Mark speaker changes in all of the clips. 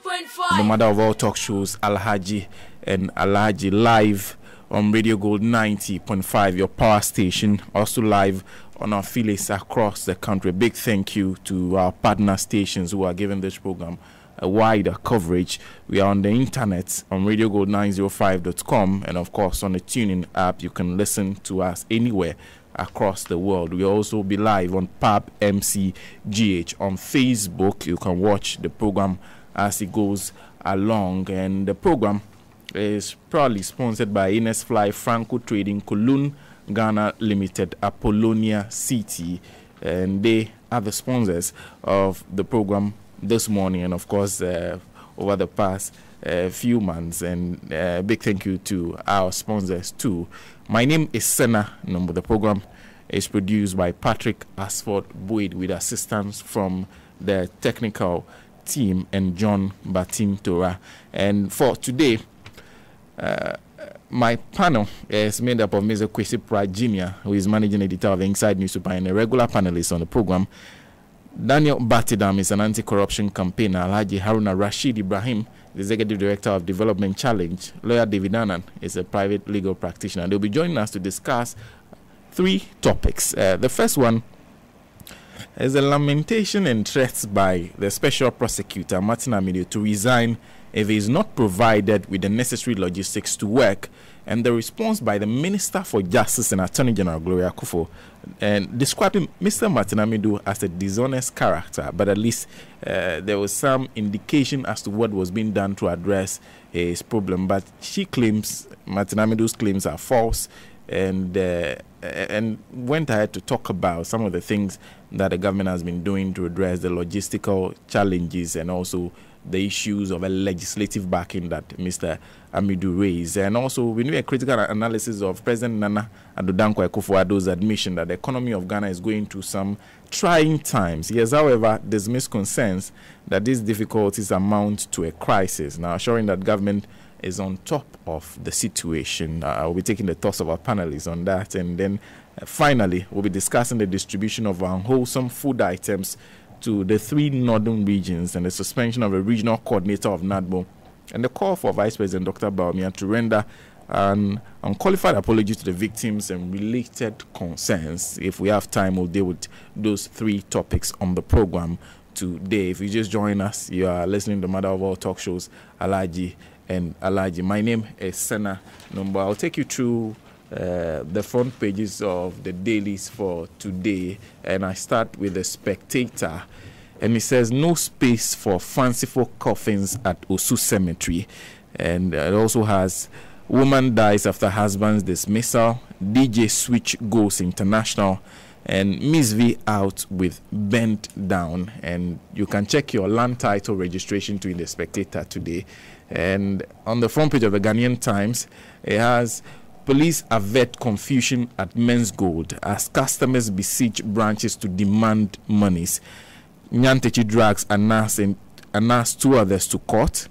Speaker 1: The mother of all talk shows, Alhaji and Alhaji, live on Radio Gold 90.5, your power station, also live on our affiliates across the country. Big thank you to our partner stations who are giving this program a wider coverage. We are on the internet on radiogold905.com, and of course on the tuning app. You can listen to us anywhere across the world. We also be live on PAB MCGH on Facebook. You can watch the program as it goes along, and the program is proudly sponsored by Ines Fly Franco Trading, Cologne, Ghana Limited, Apollonia City, and they are the sponsors of the program this morning, and of course over the past few months. And big thank you to our sponsors too. My name is Senna Number. The program is produced by Patrick Asford Boyd with assistance from the technical team and John Batintora. And for today, my panel is made up of Mr. Kwesi Prajinia, who is managing editor of Inside Newspaper and a regular panelist on the program. Daniel Batidam is an anti-corruption campaigner. Alhaji Haruna Rashid Ibrahim, the executive director of Development Challenge. Lawyer David Annan is a private legal practitioner. They'll be joining us to discuss three topics. The first one is a lamentation and threats by the special prosecutor Martin Amidu to resign if he is not provided with the necessary logistics to work, and the response by the Minister for Justice and Attorney General Gloria Akufo, and describing Mr. Martin Amidu as a dishonest character, but at least there was some indication as to what was being done to address his problem. But she claims, Martin Amidu's claims are false, and went ahead to talk about some of the things that the government has been doing to address the logistical challenges and also the issues of a legislative backing that Mr. Amidu raised. And also, we need a critical analysis of President Nana Addo Dankwa Akufo-Addo's admission that the economy of Ghana is going through some trying times. He has, however, dismissed concerns that these difficulties amount to a crisis, now assuring that government is on top of the situation. We'll be taking the thoughts of our panelists on that, and then finally, we'll be discussing the distribution of unwholesome food items to the three northern regions and the suspension of a regional coordinator of NADBO, and the call for Vice President Dr. Bawumia to render an unqualified apology to the victims and related concerns. If we have time, we'll deal with those three topics on the program today. If you just join us, you are listening to the mother of all talk shows, Alhaji and Alhaji. My name is Senna Number. I'll take you through the front pages of the dailies for today, and I start with the Spectator, and it says no space for fanciful coffins at Osu Cemetery, and it also has woman dies after husband's dismissal, DJ Switch goes international, and Miss V out with bent down. And you can check your land title registration to in the Spectator today. And on the front page of the Ghanaian Times, it has police avert confusion at Men's Gold as customers besiege branches to demand monies. Nyantechi drags Anas two others to court.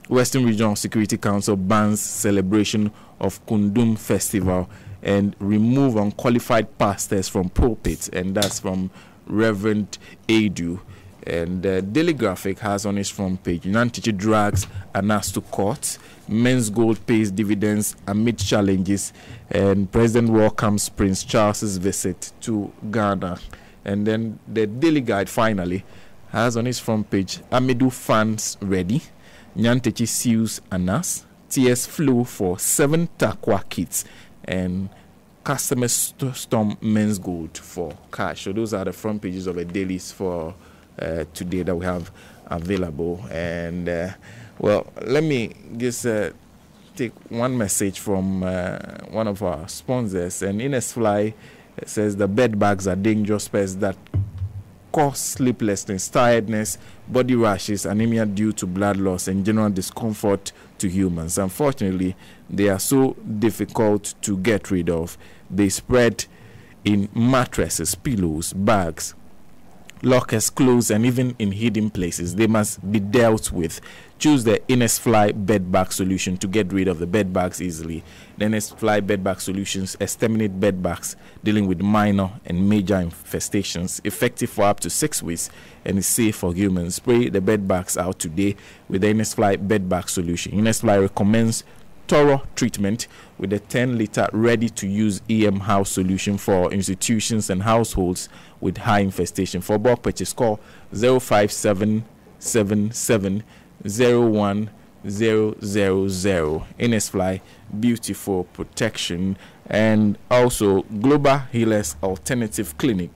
Speaker 1: Western Regional Security Council bans celebration of Kundum Festival and remove unqualified pastors from pulpits, and that's from Reverend Adu. And the Daily Graphic has on its front page, Nyantechi drags Anas to court. Men's Gold pays dividends amid challenges, and President welcomes Prince Charles's visit to Ghana. And then the Daily Guide finally has on its front page, Amidu fans ready, Nyantechi sues Anas, tears flow for 7 Takwa kits, and customers storm Men's Gold for cash. So those are the front pages of the dailies for today that we have available. And well, let me just take one message from one of our sponsors. And Ines Fly says the bed bags are dangerous pests that cause sleeplessness, tiredness, body rashes, anemia due to blood loss, and general discomfort to humans. Unfortunately, they are so difficult to get rid of. They spread in mattresses, pillows, bags, lockers, clothes, and even in hidden places. They must be dealt with. Choose the Fly bed bag solution to get rid of the bed bags easily. The Fly bed bag solutions exterminate bed bugs dealing with minor and major infestations, effective for up to 6 weeks, and is safe for humans. Spray the bed bugs out today with the Fly bed bag solution. Fly recommends thorough treatment with a 10-liter ready-to-use EM house solution for institutions and households with high infestation. For bulk purchase, call 05777 01000. Fly beautiful protection. And also Global Healers Alternative Clinic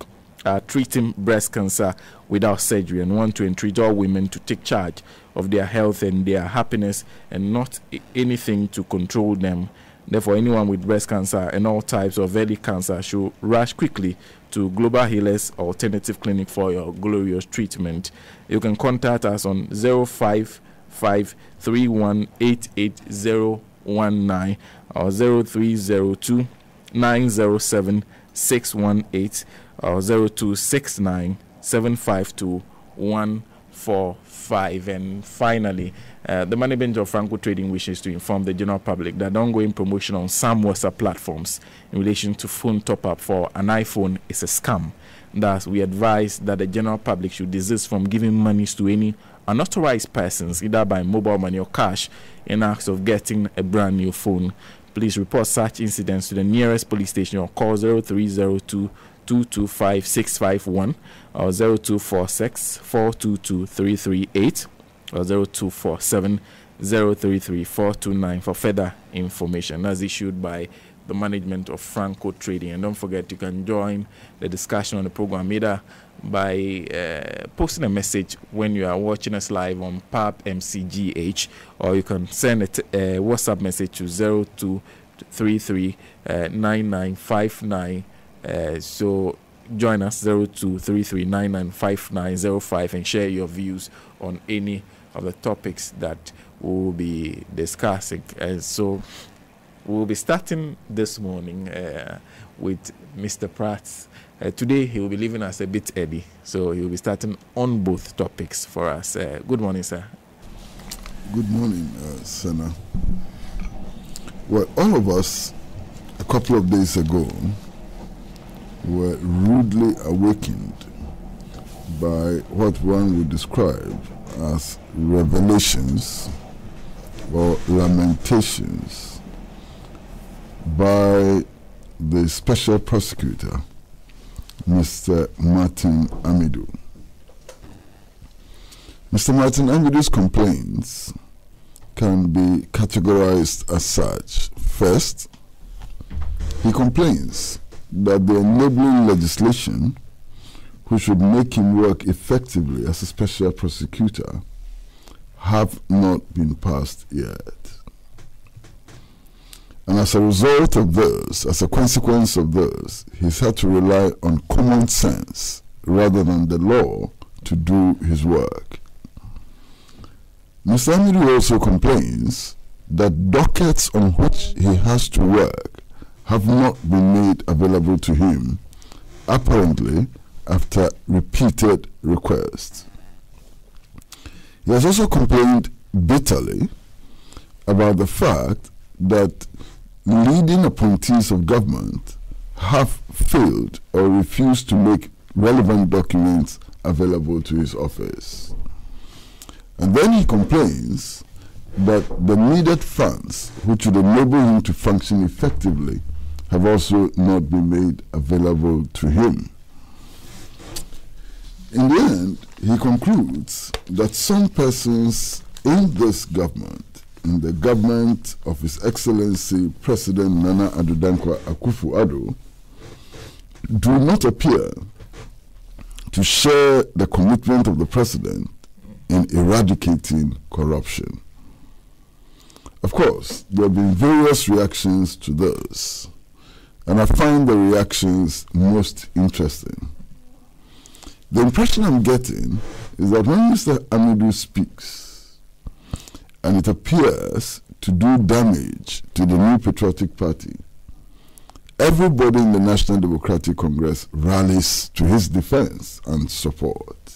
Speaker 1: are treating breast cancer without surgery and want to entreat all women to take charge of their health and their happiness and not anything to control them. Therefore, anyone with breast cancer and all types of early cancer should rush quickly to Global Healers Alternative Clinic for your glorious treatment. You can contact us on 05531888019 or 0302 907 618 or 0269 752 145. And finally, the management of Franco Trading wishes to inform the general public that the ongoing promotion on some WhatsApp platforms in relation to phone top-up for an iPhone is a scam. Thus, we advise that the general public should desist from giving monies to any unauthorized persons, either by mobile money or cash, in acts of getting a brand new phone. Please report such incidents to the nearest police station or call 0302 225 651 or 0246 422 338 or 0247 033 429 for further information, as issued by the management of Franco Trading. And don't forget, you can join the discussion on the program either by posting a message when you are watching us live on PAP MCGH, or you can send a WhatsApp message to 0233 9959. So join us 0233 995905 and share your views on any of the topics that we will be discussing. So we'll be starting this morning with Mr. Pratt. Today he will be leaving us a bit early, so he will be starting on both topics for us. Good morning, sir.
Speaker 2: Good morning, Senna. Well, all of us a couple of days ago were rudely awakened by what one would describe as revelations or lamentations by the special prosecutor, Mr. Martin Amidou. Mr. Martin Amidou's complaints can be categorized as such. First, he complains that the enabling legislation, which should make him work effectively as a special prosecutor, have not been passed yet. And as a result of this, as a consequence of this, he's had to rely on common sense rather than the law to do his work. Mr. Amidou also complains that dockets on which he has to work have not been made available to him, apparently after repeated requests. He has also complained bitterly about the fact that leading appointees of government have failed or refused to make relevant documents available to his office. And then he complains that the needed funds which would enable him to function effectively have also not been made available to him. In the end, he concludes that some persons in this government, in the government of His Excellency President Nana Addo Dankwa Akufo-Addo, do not appear to share the commitment of the President in eradicating corruption. Of course, there have been various reactions to this, and I find the reactions most interesting. The impression I'm getting is that when Mr. Amidou speaks, and it appears to do damage to the New Patriotic Party, everybody in the National Democratic Congress rallies to his defense and support.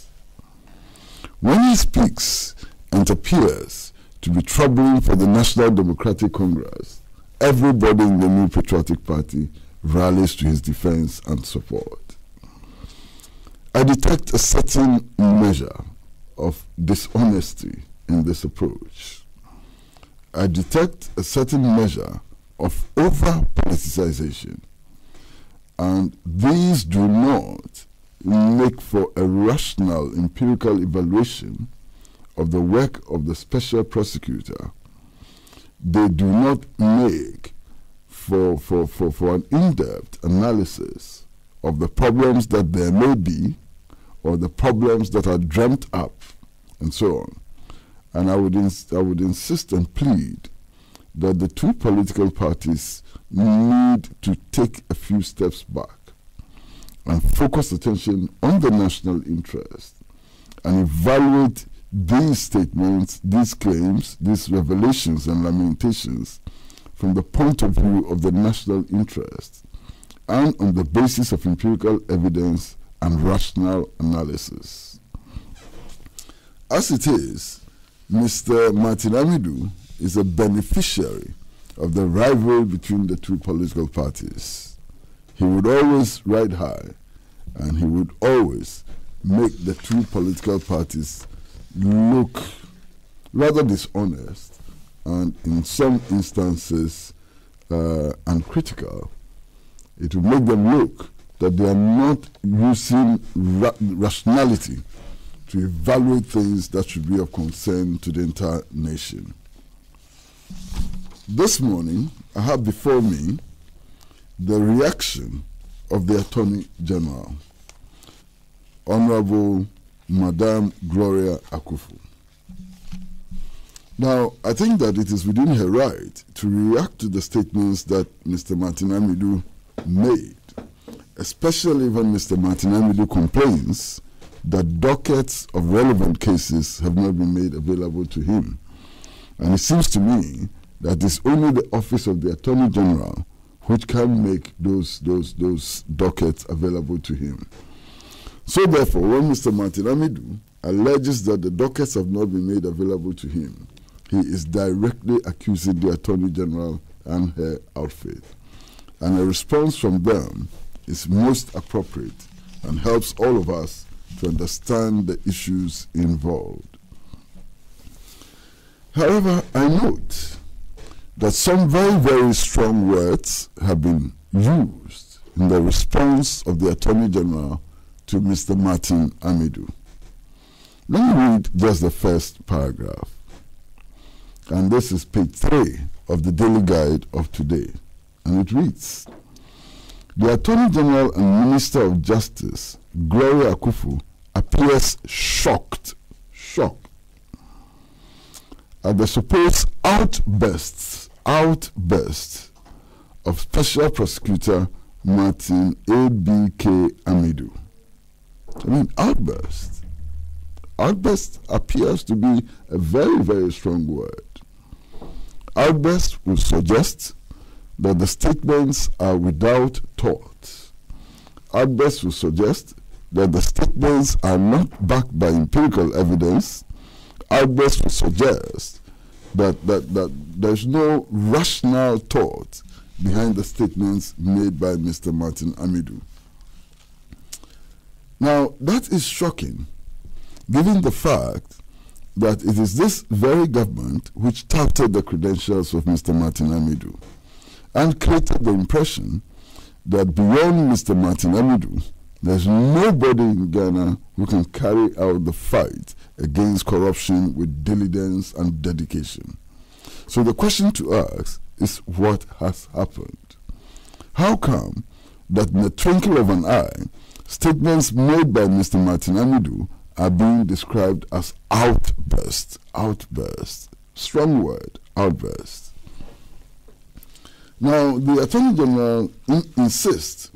Speaker 2: When he speaks and appears to be troubling for the National Democratic Congress, everybody in the New Patriotic Party rallies to his defense and support. I detect a certain measure of dishonesty in this approach. I detect a certain measure of over-politicization, and these do not make for a rational empirical evaluation of the work of the special prosecutor. They do not make for an in-depth analysis of the problems that there may be, or the problems that are dreamt up, and so on. And I would insist and plead that the two political parties need to take a few steps back and focus attention on the national interest and evaluate these statements, these claims, these revelations and lamentations from the point of view of the national interest and on the basis of empirical evidence and rational analysis. As it is, Mr. Martin Amidu is a beneficiary of the rivalry between the two political parties. He would always ride high, and he would always make the two political parties look rather dishonest and in some instances uncritical. It would make them look that they are not using rationality to evaluate things that should be of concern to the entire nation. This morning, I have before me the reaction of the Attorney General, Honorable Madame Gloria Akufu. Now, I think that it is within her right to react to the statements that Mr. Martin Amidu made, especially when Mr. Martin Amidu complains that dockets of relevant cases have not been made available to him. And it seems to me that it's only the Office of the Attorney General which can make those dockets available to him. So therefore, when Mr. Martin Amidu alleges that the dockets have not been made available to him, he is directly accusing the Attorney General and her outfit. And a response from them is most appropriate and helps all of us to understand the issues involved. However, I note that some very, very strong words have been used in the response of the Attorney General to Mr. Martin Amidu. Let me read just the first paragraph. And this is page 3 of the Daily Guide of today. And it reads, "The Attorney General and Minister of Justice, Gloria Akufu, appears shocked at the supposed outburst of Special Prosecutor Martin A.B.K. Amidu." I mean, outburst. Outburst appears to be a very, very strong word. Outburst would suggest that the statements are without thought. Outburst would suggest that the statements are not backed by empirical evidence. Outburst would suggest that there's no rational thought behind the statements made by Mr. Martin Amidu. Now, that is shocking, given the fact that it is this very government which touted the credentials of Mr. Martin Amidu and created the impression that beyond Mr. Martin Amidu, there's nobody in Ghana who can carry out the fight against corruption with diligence and dedication. So the question to ask is, what has happened? How come that in the twinkle of an eye, statements made by Mr. Martin Amidu are being described as outburst, strong word, outburst. Now, the Attorney General insists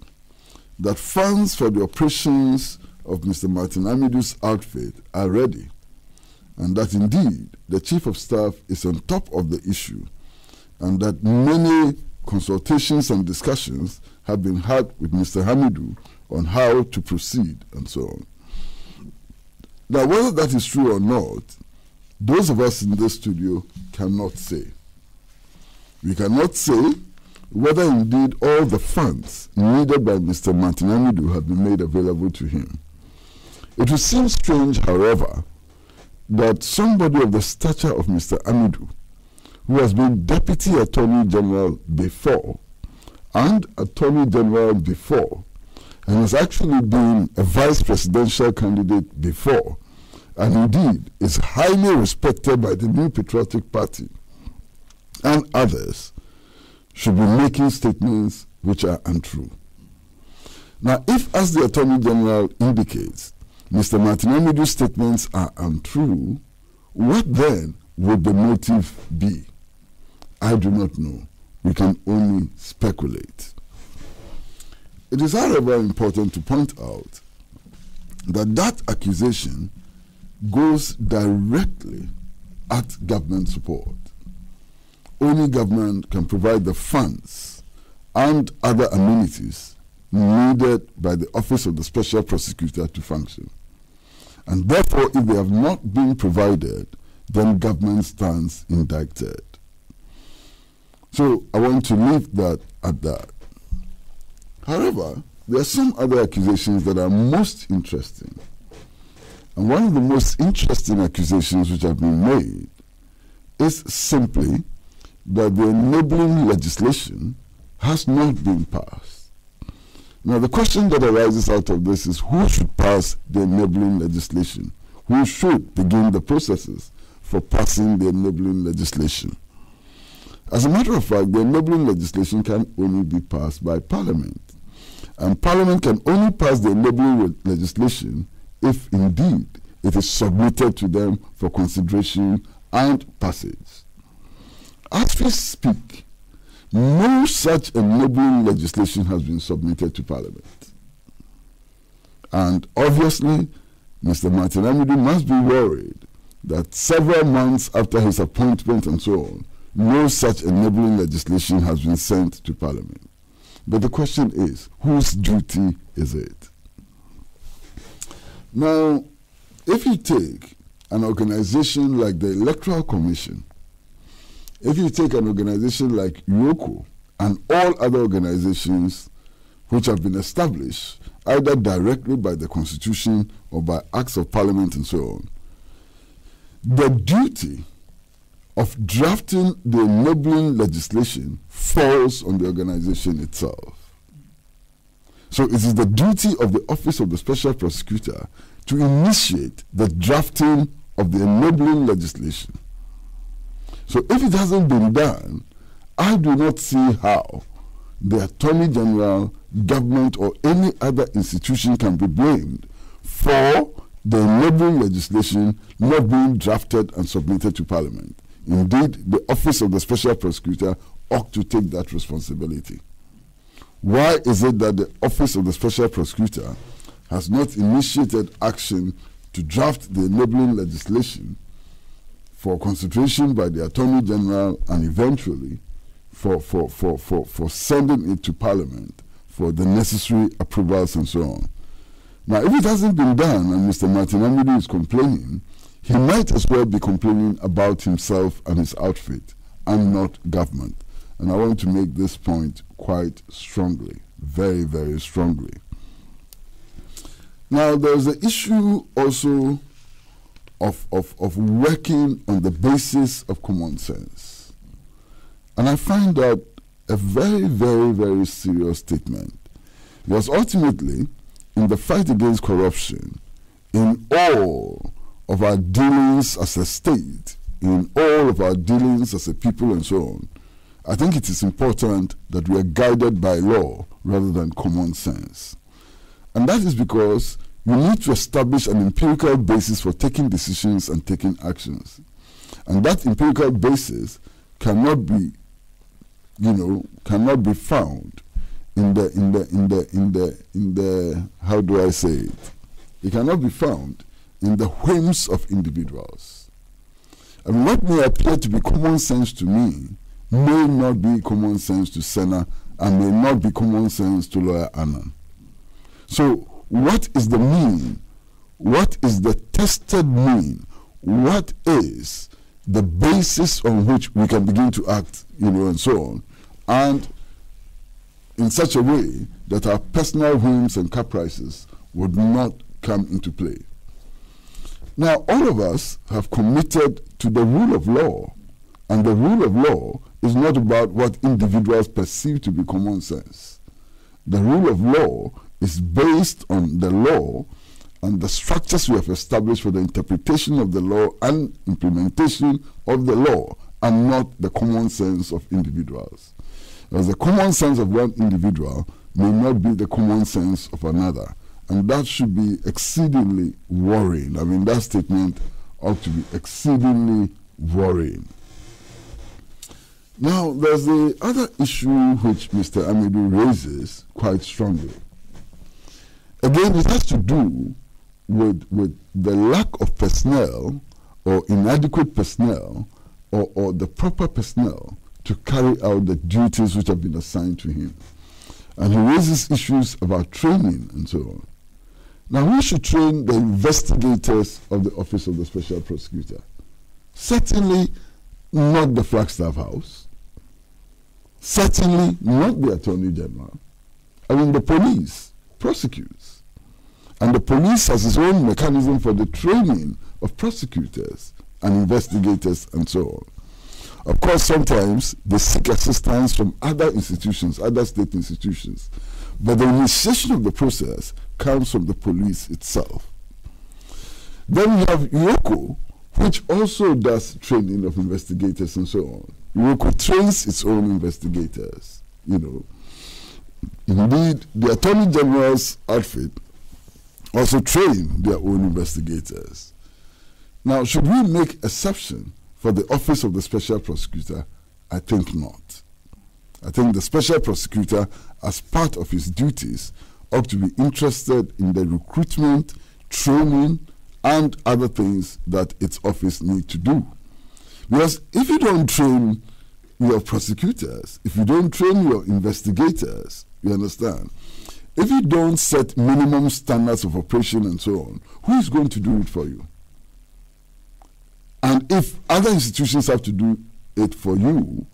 Speaker 2: that funds for the operations of Mr. Martin Amidu's outfit are ready, and that indeed the Chief of Staff is on top of the issue, and that many consultations and discussions have been had with Mr. Hamidu on how to proceed and so on. Now, whether that is true or not, those of us in this studio cannot say. We cannot say whether indeed all the funds needed by Mr. Martin Hamidu have been made available to him. It would seem strange, however, that somebody of the stature of Mr. Hamidu, who has been Deputy Attorney General before and Attorney General before, and has actually been a vice presidential candidate before, and indeed is highly respected by the New Patriotic Party and others, should be making statements which are untrue. Now, if, as the Attorney General indicates, Mr. Martin Hamidu's statements are untrue, what then would the motive be? I do not know. We can only speculate. It is, however, important to point out that that accusation goes directly at government support. Only government can provide the funds and other amenities needed by the Office of the Special Prosecutor to function. And therefore, if they have not been provided, then government stands indicted. So I want to leave that at that. However, there are some other accusations that are most interesting. And one of the most interesting accusations which have been made is simply that the enabling legislation has not been passed. Now, the question that arises out of this is who should pass the enabling legislation? Who should begin the processes for passing the enabling legislation? As a matter of fact, the enabling legislation can only be passed by Parliament. And Parliament can only pass the enabling legislation if indeed it is submitted to them for consideration and passage. As we speak, no such enabling legislation has been submitted to Parliament. And obviously, Mr. Martin Hamidu must be worried that several months after his appointment and so on, no such enabling legislation has been sent to Parliament. But the question is, whose duty is it? Now, if you take an organization like the Electoral Commission, if you take an organization like UOCO and all other organizations which have been established either directly by the Constitution or by acts of Parliament and so on, the duty of drafting the enabling legislation falls on the organization itself. So it is the duty of the Office of the Special Prosecutor to initiate the drafting of the enabling legislation. So if it hasn't been done, I do not see how the Attorney General, government, or any other institution can be blamed for the enabling legislation not being drafted and submitted to Parliament. Indeed, the Office of the Special Prosecutor ought to take that responsibility. Why is it that the Office of the Special Prosecutor has not initiated action to draft the enabling legislation for consideration by the Attorney General and eventually for sending it to Parliament for the necessary approvals and so on? Now, if it hasn't been done and Mr. Martin Hamidu is complaining, he might as well be complaining about himself and his outfit and not government. And I want to make this point quite strongly, very, very strongly. Now, there's the issue also of working on the basis of common sense. And I find that a very, very, very serious statement. Because ultimately, in the fight against corruption, in all of our dealings as a state, in all of our dealings as a people and so on, I think it is important that we are guided by law rather than common sense. And that is because you need to establish an empirical basis for taking decisions and taking actions. And that empirical basis cannot be, cannot be found in the how do I say it? It cannot be found in the whims of individuals. And what may appear to be common sense to me may not be common sense to Senna and may not be common sense to Lawyer Annan. So what is the mean? What is the tested mean? What is the basis on which we can begin to act, and so on, and in such a way that our personal whims and caprices would not come into play? Now, all of us have committed to the rule of law, and the rule of law is not about what individuals perceive to be common sense. The rule of law is based on the law and the structures we have established for the interpretation of the law and implementation of the law, and not the common sense of individuals. Because the common sense of one individual may not be the common sense of another, and that should be exceedingly worrying. I mean, that statement ought to be exceedingly worrying. Now, there's the other issue which Mr. Amidu raises quite strongly. Again, it has to do with the lack of personnel or inadequate personnel or the proper personnel to carry out the duties which have been assigned to him. And he raises issues about training and so on. Now, who should train the investigators of the Office of the Special Prosecutor? Certainly not the Flagstaff House. Certainly not the Attorney General. I mean, the police prosecutes. And the police has its own mechanism for the training of prosecutors and investigators and so on. Of course, sometimes they seek assistance from other institutions, other state institutions. But the initiation of the process comes from the police itself. Then we have IOCO, which also does training of investigators and so on. IOCO trains its own investigators, Indeed, the Attorney General's outfit also train their own investigators. Now, should we make exception for the Office of the Special Prosecutor? I think not. I think the Special Prosecutor, as part of his duties, ought to be interested in the recruitment, training, and other things that its office needs to do. Because if you don't train your prosecutors, if you don't train your investigators, you understand, if you don't set minimum standards of operation and so on, who is going to do it for you? And if other institutions have to do it for you,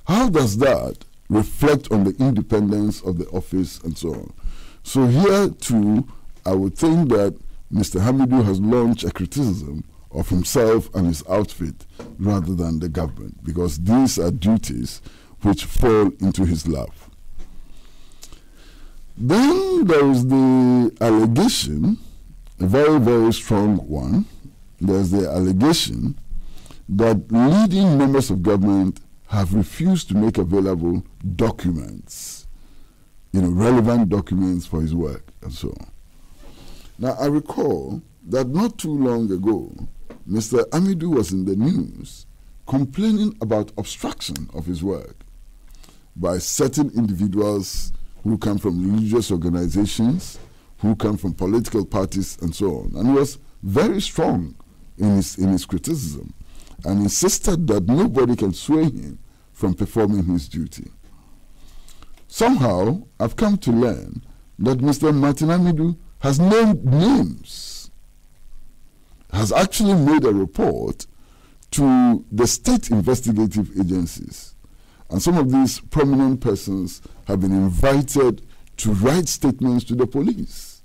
Speaker 2: how does that reflect on the independence of the office and so on? So here too, I would think that Mr. Hamidu has launched a criticism of himself and his outfit rather than the government, because these are duties which fall into his lap. Then there is the allegation, a very, very strong one. There's the allegation that leading members of government have refused to make available documents, relevant documents for his work and so on. Now, I recall that not too long ago, Mr. Amidu was in the news complaining about obstruction of his work by certain individuals who come from religious organizations, who come from political parties, and so on. And he was very strong in his criticism and insisted that nobody can sway him from performing his duty. Somehow, I've come to learn that Mr. Martin Amidu has named names, has actually made a report to the state investigative agencies. And some of these prominent persons have been invited to write statements to the police.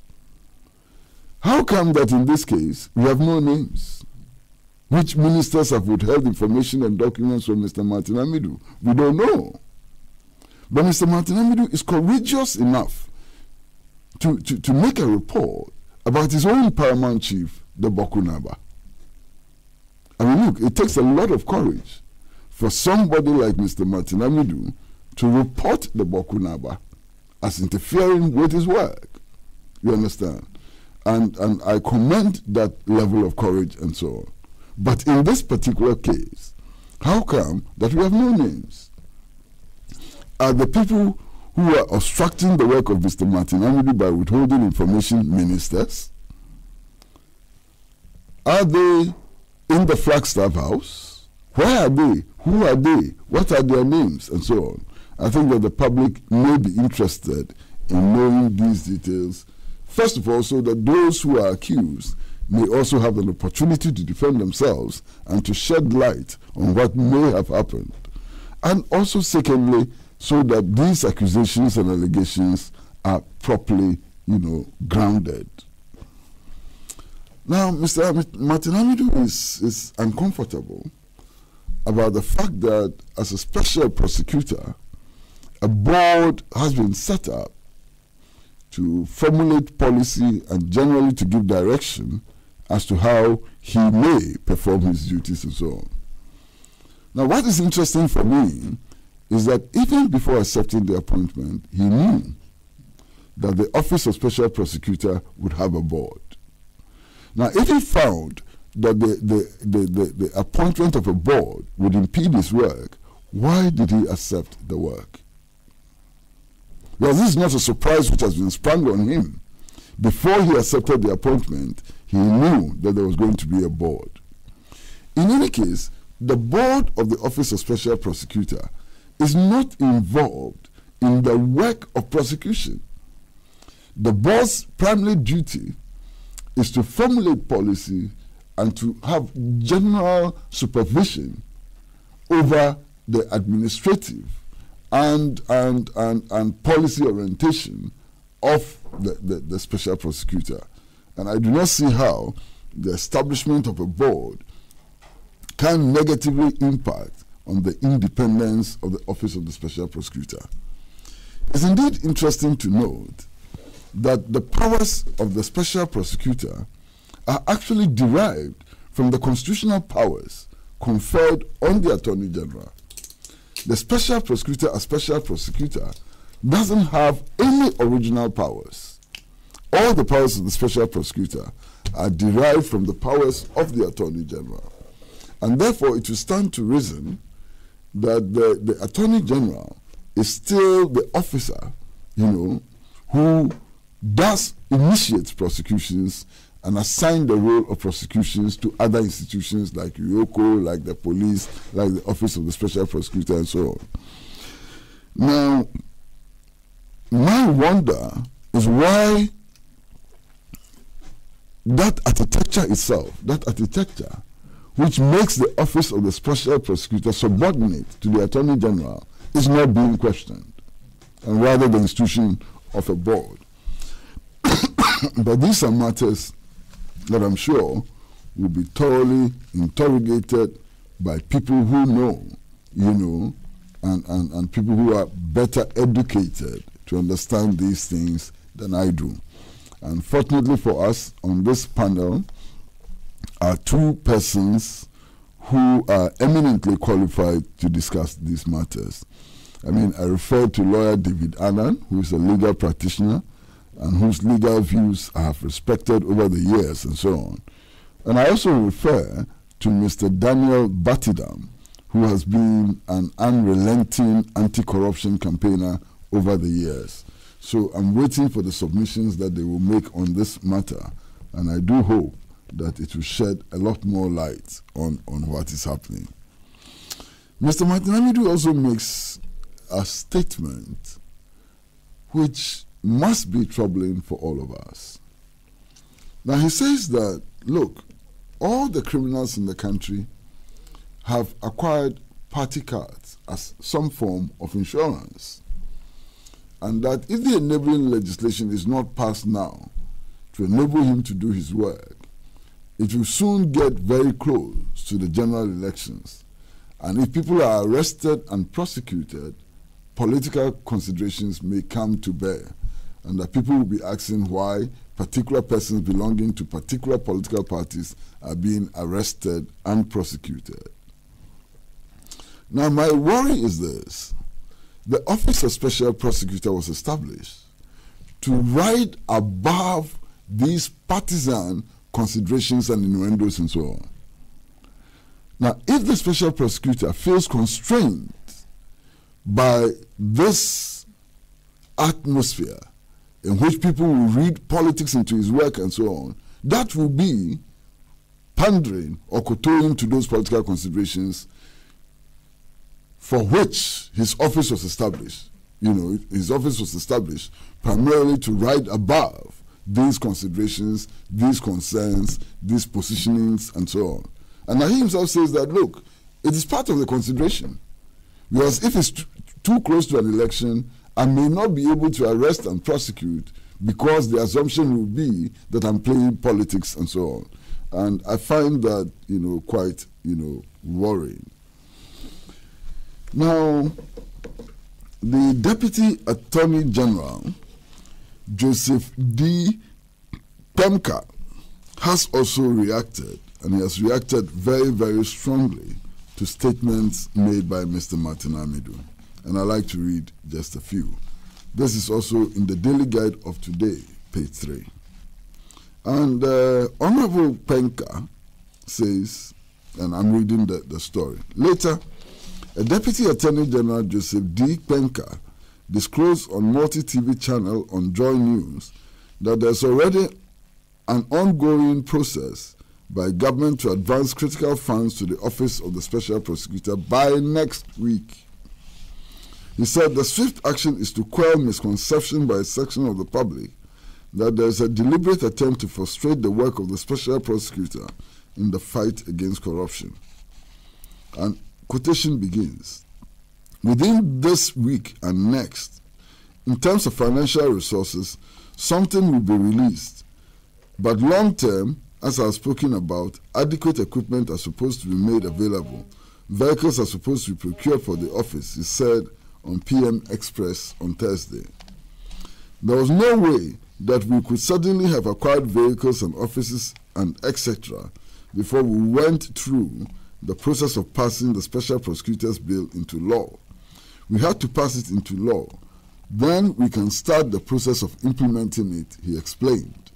Speaker 2: How come that in this case we have no names? Which ministers have withheld information and documents from Mr. Martin Amidu? We don't know. But Mr. Martin Amidu is courageous enough to make a report about his own paramount chief, the Bokunaba. I mean, look, it takes a lot of courage for somebody like Mr. Martin Amidu to report the Bokunaba as interfering with his work. You understand? And I commend that level of courage and so on. But in this particular case, how come that we have no names? Are the people who are obstructing the work of Mr. Martin Amidu by withholding information ministers? Are they in the Flagstaff House? Where are they? Who are they? What are their names? And so on. I think that the public may be interested in knowing these details, first of all, so that those who are accused may also have an opportunity to defend themselves and to shed light on what may have happened. And also, secondly, so that these accusations and allegations are properly, grounded. Now, Mr. Martin Hamidu is uncomfortable about the fact that as a special prosecutor, a board has been set up to formulate policy and generally to give direction as to how he may perform his duties and so on. Now, what is interesting for me is that even before accepting the appointment, he knew that the Office of Special Prosecutor would have a board. Now, if he found that the appointment of a board would impede his work, why did he accept the work? Well, this is not a surprise which has been sprung on him. Before he accepted the appointment, he knew that there was going to be a board. In any case, the board of the Office of Special Prosecutor is not involved in the work of prosecution. The board's primary duty is to formulate policy and to have general supervision over the administrative and policy orientation of the special prosecutor. And I do not see how the establishment of a board can negatively impact on the independence of the Office of the Special Prosecutor. It's indeed interesting to note that the powers of the Special Prosecutor are actually derived from the constitutional powers conferred on the Attorney General. The Special Prosecutor, as Special Prosecutor, doesn't have any original powers. All the powers of the Special Prosecutor are derived from the powers of the Attorney General. And therefore, it will stand to reason that the Attorney General is still the officer, who does initiate prosecutions and assign the role of prosecutions to other institutions like UOCO, like the police, like the Office of the Special Prosecutor, and so on. Now, my wonder is why that architecture itself, which makes the Office of the Special Prosecutor subordinate to the Attorney General, is not being questioned, and rather the institution of a board. But these are matters that I'm sure will be thoroughly interrogated by people who know, and people who are better educated to understand these things than I do. And fortunately for us, on this panel are two persons who are eminently qualified to discuss these matters. I refer to lawyer David Annan, who is a legal practitioner and whose legal views I have respected over the years and so on. And I also refer to Mr. Daniel Batidam, who has been an unrelenting anti-corruption campaigner over the years. So I'm waiting for the submissions that they will make on this matter, and I do hope that it will shed a lot more light on what is happening. Mr. Martin Hamidu also makes a statement which must be troubling for all of us. Now, he says that, look, all the criminals in the country have acquired party cards as some form of insurance, and that if the enabling legislation is not passed now to enable him to do his work, it will soon get very close to the general elections. And if people are arrested and prosecuted, political considerations may come to bear, and that people will be asking why particular persons belonging to particular political parties are being arrested and prosecuted. Now, my worry is this. The Office of Special Prosecutor was established to ride above these partisan considerations and innuendos and so on. Now, if the Special Prosecutor feels constrained by this atmosphere in which people will read politics into his work and so on, that will be pandering or kowtowing to those political considerations for which his office was established. His office was established primarily to ride above these considerations, these concerns, these positionings, and so on. And he himself says that, look, it is part of the consideration. Because if it's too close to an election, I may not be able to arrest and prosecute because the assumption will be that I'm playing politics and so on. And I find that, quite, worrying. Now, the Deputy Attorney General, Joseph D. Pemka, has also reacted, and he has reacted very, very strongly to statements made by Mr. Martin Amidu. And I'd like to read just a few. This is also in the Daily Guide of today, page 3. And Honorable Penka says, and I'm reading the story. Later, a Deputy Attorney General, Joseph D. Penka, disclosed on multi-TV channel on Joy News that there's already an ongoing process by government to advance critical funds to the Office of the Special Prosecutor by next week. He said the swift action is to quell misconception by a section of the public that there is a deliberate attempt to frustrate the work of the Special Prosecutor in the fight against corruption. And quotation begins, within this week and next, in terms of financial resources, something will be released. But long term, as I've spoken about, adequate equipment are supposed to be made available. Vehicles are supposed to be procured for the office, he said on PM Express on Thursday. There was no way that we could suddenly have acquired vehicles and offices and etc. before we went through the process of passing the Special Prosecutor's Bill into law. We had to pass it into law. Then we can start the process of implementing it, he explained.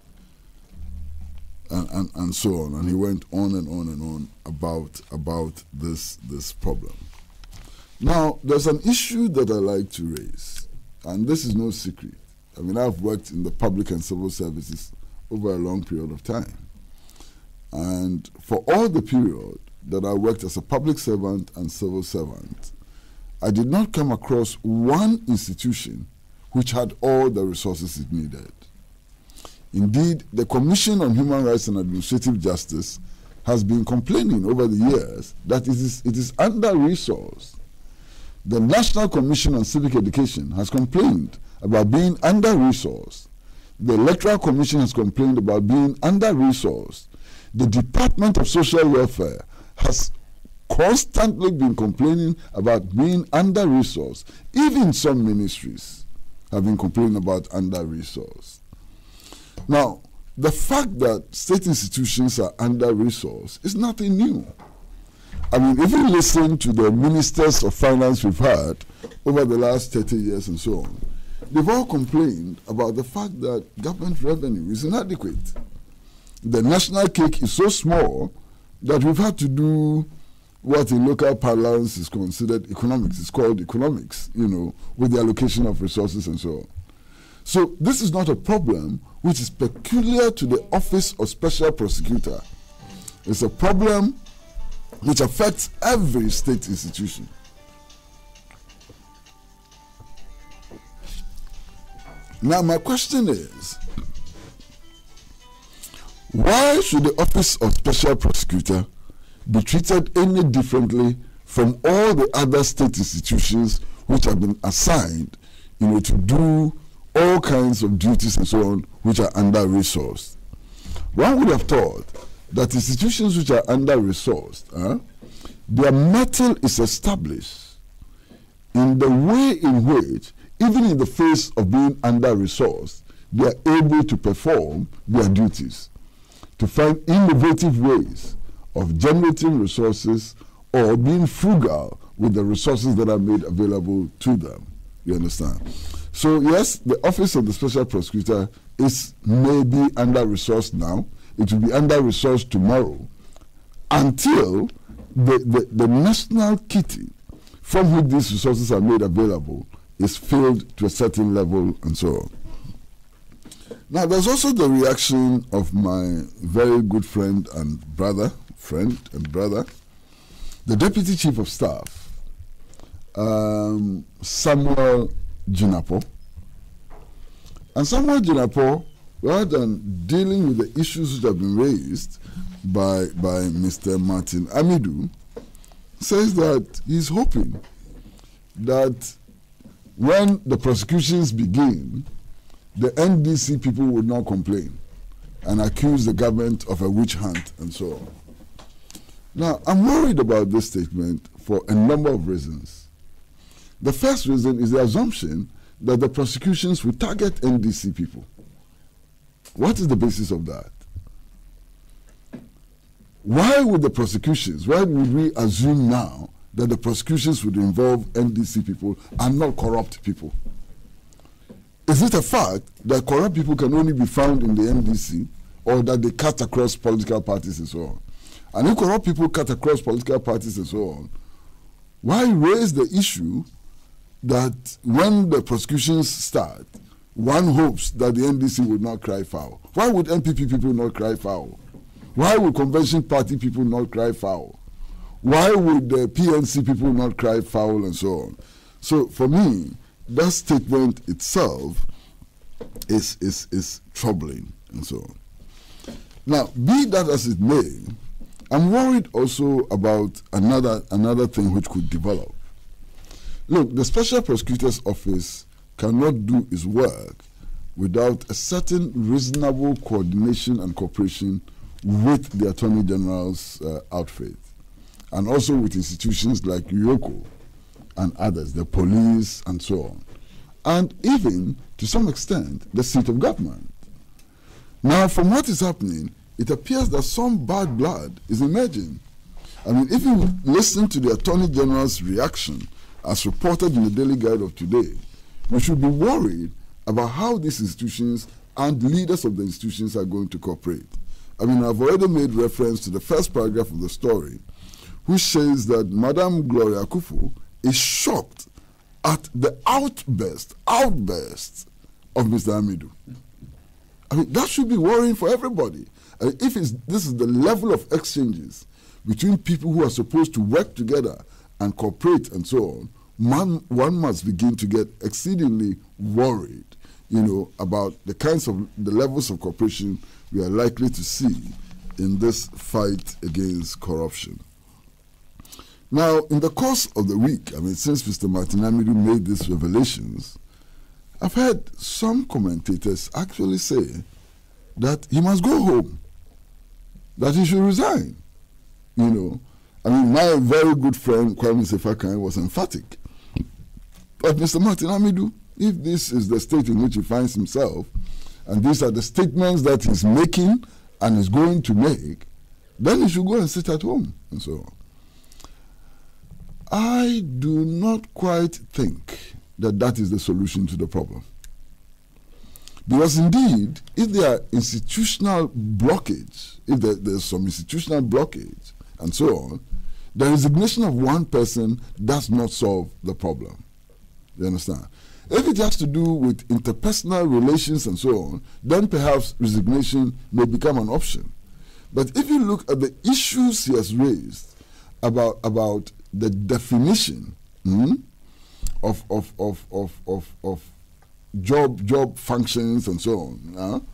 Speaker 2: And so on. And he went on and on and on about this problem. Now, there's an issue that I like to raise, and this is no secret. I mean, I've worked in the public and civil services over a long period of time. And for all the period that I worked as a public servant and civil servant, I did not come across one institution which had all the resources it needed. Indeed, the Commission on Human Rights and Administrative Justice has been complaining over the years that it is under-resourced. The National Commission on Civic Education has complained about being under-resourced. The Electoral Commission has complained about being under-resourced. The Department of Social Welfare has constantly been complaining about being under-resourced. Even some ministries have been complaining about under-resourced. Now, the fact that state institutions are under-resourced is nothing new. I mean, if you listen to the ministers of finance we've had over the last 30 years and so on, they've all complained about the fact that government revenue is inadequate. The national cake is so small that we've had to do what in local parlance is considered economics. It's called economics, with the allocation of resources and so on. So this is not a problem which is peculiar to the Office of Special Prosecutor. It's a problem which affects every state institution. Now my question is, why should the Office of Special Prosecutor be treated any differently from all the other state institutions which have been assigned, to do all kinds of duties and so on, which are under-resourced? One would have thought that institutions which are under-resourced, their mettle is established in the way in which, even in the face of being under-resourced, they are able to perform their duties, to find innovative ways of generating resources or being frugal with the resources that are made available to them. You understand? So yes, the Office of the Special Prosecutor is maybe under-resourced now. It will be under-resourced tomorrow until the national kitty from which these resources are made available is filled to a certain level and so on. Now, there's also the reaction of my very good friend and brother, the Deputy Chief of Staff, Samuel Jinapo. And Samuel Jinapo, rather than dealing with the issues which have been raised by Mr. Martin Amidu, says that he's hoping that when the prosecutions begin, the NDC people would not complain and accuse the government of a witch hunt and so on. Now, I'm worried about this statement for a number of reasons. The first reason is the assumption that the prosecutions will target NDC people. What is the basis of that? Why would we assume now that the prosecutions would involve NDC people and not corrupt people? Is it a fact that corrupt people can only be found in the NDC, or that they cut across political parties and so on? And if corrupt people cut across political parties and so on, why raise the issue that when the prosecutions start, one hopes that the NDC would not cry foul? Why would NPP people not cry foul? Why would Convention Party people not cry foul? Why would the PNC people not cry foul and so on? So for me, that statement itself is troubling and so on. Now, be that as it may, I'm worried also about another thing which could develop. Look, the Special Prosecutor's Office cannot do its work without a certain reasonable coordination and cooperation with the Attorney General's outfit, and also with institutions like UOCO and others, the police and so on, and even, to some extent, the seat of government. Now, from what is happening, it appears that some bad blood is emerging. I mean, if you listen to the Attorney General's reaction as reported in the Daily Guide of today, we should be worried about how these institutions and leaders of the institutions are going to cooperate. I mean, I've already made reference to the first paragraph of the story, which says that Madam Gloria Kufu is shocked at the outburst of Mr. Amidu. I mean, that should be worrying for everybody. If this is the level of exchanges between people who are supposed to work together and cooperate and so on, one must begin to get exceedingly worried, about the levels of cooperation we are likely to see in this fight against corruption. Now, in the course of the week, I mean, since Mr. Martin Amidu made these revelations, I've heard some commentators actually say that he must go home, that he should resign. I mean, my very good friend Kwame Sefakan was emphatic. But Mr. Martin Amidu, if this is the state in which he finds himself, and these are the statements that he's making and is going to make, then he should go and sit at home and so on. I do not quite think that that is the solution to the problem. Because indeed, if there are institutional blockage, if there's some institutional blockage and so on, the resignation of one person does not solve the problem. You understand? If it has to do with interpersonal relations and so on, then perhaps resignation may become an option. But if you look at the issues he has raised about the definition of job functions and so on,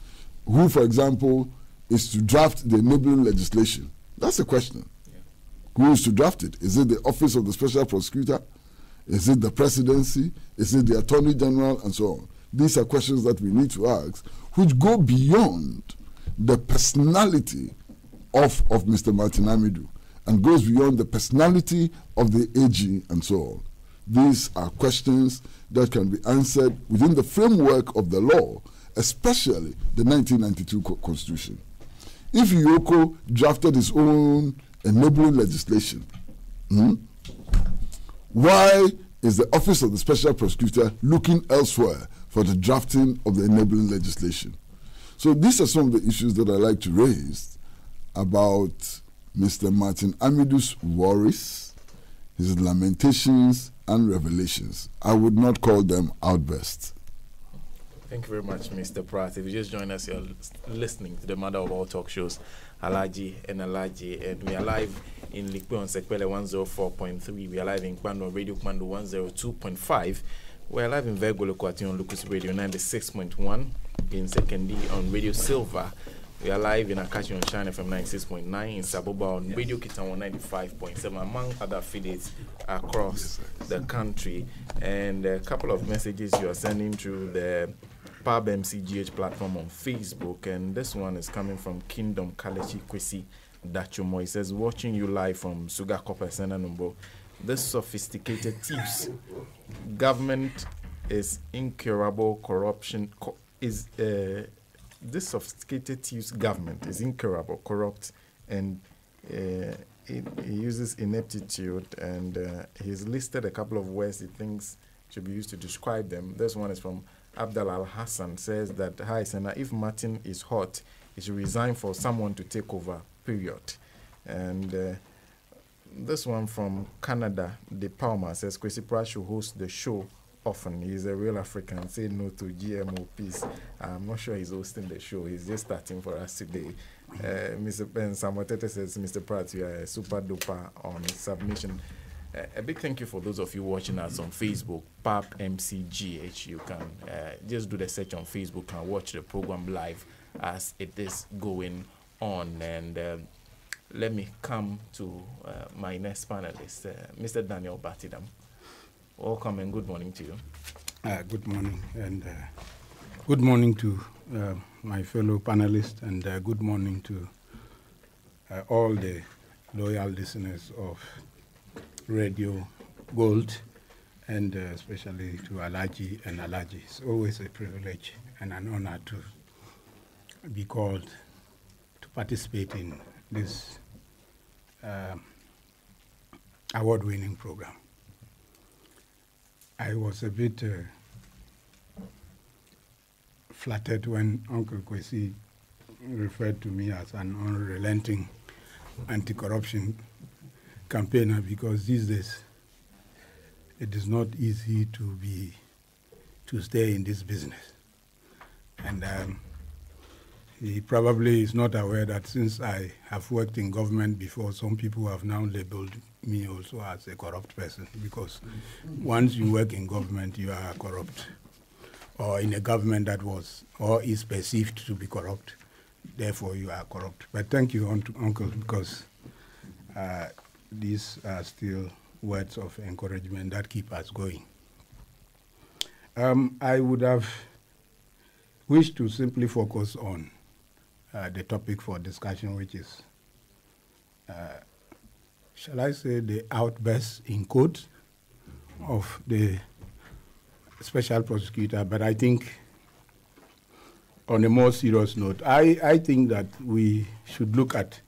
Speaker 2: who, for example, is to draft the enabling legislation, that's the question. Yeah. Who is to draft it? Is it the Office of the Special Prosecutor? Is it the Presidency? Is it the Attorney General? And so on. These are questions that we need to ask, which go beyond the personality of Mr. Martin Amidu and goes beyond the personality of the AG and so on. These are questions that can be answered within the framework of the law, especially the 1992 Constitution. If Yoko drafted his own enabling legislation, why is the Office of the Special Prosecutor looking elsewhere for the drafting of the enabling legislation? So these are some of the issues that I like to raise about Mr. Martin Amidu's worries, his lamentations and revelations. I would not call them outbursts.
Speaker 1: Thank you very much, Mr. Pratt. If you just join us, you're listening to the mother of all talk shows, Alhaji and Alhaji, and we are live in Likpe on Sekwele 104.3. We are live in Kwando Radio Kwando 102.5. We are live in Vergolo Kwati on Lucas Radio 96.1. In Sekendi on Radio Silver. We are live in Akashi on Shine FM 96.9. In Saboba on Radio Kitan 95.7, among other affiliates across the country. And a couple of messages you are sending through the Pub MCGH platform on Facebook. And this one is coming from Kingdom Kalechi Kwesi Dachumo. He says, watching you live from Suga Copper Senanumbo. This sophisticated thieves. Government is incurable corruption. This sophisticated thieves government is incurable, corrupt, and he uses ineptitude, and he's listed a couple of words he thinks should be used to describe them. This one is from Abdal Al Hassan, says that, hi, Senator, if Martin is hot, he should resign for someone to take over, period. And this one from Canada, De Palma, says Kwesi Pratt should host the show often. He's a real African. Say no to GMO peace. I'm not sure he's hosting the show. He's just starting for us today. Mr. Ben Samotete says, Mr. Pratt, you are a super duper on submission. A big thank you for those of you watching us on Facebook, PAP MCGH. You can just do the search on Facebook and watch the program live as it is going on. And let me come to my next panelist, Mr. Daniel Batidam. Welcome and good morning to you.
Speaker 3: Good morning, and good morning to my fellow panelists, and good morning to all the loyal listeners of Radio Gold, and especially to Alhaji and Alhaji. It's always a privilege and an honor to be called to participate in this award-winning program. I was a bit flattered when Uncle Kwesi referred to me as an unrelenting anti-corruption campaigner, because these days it is not easy to stay in this business. And he probably is not aware that since I have worked in government before, some people have now labeled me also as a corrupt person, because once you work in government, you are corrupt, or in a government that was or is perceived to be corrupt, therefore you are corrupt. But thank you, Uncle, because these are still words of encouragement that keep us going. I would have wished to simply focus on the topic for discussion, which is shall I say, the outburst in quotes of the special prosecutor. But I think on a more serious note, I think that we should look at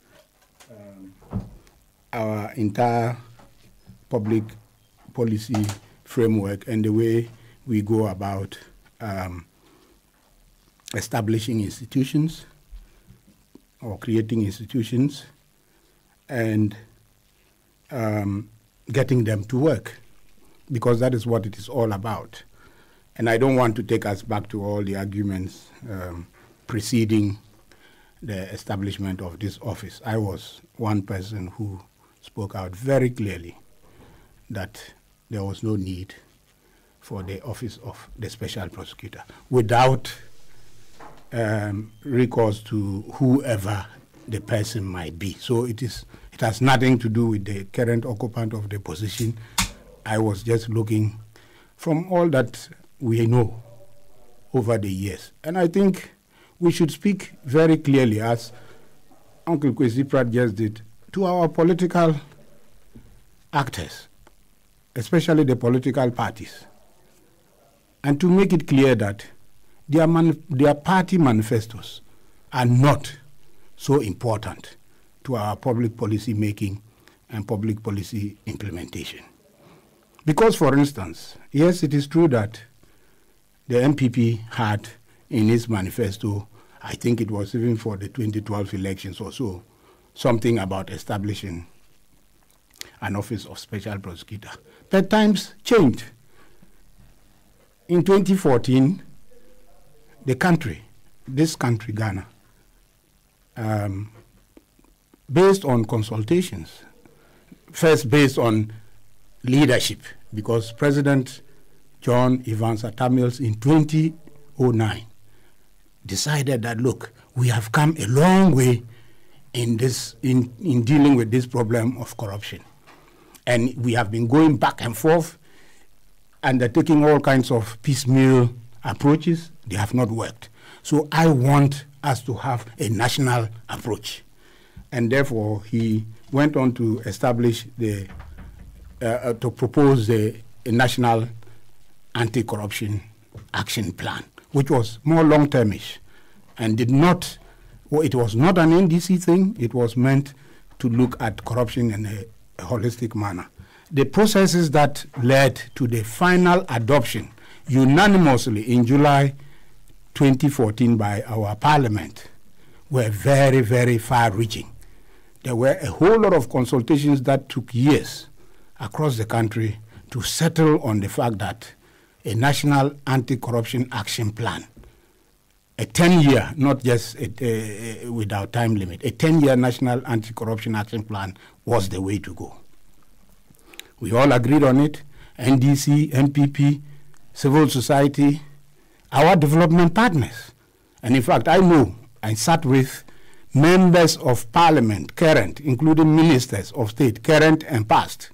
Speaker 3: our entire public policy framework and the way we go about establishing institutions or creating institutions and getting them to work, because that is what it is all about. And I don't want to take us back to all the arguments preceding the establishment of this office. I was one person who spoke out very clearly that there was no need for the office of the special prosecutor without recourse to whoever the person might be. So it has nothing to do with the current occupant of the position. I was just looking from all that we know over the years. And I think we should speak very clearly, as Uncle Kwesi Pratt just did, to our political actors, especially the political parties, and to make it clear that their party manifestos are not so important to our public policy making and public policy implementation. Because, for instance, yes, it is true that the MPP had in its manifesto, I think it was even for the 2012 elections or so, something about establishing an office of special prosecutor. But times changed. In 2014, this country, Ghana, based on consultations first based on leadership, because President John Evans Atta Mills in 2009 decided that, look, we have come a long way in dealing with this problem of corruption. And we have been going back and forth, undertaking all kinds of piecemeal approaches. They have not worked. So I want us to have a national approach. And therefore, he went on to establish to propose a national anti-corruption action plan, which was more long-termish and did not, well, it was not an NDC thing. It was meant to look at corruption in a holistic manner. The processes that led to the final adoption unanimously in July 2014 by our parliament were very, very far-reaching. There were a whole lot of consultations that took years across the country to settle on the fact that a national anti-corruption action plan, a 10-year, not just without time limit, a 10-year national anti-corruption action plan was the way to go. We all agreed on it, NDC, NPP, civil society, our development partners. And in fact, I sat with members of parliament, current, including ministers of state, current and past,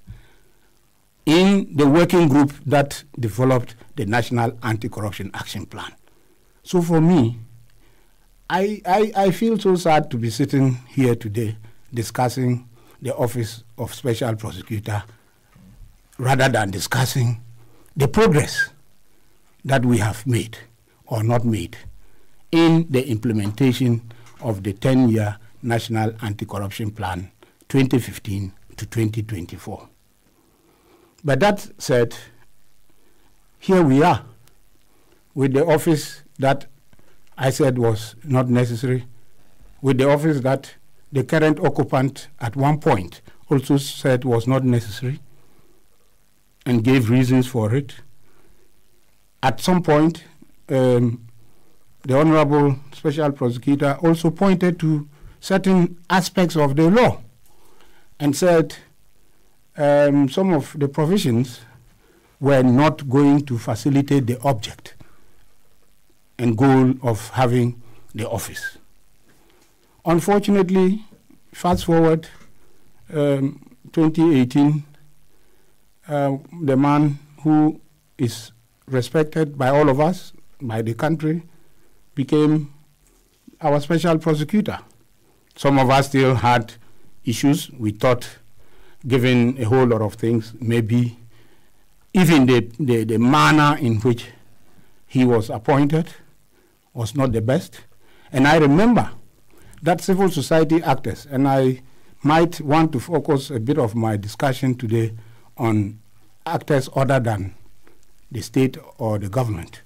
Speaker 3: in the working group that developed the National Anti-Corruption Action Plan. So for me, I feel so sad to be sitting here today discussing the Office of Special Prosecutor rather than discussing the progress that we have made or not made in the implementation of the 10-year National Anti-Corruption Plan 2015 to 2024. But that said, here we are with the office that I said was not necessary, with the office that the current occupant at one point also said was not necessary and gave reasons for it. At some point, the Honorable Special Prosecutor also pointed to certain aspects of the law and said some of the provisions were not going to facilitate the object and goal of having the office. Unfortunately, fast forward 2018, the man who is respected by all of us, by the country, became our special prosecutor. Some of us still had issues. We thought, given a whole lot of things, maybe even the manner in which he was appointed was not the best. And I remember that civil society actors, and I might want to focus a bit of my discussion today on actors other than the state or the government.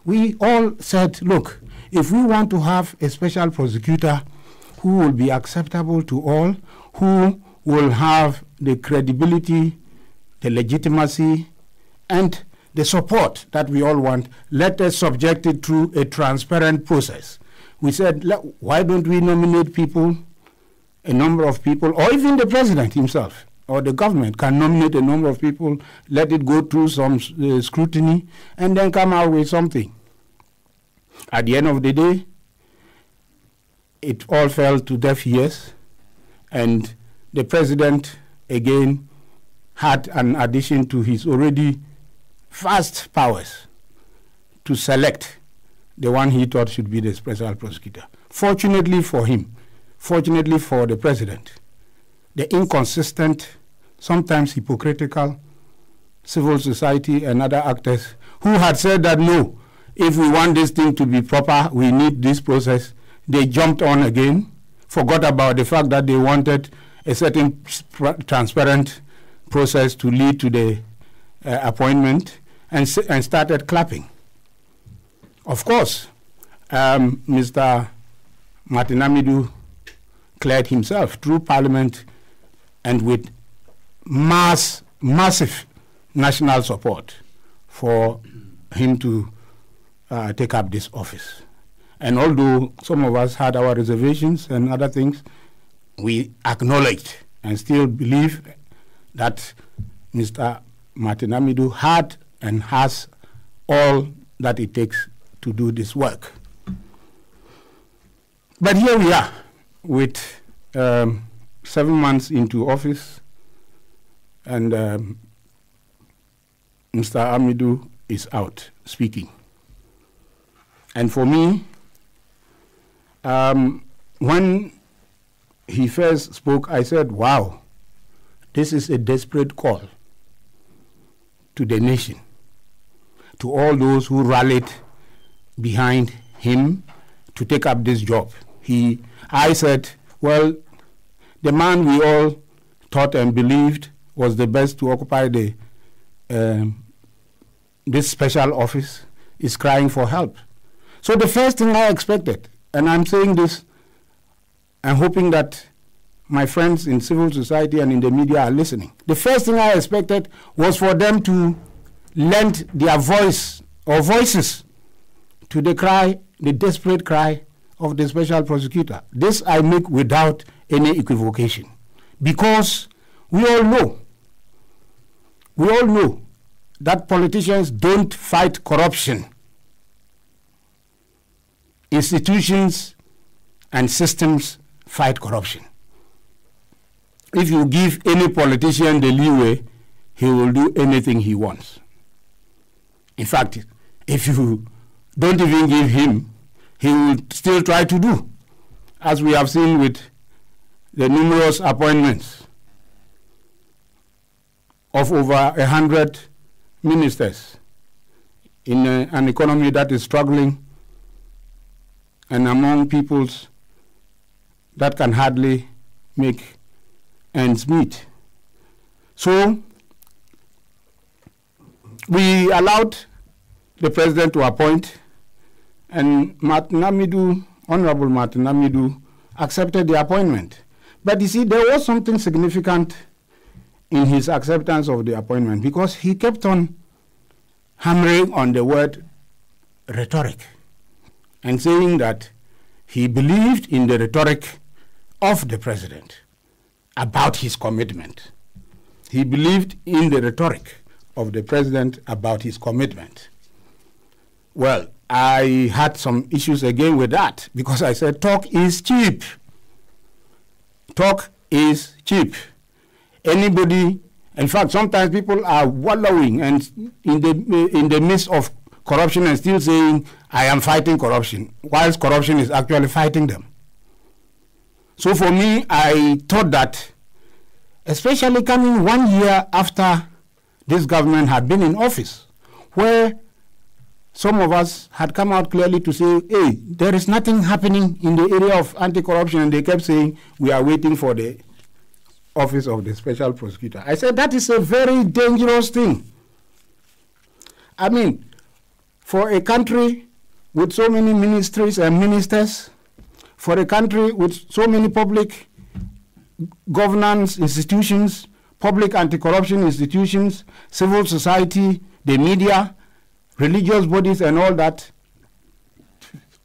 Speaker 3: We all said, look, if we want to have a special prosecutor who will be acceptable to all, who will have the credibility, the legitimacy, and the support that we all want, let us subject it through a transparent process. We said, why don't we nominate people, a number of people, or even the president himself, or the government can nominate a number of people, let it go through some scrutiny, and then come out with something. At the end of the day, it all fell to deaf ears, and the president, again, had an addition to his already vast powers to select the one he thought should be the special prosecutor. Fortunately for him, fortunately for the president, the inconsistent, sometimes hypocritical civil society and other actors who had said that, no, if we want this thing to be proper, we need this process, they jumped on again, forgot about the fact that they wanted a certain transparent process to lead to the appointment, and started clapping. Of course, Mr. Martin Amidu cleared himself through Parliament and with massive national support for him to take up this office. And although some of us had our reservations and other things, we acknowledged and still believe that Mr. Martin Amidu had and has all that it takes to do this work. But here we are with 7 months into office, and Mr. Amidu is out speaking. And for me, when he first spoke, I said, wow, this is a desperate call to the nation, to all those who rallied behind him to take up this job. I said, well, the man we all thought and believed was the best to occupy this special office is crying for help. So the first thing I expected, and I'm saying this, I'm hoping that my friends in civil society and in the media are listening. The first thing I expected was for them to lend their voice or voices to the cry, the desperate cry of the special prosecutor. This I make without any equivocation, because we all know that politicians don't fight corruption. Institutions and systems fight corruption. If you give any politician the leeway, he will do anything he wants. In fact, if you don't even give him, he will still try to do, as we have seen with the numerous appointments of over 100 ministers in an economy that is struggling and among peoples that can hardly make ends meet. So we allowed the president to appoint, and Honorable Martin Amidu accepted the appointment. But you see, there was something significant in his acceptance of the appointment, because he kept on hammering on the word rhetoric and saying that he believed in the rhetoric of the president about his commitment. He believed in the rhetoric of the president about his commitment. Well, I had some issues again with that, because I said talk is cheap. Talk is cheap. Anybody, in fact, sometimes people are wallowing and in the midst of corruption and still saying, I am fighting corruption, whilst corruption is actually fighting them. So for me, I thought that, especially coming 1 year after this government had been in office, where some of us had come out clearly to say, hey, there is nothing happening in the area of anti-corruption, and they kept saying, we are waiting for the office of the special prosecutor. I said, that is a very dangerous thing. I mean, for a country with so many ministries and ministers, for a country with so many public governance institutions, public anti-corruption institutions, civil society, the media, religious bodies and all that,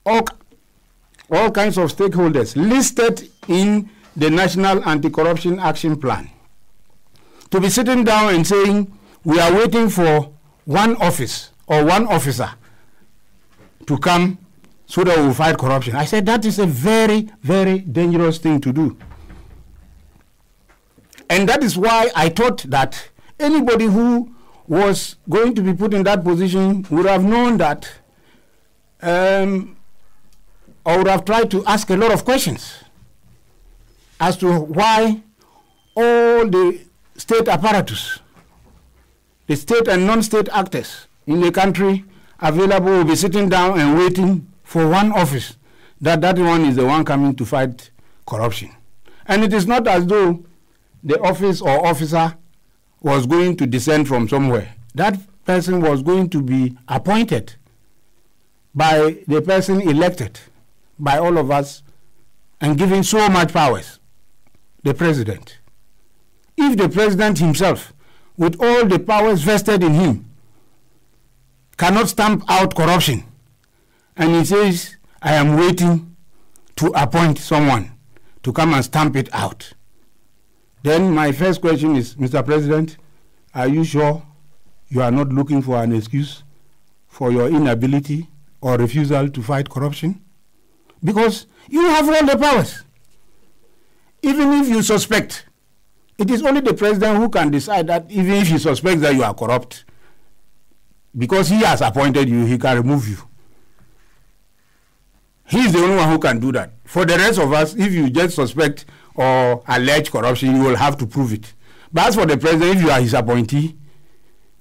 Speaker 3: all kinds of stakeholders listed in the National Anti-Corruption Action Plan, to be sitting down and saying, we are waiting for one office or one officer to come so that we will fight corruption. I said that is a very, very dangerous thing to do. And that is why I thought that anybody who was going to be put in that position would have known that, or would have tried to ask a lot of questions as to why all the state apparatus, the state and non-state actors in the country available will be sitting down and waiting for one office, that one is the one coming to fight corruption. And it is not as though the office or officer was going to descend from somewhere. That person was going to be appointed by the person elected by all of us and given so much powers, the president. If the president himself, with all the powers vested in him, cannot stamp out corruption, and he says, I am waiting to appoint someone to come and stamp it out, Then my first question is, Mr. President, are you sure you are not looking for an excuse for your inability or refusal to fight corruption? Because you have all the powers. Even if you suspect, it is only the president who can decide that even if he suspects that you are corrupt, because he has appointed you, he can remove you. He is the only one who can do that. For the rest of us, if you just suspect or allege corruption, you will have to prove it. But as for the president, if you are his appointee,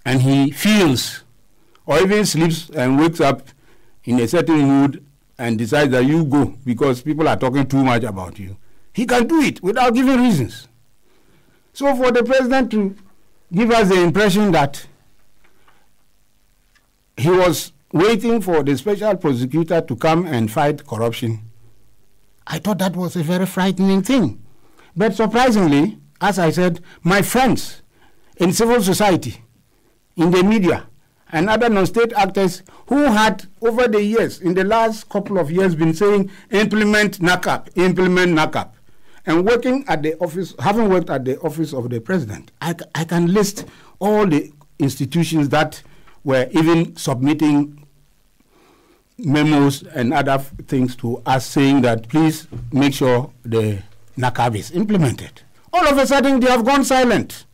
Speaker 3: and he feels or even sleeps and wakes up in a certain mood and decides that you go because people are talking too much about you, he can do it without giving reasons. So for the president to give us the impression that he was waiting for the special prosecutor to come and fight corruption, I thought that was a very frightening thing. But surprisingly, as I said, my friends in civil society, in the media, and other non-state actors who had over the years, in the last couple of years, been saying, implement NACAP, implement NACAP. And working at the office, having worked at the office of the president, I can list all the institutions that were even submitting memos and other things to us saying that please make sure the NACAP is implemented. All of a sudden, they have gone silent.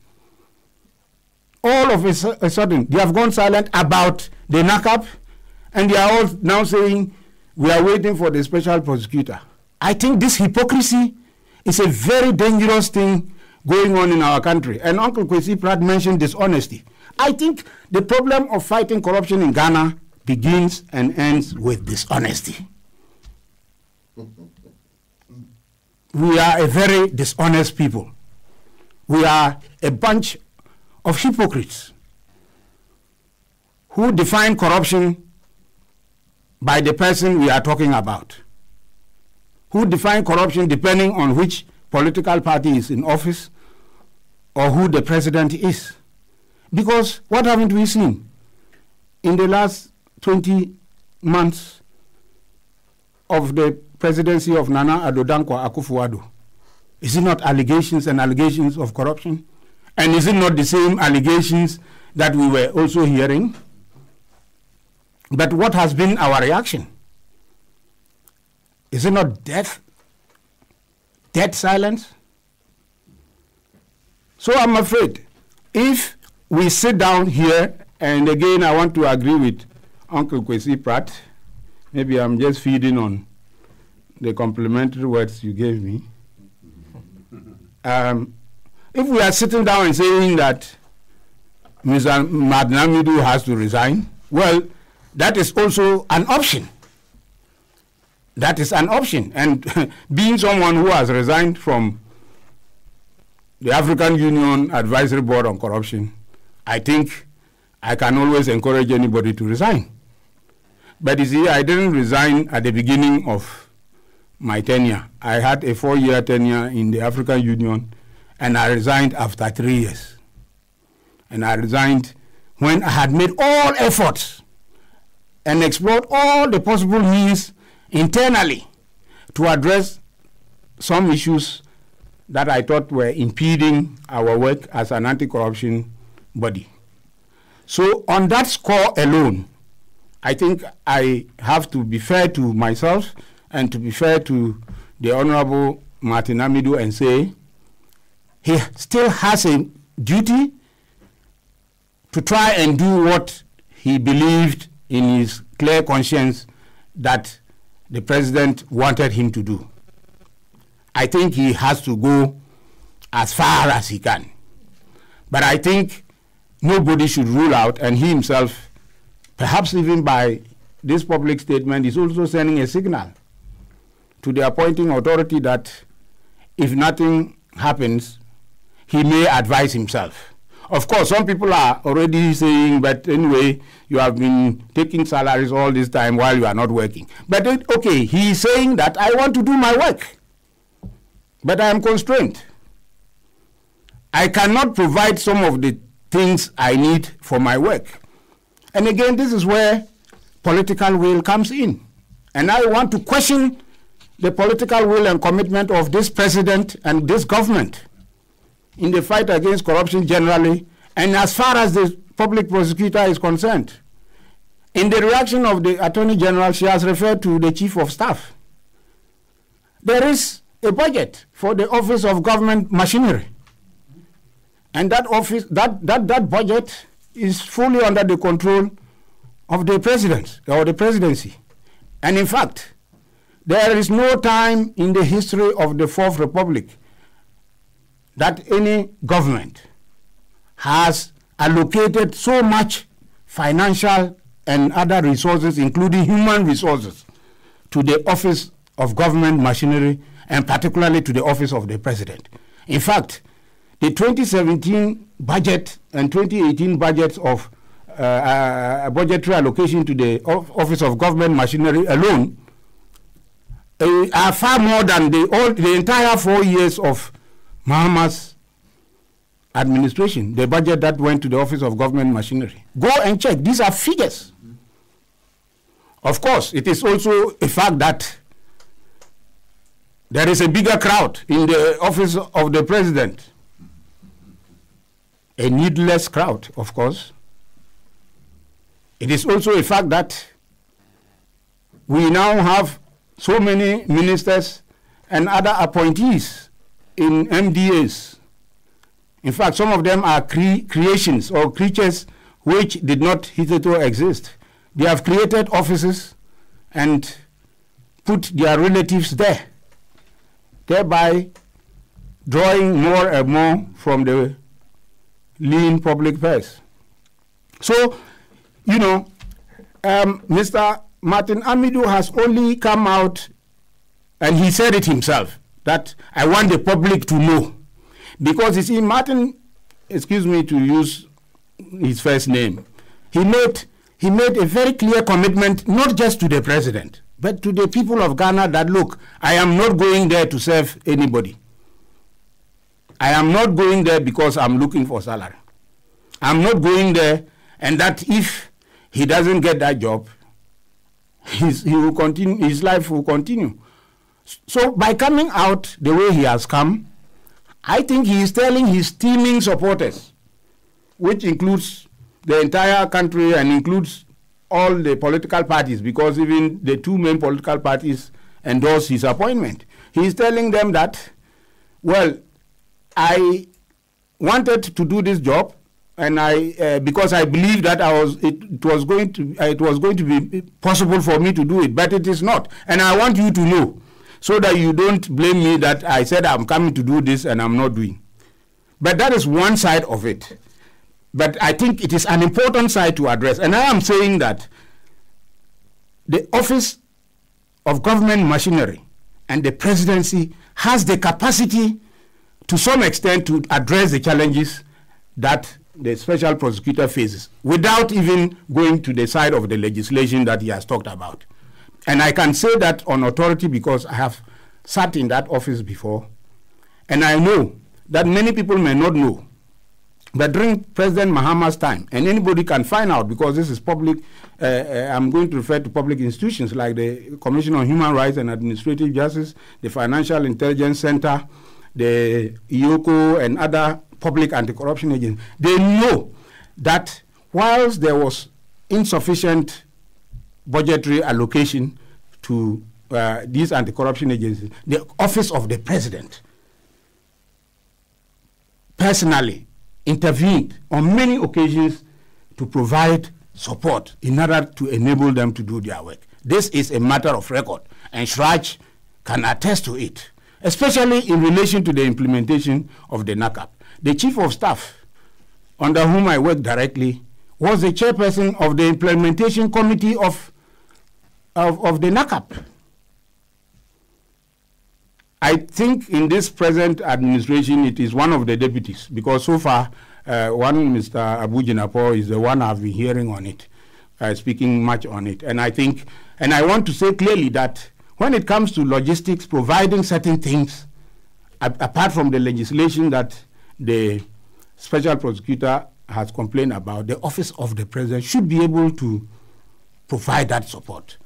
Speaker 3: All of a sudden, they have gone silent about the NACAP, and they are all now saying, we are waiting for the special prosecutor. I think this hypocrisy is a very dangerous thing going on in our country. And Uncle Kwesi Pratt mentioned dishonesty. I think the problem of fighting corruption in Ghana begins and ends with dishonesty. We are a very dishonest people. We are a bunch of hypocrites who define corruption by the person we are talking about, who define corruption depending on which political party is in office or who the president is. Because what haven't we seen in the last 20 months of the presidency of Nana Addo Dankwa Akufo-Addo? Is it not allegations and allegations of corruption? And is it not the same allegations that we were also hearing? But what has been our reaction? Is it not death? Dead silence? So I'm afraid if we sit down here, and again I want to agree with Uncle Kwesi Pratt, maybe I'm just feeding on the complimentary words you gave me. If we are sitting down and saying that Mr. Madnamidu has to resign, well, that is also an option. That is an option. And being someone who has resigned from the African Union Advisory Board on Corruption, I think I can always encourage anybody to resign. But you see, I didn't resign at the beginning of my tenure. I had a 4-year tenure in the African Union, and I resigned after 3 years. And I resigned when I had made all efforts and explored all the possible means internally to address some issues that I thought were impeding our work as an anti-corruption body. So on that score alone, I think I have to be fair to myself and to be fair to the Honorable Martin Amidu and say he still has a duty to try and do what he believed in his clear conscience that the president wanted him to do. I think he has to go as far as he can. But I think nobody should rule out, and he himself, perhaps even by this public statement, is also sending a signal to the appointing authority that if nothing happens, he may advise himself. Of course, some people are already saying, but anyway, you have been taking salaries all this time while you are not working. But okay, he is saying that I want to do my work, but I am constrained. I cannot provide some of the things I need for my work. And again, this is where political will comes in. And I want to question the political will and commitment of this president and this government. in the fight against corruption generally, and as far as the public prosecutor is concerned. In the reaction of the Attorney General, she has referred to the Chief of Staff. There is a budget for the Office of Government Machinery. And that office, that budget is fully under the control of the president or the presidency. And in fact, there is no time in the history of the Fourth Republic that any government has allocated so much financial and other resources, including human resources, to the Office of Government Machinery, and particularly to the Office of the President. In fact, the 2017 budget and 2018 budgets of budgetary allocation to the Office of Government Machinery alone are far more than the entire 4 years of Mahama's administration, the budget that went to the Office of Government Machinery. Go and check. These are figures. Of course, it is also a fact that there is a bigger crowd in the Office of the President. A needless crowd, of course. It is also a fact that we now have so many ministers and other appointees in MDAs. In fact, some of them are creations or creatures which did not hitherto exist. They have created offices and put their relatives there, thereby drawing more and more from the lean public purse. So, you know, Mr. Martin Amidu has only come out, and he said it himself, that I want the public to know. Because you see, Martin, excuse me to use his first name, he made a very clear commitment, not just to the president, but to the people of Ghana that, look, I am not going there to serve anybody. I am not going there because I'm looking for salary. I'm not going there, and that if he doesn't get that job, he will continue, his life will continue. So by coming out the way he has come, I think he is telling his teeming supporters, which includes the entire country and includes all the political parties, because even the two main political parties endorsed his appointment. He is telling them that, well, I wanted to do this job, and because I believe that it was going to be possible for me to do it, but it is not. And I want you to know, so that you don't blame me that I said I'm coming to do this and I'm not doing. But that is one side of it. But I think it is an important side to address. And I am saying that the Office of Government Machinery and the presidency has the capacity to some extent to address the challenges that the special prosecutor faces without even going to the side of the legislation that he has talked about. And I can say that on authority because I have sat in that office before, and I know that many people may not know, but during President Mahama's time, and anybody can find out because this is public, I'm going to refer to public institutions like the Commission on Human Rights and Administrative Justice, the Financial Intelligence Center, the IOCO, and other public anti-corruption agencies. They know that whilst there was insufficient budgetary allocation to these anti-corruption agencies, the Office of the President personally intervened on many occasions to provide support in order to enable them to do their work. This is a matter of record, and Shraj can attest to it, especially in relation to the implementation of the NACAP. The Chief of Staff, under whom I work directly, was the chairperson of the implementation committee of the NACAP. I think in this present administration, it is one of the deputies, because so far, one Mr. Abu Jinapo is the one I've been hearing on it, speaking much on it. And I think, and I want to say clearly that when it comes to logistics, providing certain things, apart from the legislation that the special prosecutor has complained about, the Office of the President should be able to provide that support.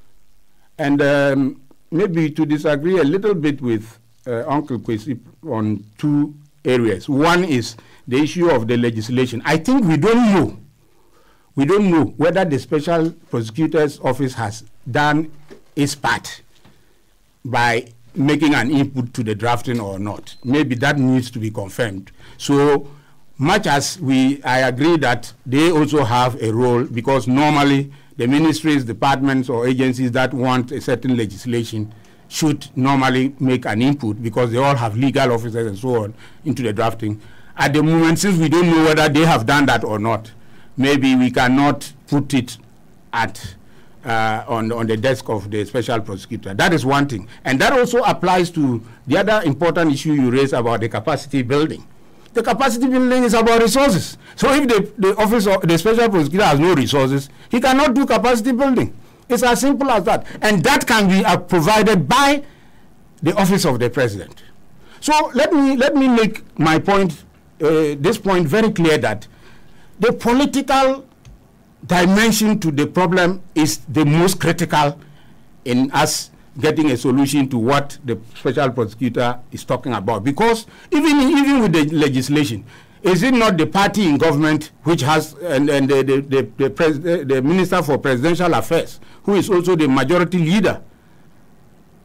Speaker 3: And maybe to disagree a little bit with Uncle Kwesi on two areas. One is the issue of the legislation. I think we don't know. We don't know whether the Special Prosecutor's Office has done its part by making an input to the drafting or not. Maybe that needs to be confirmed. So much as I agree that they also have a role, because normally the ministries, departments, or agencies that want a certain legislation should normally make an input, because they all have legal officers and so on into the drafting. At the moment, since we don't know whether they have done that or not, maybe we cannot put it at on the desk of the special prosecutor. That is one thing. And that also applies to the other important issue you raised about the capacity building. The capacity building is about resources. So if the office of the special prosecutor has no resources, he cannot do capacity building. It's as simple as that. And that can be provided by the office of the president. So let me make my point, this point very clear, that the political dimension to the problem is the most critical in us getting a solution to what the special prosecutor is talking about. Because even with the legislation, is it not the party in government which has, and the Minister for Presidential Affairs, who is also the majority leader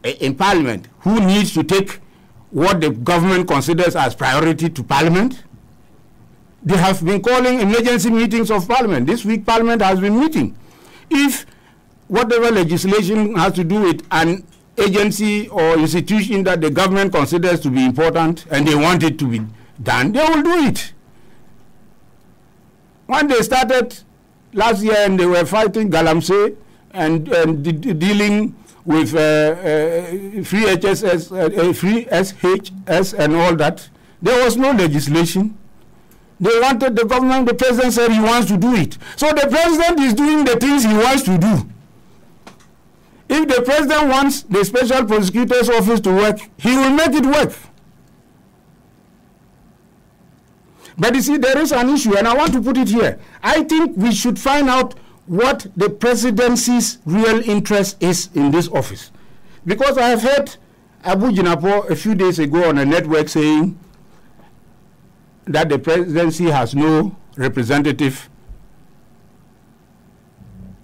Speaker 3: in Parliament, who needs to take what the government considers as priority to Parliament? They have been calling emergency meetings of Parliament. This week Parliament has been meeting. If whatever legislation has to do with an agency or institution that the government considers to be important and they want it to be done, they will do it. When they started last year and they were fighting Galamsey and dealing with free SHS and all that, there was no legislation. They wanted the government, the president said he wants to do it. So the president is doing the things he wants to do. If the president wants the special prosecutor's office to work, he will make it work. But you see, there is an issue, and I want to put it here. I think we should find out what the presidency's real interest is in this office. Because I have heard Abu Jinapo a few days ago on a network saying that the presidency has no representative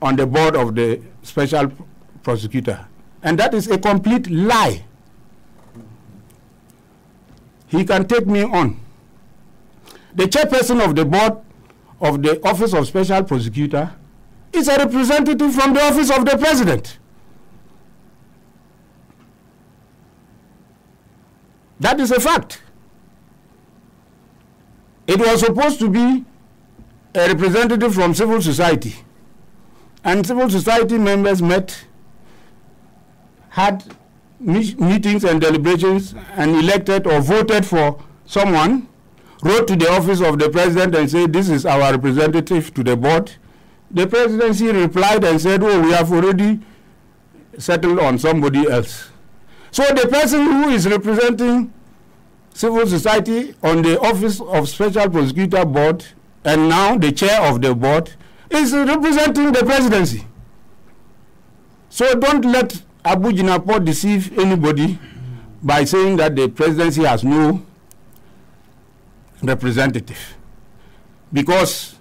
Speaker 3: on the board of the special prosecutor. And that is a complete lie. He can take me on. The chairperson of the board of the Office of Special Prosecutor is a representative from the Office of the President. That is a fact. It was supposed to be a representative from civil society. And civil society members met, had meetings and deliberations, and elected or voted for someone, wrote to the office of the president and said, this is our representative to the board. The presidency replied and said, oh, we have already settled on somebody else. So the person who is representing civil society on the Office of Special Prosecutor Board, and now the chair of the board, is representing the presidency. So don't let Abu Jinapo deceive anybody by saying that the presidency has no representative. Because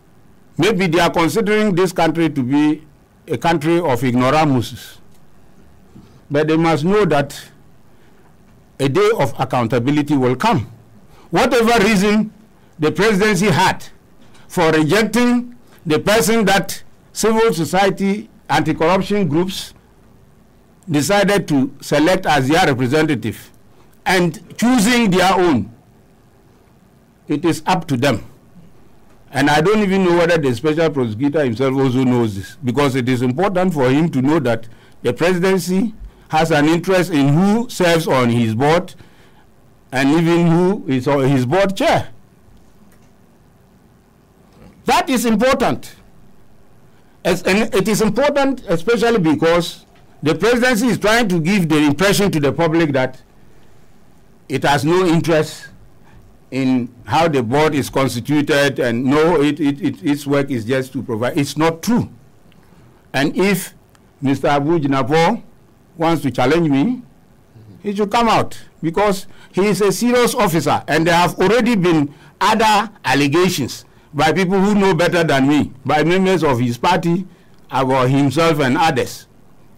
Speaker 3: maybe they are considering this country to be a country of ignoramuses. But they must know that a day of accountability will come. Whatever reason the presidency had for rejecting the person that civil society anti-corruption groups decided to select as their representative and choosing their own, it is up to them. And I don't even know whether the special prosecutor himself also knows this, because it is important for him to know that the presidency has an interest in who serves on his board and even who is his board chair. That is important. And it is important especially because the presidency is trying to give the impression to the public that it has no interest in how the board is constituted, and no, its work is just to provide. It's not true. And if Mr. Abu Jinapo wants to challenge me, he should come out, because he is a serious officer, and there have already been other allegations by people who know better than me, by members of his party, about himself and others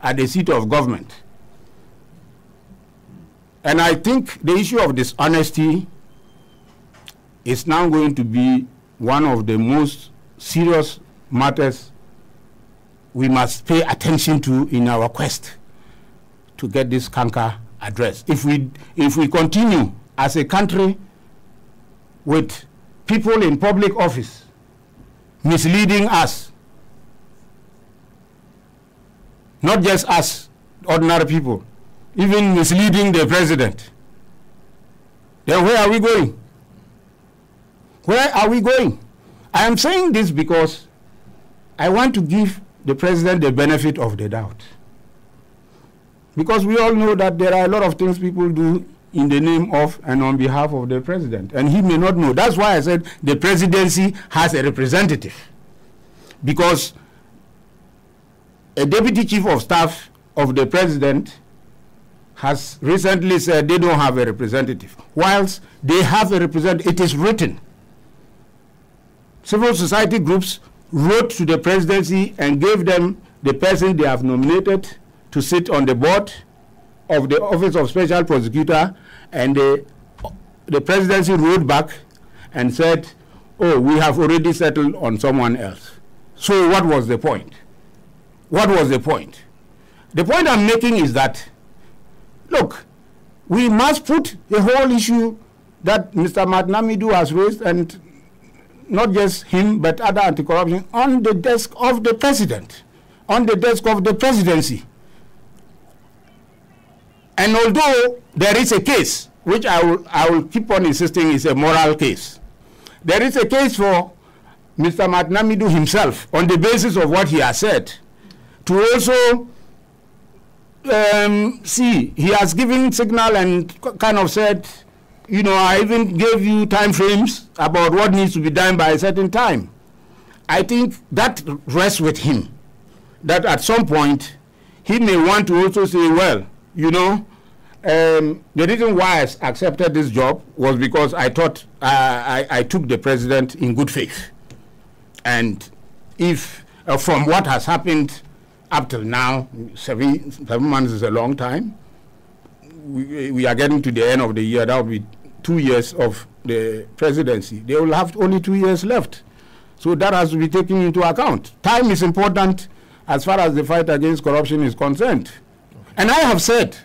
Speaker 3: at the seat of government. And I think the issue of dishonesty is now going to be one of the most serious matters we must pay attention to in our quest to get this canker addressed. If we continue as a country with people in public office misleading us, not just us, ordinary people, even misleading the president, then where are we going? Where are we going? I am saying this because I want to give the president the benefit of the doubt. Because we all know that there are a lot of things people do in the name of and on behalf of the president, and he may not know. That's why I said the presidency has a representative, because a deputy chief of staff of the president has recently said they don't have a representative, whilst they have a representative. It is written. Civil society groups wrote to the presidency and gave them the person they have nominated to sit on the board of the Office of Special Prosecutor, and the presidency wrote back and said, oh, we have already settled on someone else. So what was the point? What was the point? The point I'm making is that, look, we must put the whole issue that Mr. Matnamidu has raised, and not just him, but other anti-corruption, on the desk of the president, on the desk of the presidency. And although there is a case, which I will keep on insisting is a moral case, there is a case for Mr. Matnamidu himself, on the basis of what he has said, to also see, he has given signal and kind of said, you know, I even gave you time frames about what needs to be done by a certain time. I think that rests with him, that at some point he may want to also say, well, you know, the reason why I accepted this job was because I thought I took the president in good faith. And if from what has happened up till now, 7 months is a long time. We are getting to the end of the year. That will be 2 years of the presidency. They will have only 2 years left. So that has to be taken into account. Time is important as far as the fight against corruption is concerned. Okay. And I have said,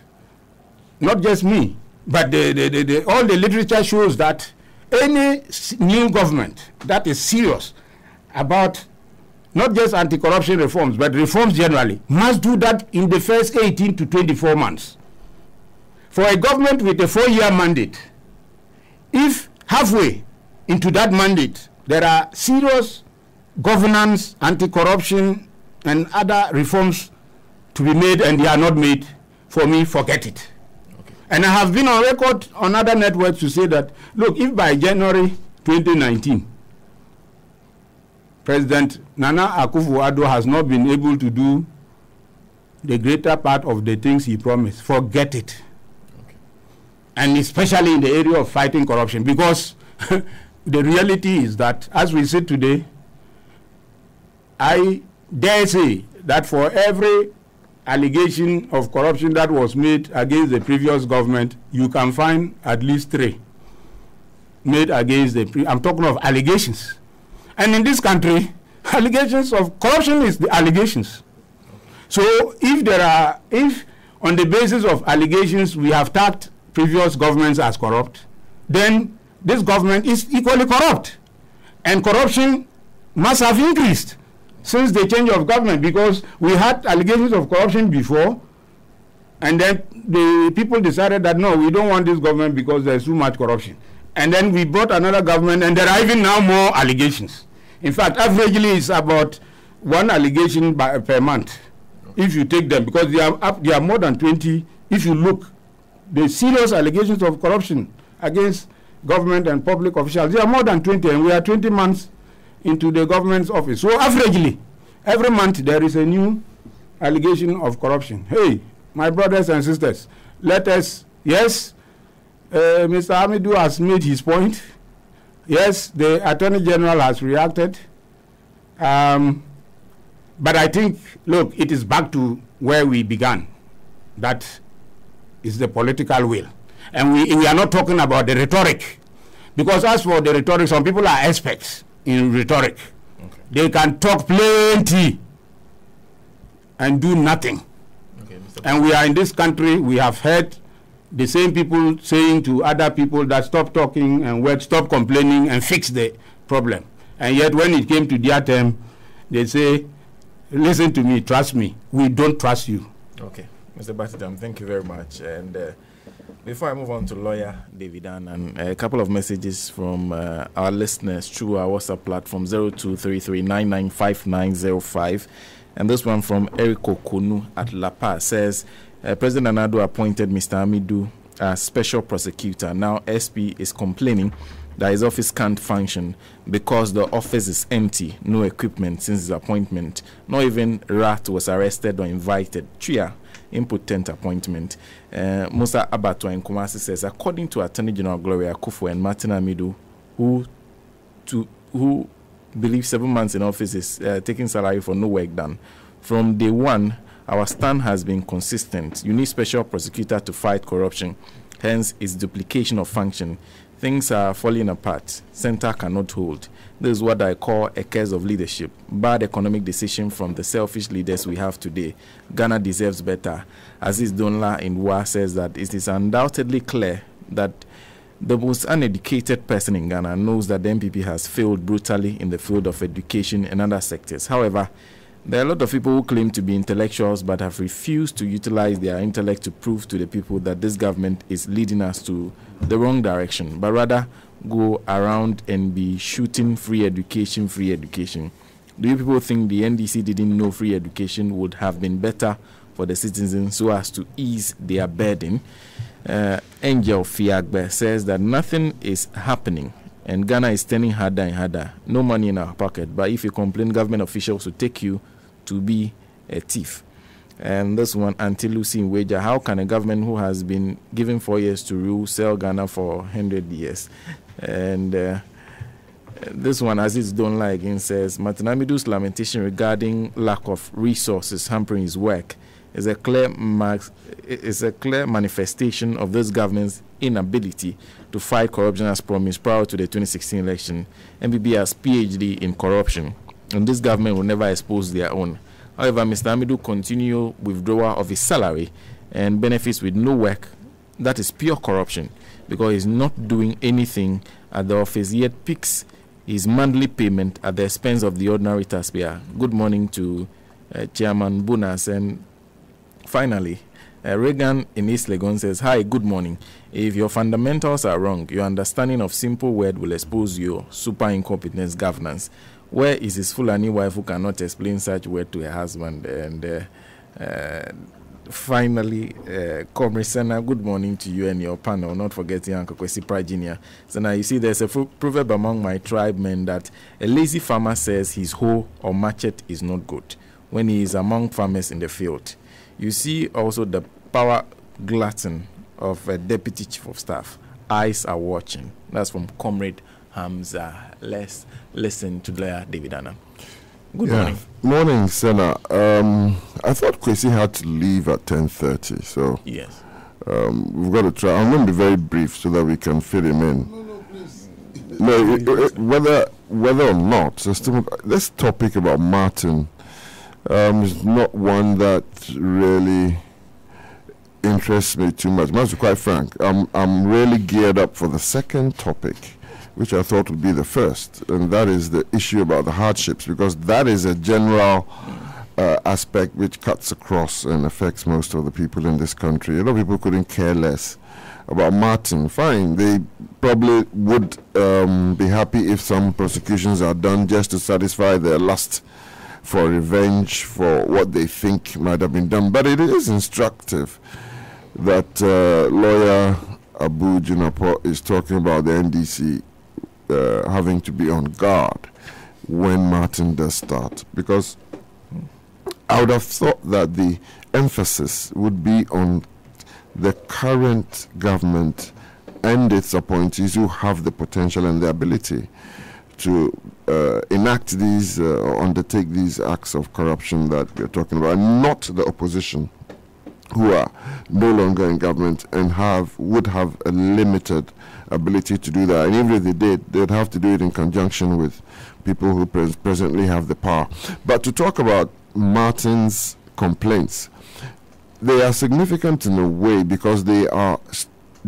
Speaker 3: not just me, but all the literature shows that any new government that is serious about not just anti-corruption reforms, but reforms generally, must do that in the first 18 to 24 months. For a government with a 4-year mandate, if halfway into that mandate there are serious governance, anti-corruption, and other reforms to be made and they are not made, for me, forget it. Okay. And I have been on record on other networks to say that, look, if by January 2019, President Nana Akufo-Addo has not been able to do the greater part of the things he promised, forget it. Okay. And especially in the area of fighting corruption, because the reality is that as we sit today, I dare say that for every allegation of corruption that was made against the previous government, you can find at least 3 made against I'm talking of allegations. And in this country, allegations of corruption is the allegations. So if on the basis of allegations we have tagged previous governments as corrupt, then this government is equally corrupt. And corruption must have increased since the change of government, because we had allegations of corruption before, and then the people decided that no, we don't want this government because there's too much corruption. And then we brought another government, and there are even now more allegations. In fact, averagely it's about 1 allegation per month, if you take them, because they are more than 20. If you look, the serious allegations of corruption against government and public officials, they are more than 20, and we are 20 months into the government's office. So averagely, every month there is a new allegation of corruption. Hey, my brothers and sisters, let us Yes, Mr. Hamidu has made his point. Yes, the Attorney General has reacted. But I think, look, it is back to where we began. That is the political will. And we are not talking about the rhetoric. Because as for the rhetoric, some people are experts in rhetoric. Okay. They can talk plenty and do nothing. Okay, and we are in this country, we have heard the same people saying to other people that stop talking and work, stop complaining and fix the problem. And yet when it came to their term, they say, listen to me, trust me, we don't trust you.
Speaker 1: Okay, Mr. Batidam, thank you very much. And before I move on to lawyer David Annan, a couple of messages from our listeners through our WhatsApp platform 0233995905. And this one from Eric Okunu at La Paz says, President Anado appointed Mr. Hamidu as special prosecutor. Now SP is complaining that his office can't function because the office is empty, no equipment since his appointment. Not even Rat was arrested or invited. Tria, impotent appointment. Musa Abatwa in Kumasi says, according to Attorney General Gloria Akufo and Martin Hamidu, who believe 7 months in office is taking salary for no work done. From day one, our stand has been consistent. You need special prosecutor to fight corruption. Hence, its duplication of function. Things are falling apart. Center cannot hold. This is what I call a case of leadership. Bad economic decision from the selfish leaders we have today. Ghana deserves better. Aziz Donla in WA says that it is undoubtedly clear that the most uneducated person in Ghana knows that the MPP has failed brutally in the field of education and other sectors. However, there are a lot of people who claim to be intellectuals but have refused to utilize their intellect to prove to the people that this government is leading us to the wrong direction, but rather go around and be shooting free education. Do you people think the NDC didn't know free education would have been better for the citizens so as to ease their burden? Angel Fiagbe says that nothing is happening and Ghana is turning harder and harder. No money in our pocket, but if you complain, government officials will take you to be a thief. And this one, Auntie Lucy in Wager, how can a government who has been given 4 years to rule sell Ghana for 100 years? And this one, Aziz Donla again says, Martin Hamidu's lamentation regarding lack of resources hampering his work is a clear manifestation of this government's inability to fight corruption as promised prior to the 2016 election. MPP has PhD in corruption, and this government will never expose their own. However, Mr. Hamidu continue withdrawal of his salary and benefits with no work. That is pure corruption because he's not doing anything at the office, yet picks his monthly payment at the expense of the ordinary taxpayer. Good morning to Chairman Bunas. And finally, Reagan in East Legon says, hi, good morning. If your fundamentals are wrong, your understanding of simple word will expose your super incompetence governance. Where is his Fulani wife who cannot explain such word to her husband? And finally, Comrade Sena, good morning to you and your panel, not forgetting Uncle Kwesi Prajiniya. So now you see there's a proverb among my tribe men that a lazy farmer says his hoe or machete is not good when he is among farmers in the field. You see also the power glutton of a deputy chief of staff. Eyes are watching. That's from Comrade Hamza. Let's listen to lawyer David Annan. Good morning.
Speaker 2: Morning, Senna. I thought Kwesi had to leave at 10:30, so
Speaker 1: yes,
Speaker 2: we've got to try. I'm going to be very brief so that we can fit him in.
Speaker 3: No, please.
Speaker 2: No, whether or not, this topic about Martin is not one that really interests me too much. To be quite frank, I'm really geared up for the second topic, which I thought would be the first, and that is the issue about the hardships, because that is a general aspect which cuts across and affects most of the people in this country. A lot of people couldn't care less about Martin. Fine, they probably would be happy if some prosecutions are done just to satisfy their lust for revenge for what they think might have been done. But it is instructive that lawyer Abu Junapo is talking about the NDC having to be on guard when Martin does start, because I would have thought that the emphasis would be on the current government and its appointees who have the potential and the ability to enact these or undertake these acts of corruption that we're talking about, and not the opposition who are no longer in government and would have a limited ability to do that. And even if they did, they'd have to do it in conjunction with people who presently have the power. But to talk about Martin's complaints, they are significant in a way because they are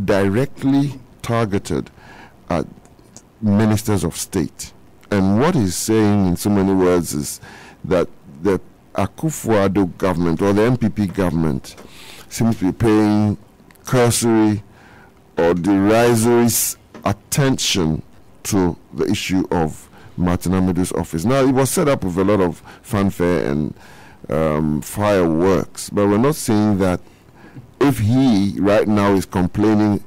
Speaker 2: directly targeted at ministers of state. And what he's saying in so many words is that the Akufo-Addo government or the MPP government seems to be paying cursory or derisory attention to the issue of Martin Amidu's office. Now, it was set up with a lot of fanfare and fireworks, but we're not saying that if he right now is complaining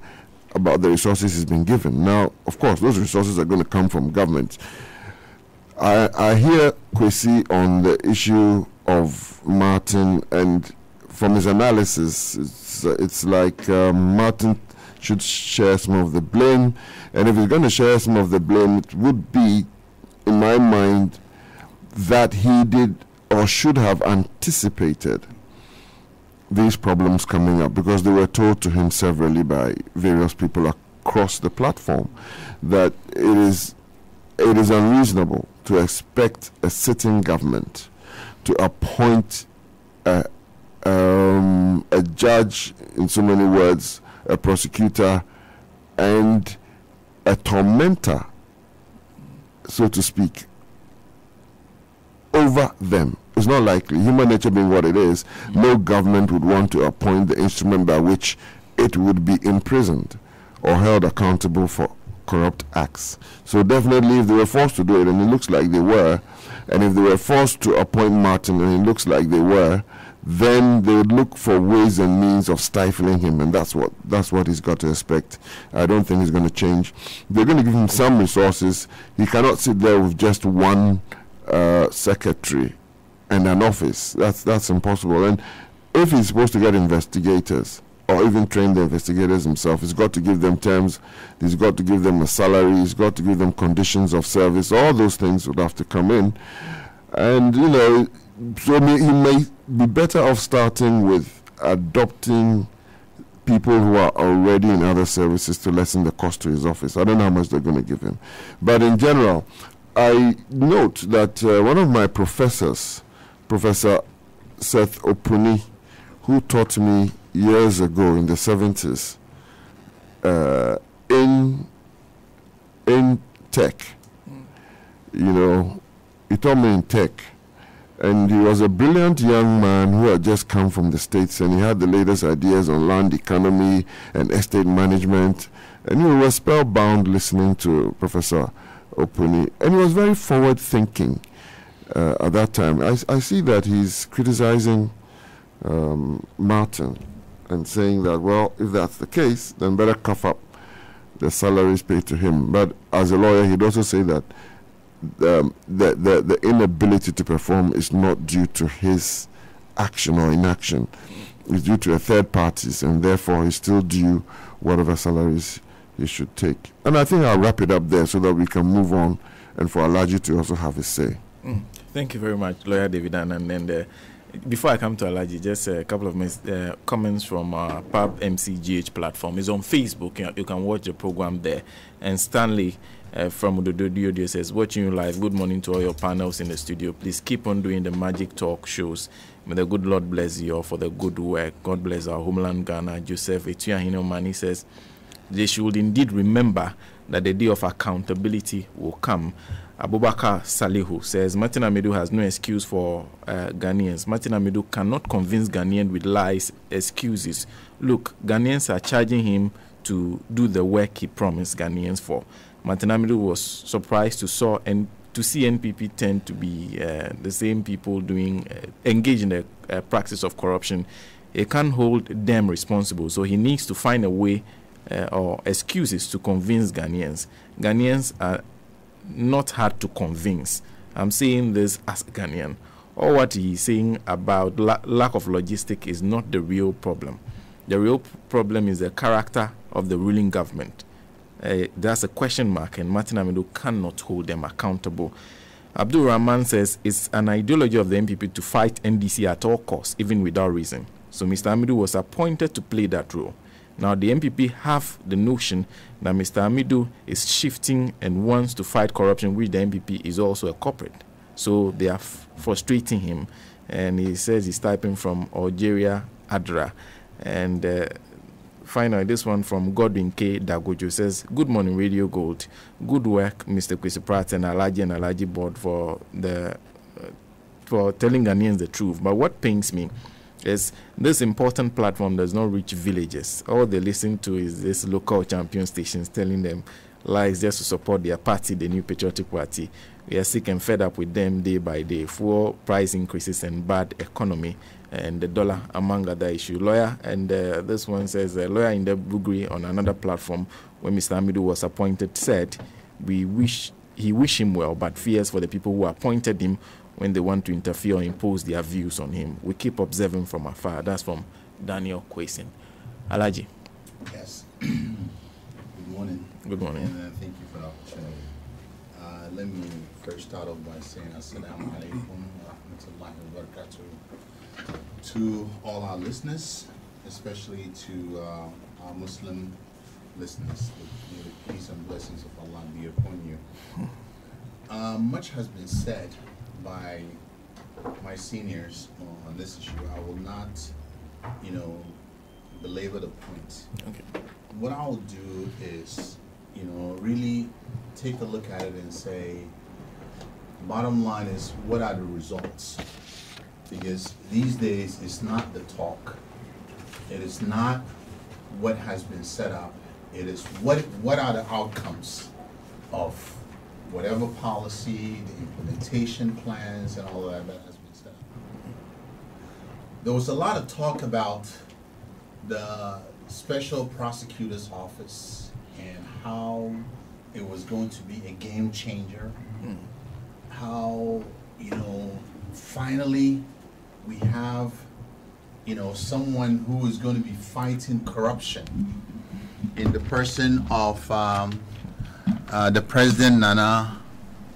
Speaker 2: about the resources he's been given. Now, of course, those resources are going to come from government. I hear Kwesi on the issue of Martin, and from his analysis, it's like Martin should share some of the blame, and if he's going to share some of the blame, it would be, in my mind, that he did or should have anticipated these problems coming up, because they were told to him severally by various people across the platform that it is unreasonable to expect a sitting government to appoint a judge, in so many words, a prosecutor, and a tormentor, so to speak, over them. It's not likely. Human nature being what it is, no government would want to appoint the instrument by which it would be imprisoned or held accountable for corrupt acts. So definitely, if they were forced to do it, and it looks like they were, and if they were forced to appoint Martin, and it looks like they were, then they would look for ways and means of stifling him, and that's what he's got to expect. I don't think he's going to change. They're going to give him some resources. He cannot sit there with just one secretary and an office. That's impossible. And if he's supposed to get investigators, or even train the investigators himself, he's got to give them terms, he's got to give them a salary, he's got to give them conditions of service. All those things would have to come in. And, so he may be better off starting with adopting people who are already in other services to lessen the cost to his office. I don't know how much they're going to give him. But in general, I note that one of my professors, Professor Seth Opuni, who taught me years ago in the 70s in tech, he taught me in tech. And he was a brilliant young man who had just come from the States, and he had the latest ideas on land economy and estate management. And he was spellbound listening to Professor Opuni. And he was very forward-thinking at that time. I see that he's criticizing Martin and saying that, well, if that's the case, then better cough up the salaries paid to him. But as a lawyer, he'd also say that the inability to perform is not due to his action or inaction. It's due to a third parties, and therefore he's still due whatever salaries he should take. And I think I'll wrap it up there so that we can move on and for Alhaji to also have his say.
Speaker 1: Thank you very much, Lawyer David. And then before I come to Alhaji, just a couple of minutes, comments from our PAB MCGH platform. It's on Facebook. You can watch the program there. And Stanley from Udodio says, watching you live, good morning to all your panels in the studio. Please keep on doing the magic talk shows. May the good Lord bless you all for the good work. God bless our homeland, Ghana. Joseph Etuahino Mani says, they should indeed remember that the day of accountability will come. Abubakar Salihu says, Martin Amidu has no excuse for Ghanaians. Martin Amidu cannot convince Ghanaians with lies, excuses. Look, Ghanaians are charging him to do the work he promised Ghanaians for. Martin Amidu was surprised to see NPP tend to be the same people engaged in the practice of corruption. He can't hold them responsible, so he needs to find a way or excuses to convince Ghanaians. Ghanaians are not hard to convince. I'm saying this as a Ghanaian. All what he's saying about lack of logistics is not the real problem. The real problem is the character of the ruling government. That's a question mark, and Martin Amidu cannot hold them accountable. Abdul Rahman says it's an ideology of the NPP to fight NDC at all costs, even without reason. So Mr. Amidu was appointed to play that role. Now the NPP have the notion that Mr. Amidu is shifting and wants to fight corruption, which the NPP is also a corporate. So they are frustrating him, and he says he's typing from Algeria, Adra. And finally, this one from Godwin K. Dagojo says, "Good morning, Radio Gold. Good work, Mr. Kwesi Pratt and Alhaji board for telling Ghanaians the truth. But what pains me is this important platform does not reach villages. All they listen to is this local champion stations telling them lies just to support their party, the New Patriotic Party. We are sick and fed up with them day by day. Fuel price increases and bad economy, and the dollar, among other issues." Lawyer, and this one says, a lawyer in the Bugri on another platform when Mr. Amidu was appointed said, he wish him well, but fears for the people who appointed him when they want to interfere or impose their views on him. We keep observing from afar. That's from Daniel Kwasin. Alhaji.
Speaker 4: Yes. Good morning.
Speaker 1: Good morning.
Speaker 4: And thank you for the opportunity. Let me first start off by saying Assalamu alaikum wa rahmatullahi wa barakatuh to all our listeners, especially to our Muslim listeners. May the peace and blessings of Allah be upon you. Much has been said by my seniors on this issue. I will not, belabor the point.
Speaker 1: Okay.
Speaker 4: What I'll do is, really take a look at it and say, bottom line is, what are the results? Because these days, it's not the talk. It is not what has been set up. It is what are the outcomes of whatever policy, the implementation plans, and all of that has been set up. There was a lot of talk about the Special Prosecutor's Office and how it was going to be a game changer. How, finally we have, someone who is going to be fighting corruption in the person of the President Nana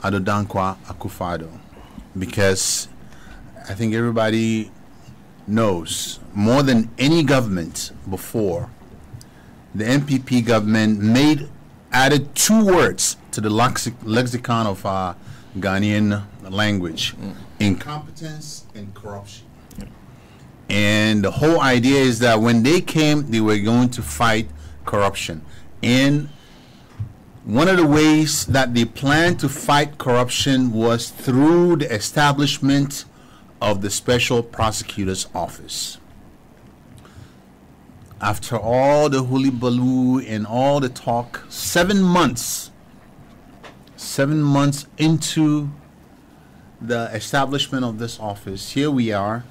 Speaker 4: Addo Dankwa Akufo-Addo, because I think everybody knows more than any government before, the NPP government added 2 words to the lexicon of Ghanaian language: incompetence and corruption. And the whole idea is that when they came, they were going to fight corruption. And one of the ways that they planned to fight corruption was through the establishment of the Special Prosecutor's Office. After all the hullabaloo and all the talk, 7 months into the establishment of this office, here we are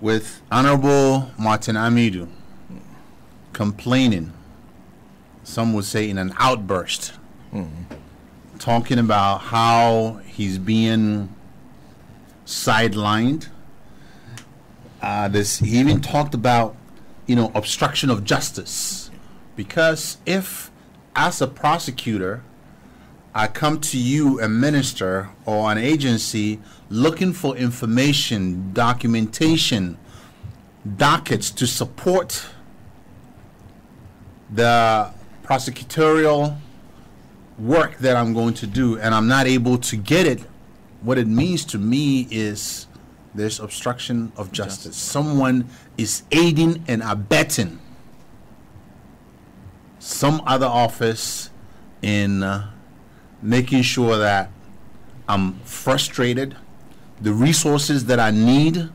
Speaker 4: with Honorable Martin Amidu complaining, some would say in an outburst, talking about how he's being sidelined. He even talked about, obstruction of justice, because if, as a prosecutor, I come to you, a minister or an agency, looking for information, documentation, dockets to support the prosecutorial work that I'm going to do, and I'm not able to get it, what it means to me is there's obstruction of justice. Someone is aiding and abetting some other office in making sure that I'm frustrated. The resources that I need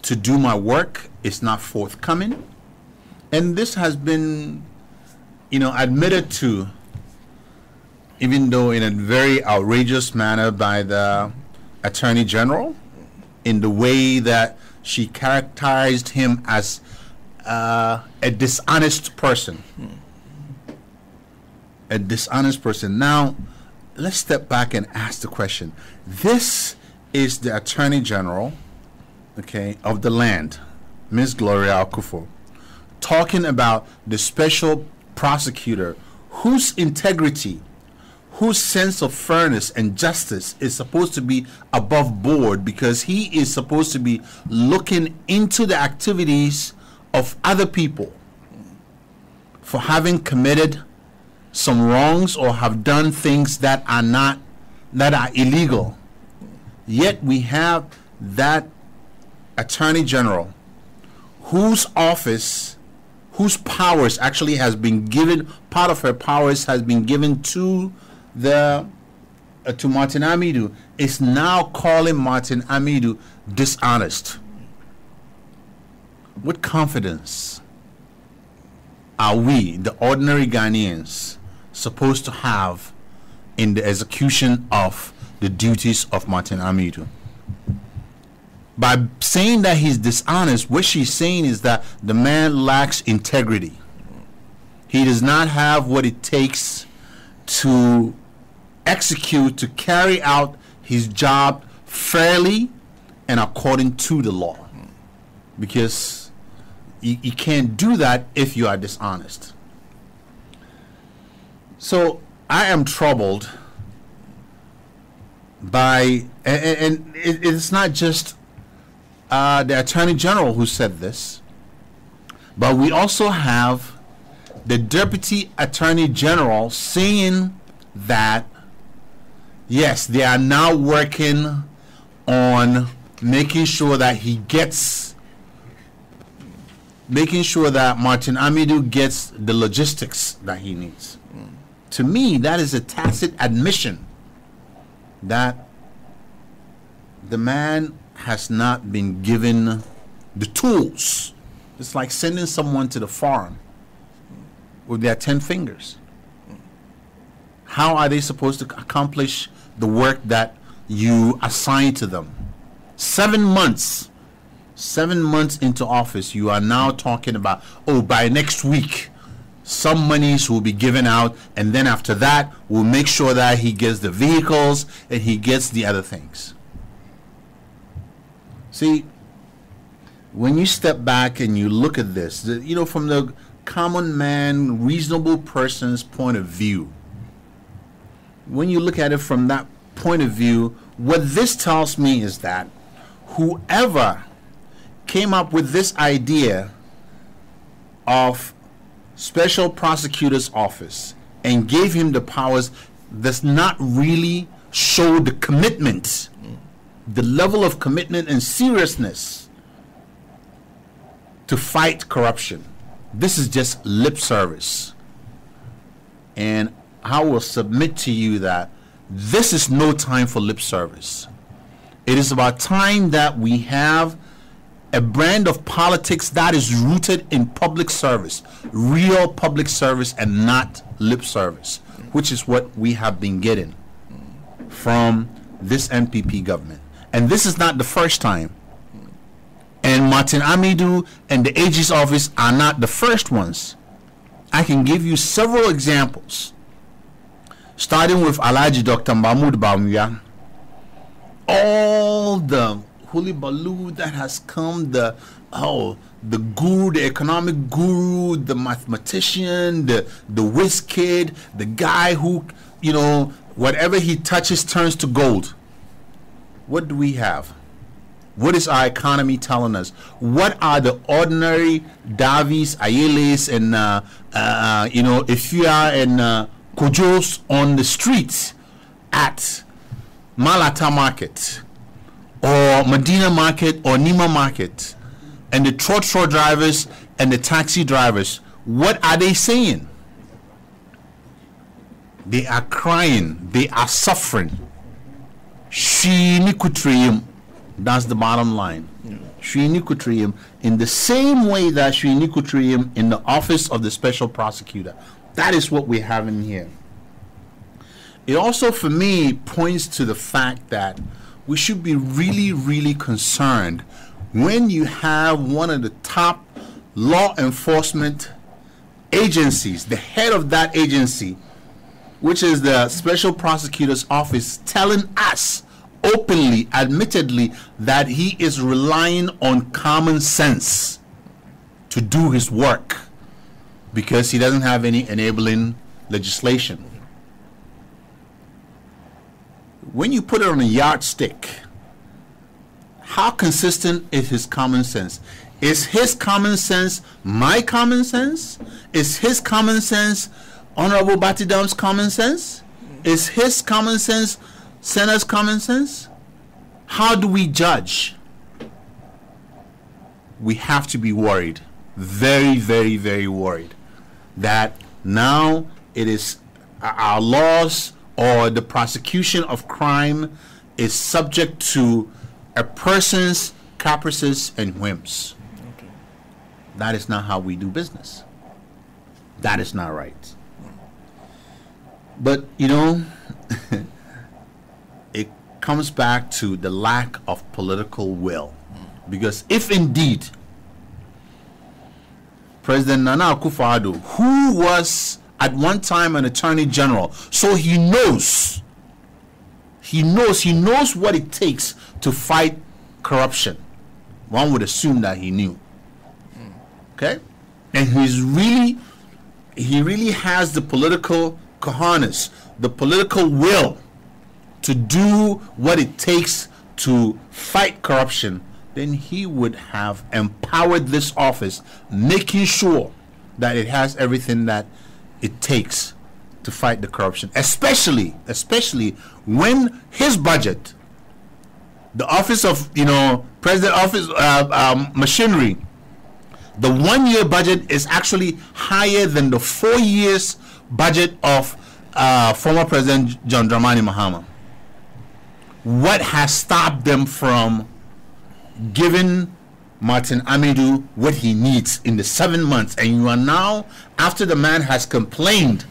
Speaker 4: to do my work is not forthcoming. And this has been, admitted to, even though in a very outrageous manner, by the Attorney General, in the way that she characterized him as a dishonest person. A dishonest person. Now, let's step back and ask the question. This is the Attorney General, of the land, Ms. Gloria Akufo, talking about the special prosecutor whose integrity, whose sense of fairness and justice is supposed to be above board, because he is supposed to be looking into the activities of other people for having committed some wrongs or have done things that are illegal. Yet we have that Attorney General whose office, whose powers actually has been given, part of her powers has been given to to Martin Amidu, is now calling Martin Amidu dishonest. What confidence are we, the ordinary Ghanaians, supposed to have in the execution of the duties of Martin Amidu? By saying that he's dishonest, what she's saying is that the man lacks integrity. He does not have what it takes to execute, to carry out his job fairly and according to the law. Because you can't do that if you are dishonest. So I am troubled by, and it's not just the Attorney General who said this, but we also have the Deputy Attorney General saying that yes, they are now working on making sure that Martin Amidu gets the logistics that he needs. To me, that is a tacit admission that the man has not been given the tools. It's like sending someone to the farm with their 10 fingers. How are they supposed to accomplish the work that you assign to them? 7 months into office, you are now talking about, oh, by next week some monies will be given out, and then after that we'll make sure that he gets the vehicles and he gets the other things. See, when you step back and you look at this, from the common man, reasonable person's point of view, when you look at it from that point of view, what this tells me is that whoever came up with this idea of special prosecutor's office and gave him the powers does not really show the commitment, the level of commitment and seriousness to fight corruption. This is just lip service. And I will submit to you that this is no time for lip service. It is about time that we have a brand of politics that is rooted in public service, real public service, and not lip service, which is what we have been getting from this NPP government. And this is not the first time. And Martin Amidu and the AG's office are not the first ones. I can give you several examples, starting with Alhaji Dr. Mahmoud Bawumia. All the hullabaloo that has come, the guru, the economic guru, the mathematician, the whiz kid, the guy who, whatever he touches turns to gold. What do we have? What is our economy telling us? What are the ordinary Davis, Ayeles, and Ifia and Kojos on the streets at Malata Market or Medina Market or Nima Market, and the trotro drivers and the taxi drivers? What are they saying? They are crying. They are suffering. Shinikutrium. That's the bottom line. Shinikutrium, in the same way that Shinikutrium in the office of the special prosecutor. That is what we have in here. It also, for me, points to the fact that we should be really, really concerned when you have one of the top law enforcement agencies, the head of that agency, which is the special prosecutor's office, telling us openly, admittedly, that he is relying on common sense. to do his work because he doesn't have any enabling legislation. When you put it on a yardstick, how consistent is his common sense? Is his common sense my common sense? Is his common sense Honorable Batidam's common sense? Is his common sense Sena's common sense? How do we judge? We have to be worried, very, very, very worried, that now it is our laws or the prosecution of crime is subject to a person's caprices and whims. Okay. That is not how we do business. That is not right. But, you know, it comes back to the lack of political will. Because if indeed President Nana Akufo-Addo, who was at one time an attorney general, so he knows what it takes to fight corruption. One would assume that he knew. Okay? And he really has the political cojones, the political will to do what it takes to fight corruption. Then he would have empowered this office, making sure that it has everything that it takes to fight the corruption, especially when his budget, the office of, president office machinery, the 1 year budget is actually higher than the 4 years budget of former President John Dramani Mahama. What has stopped them from giving Martin Amidu what he needs in the 7 months? And you are now, after the man has complained,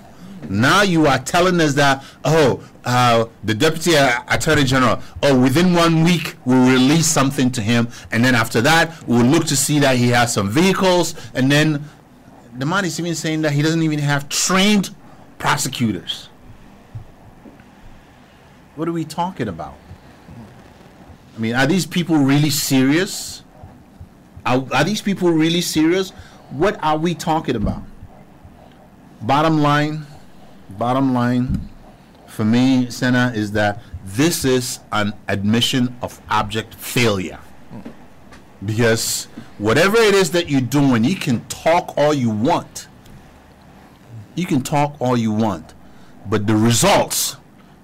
Speaker 4: now you are telling us that, the Deputy Attorney General, within 1 week we'll release something to him, and then after that we'll look to see that he has some vehicles, and then the man is even saying that he doesn't even have trained prosecutors. What are we talking about? I mean, are these people really serious? Are these people really serious? What are we talking about? Bottom line for me, Senna, is that this is an admission of abject failure. Because whatever it is that you're doing, you can talk all you want. But the results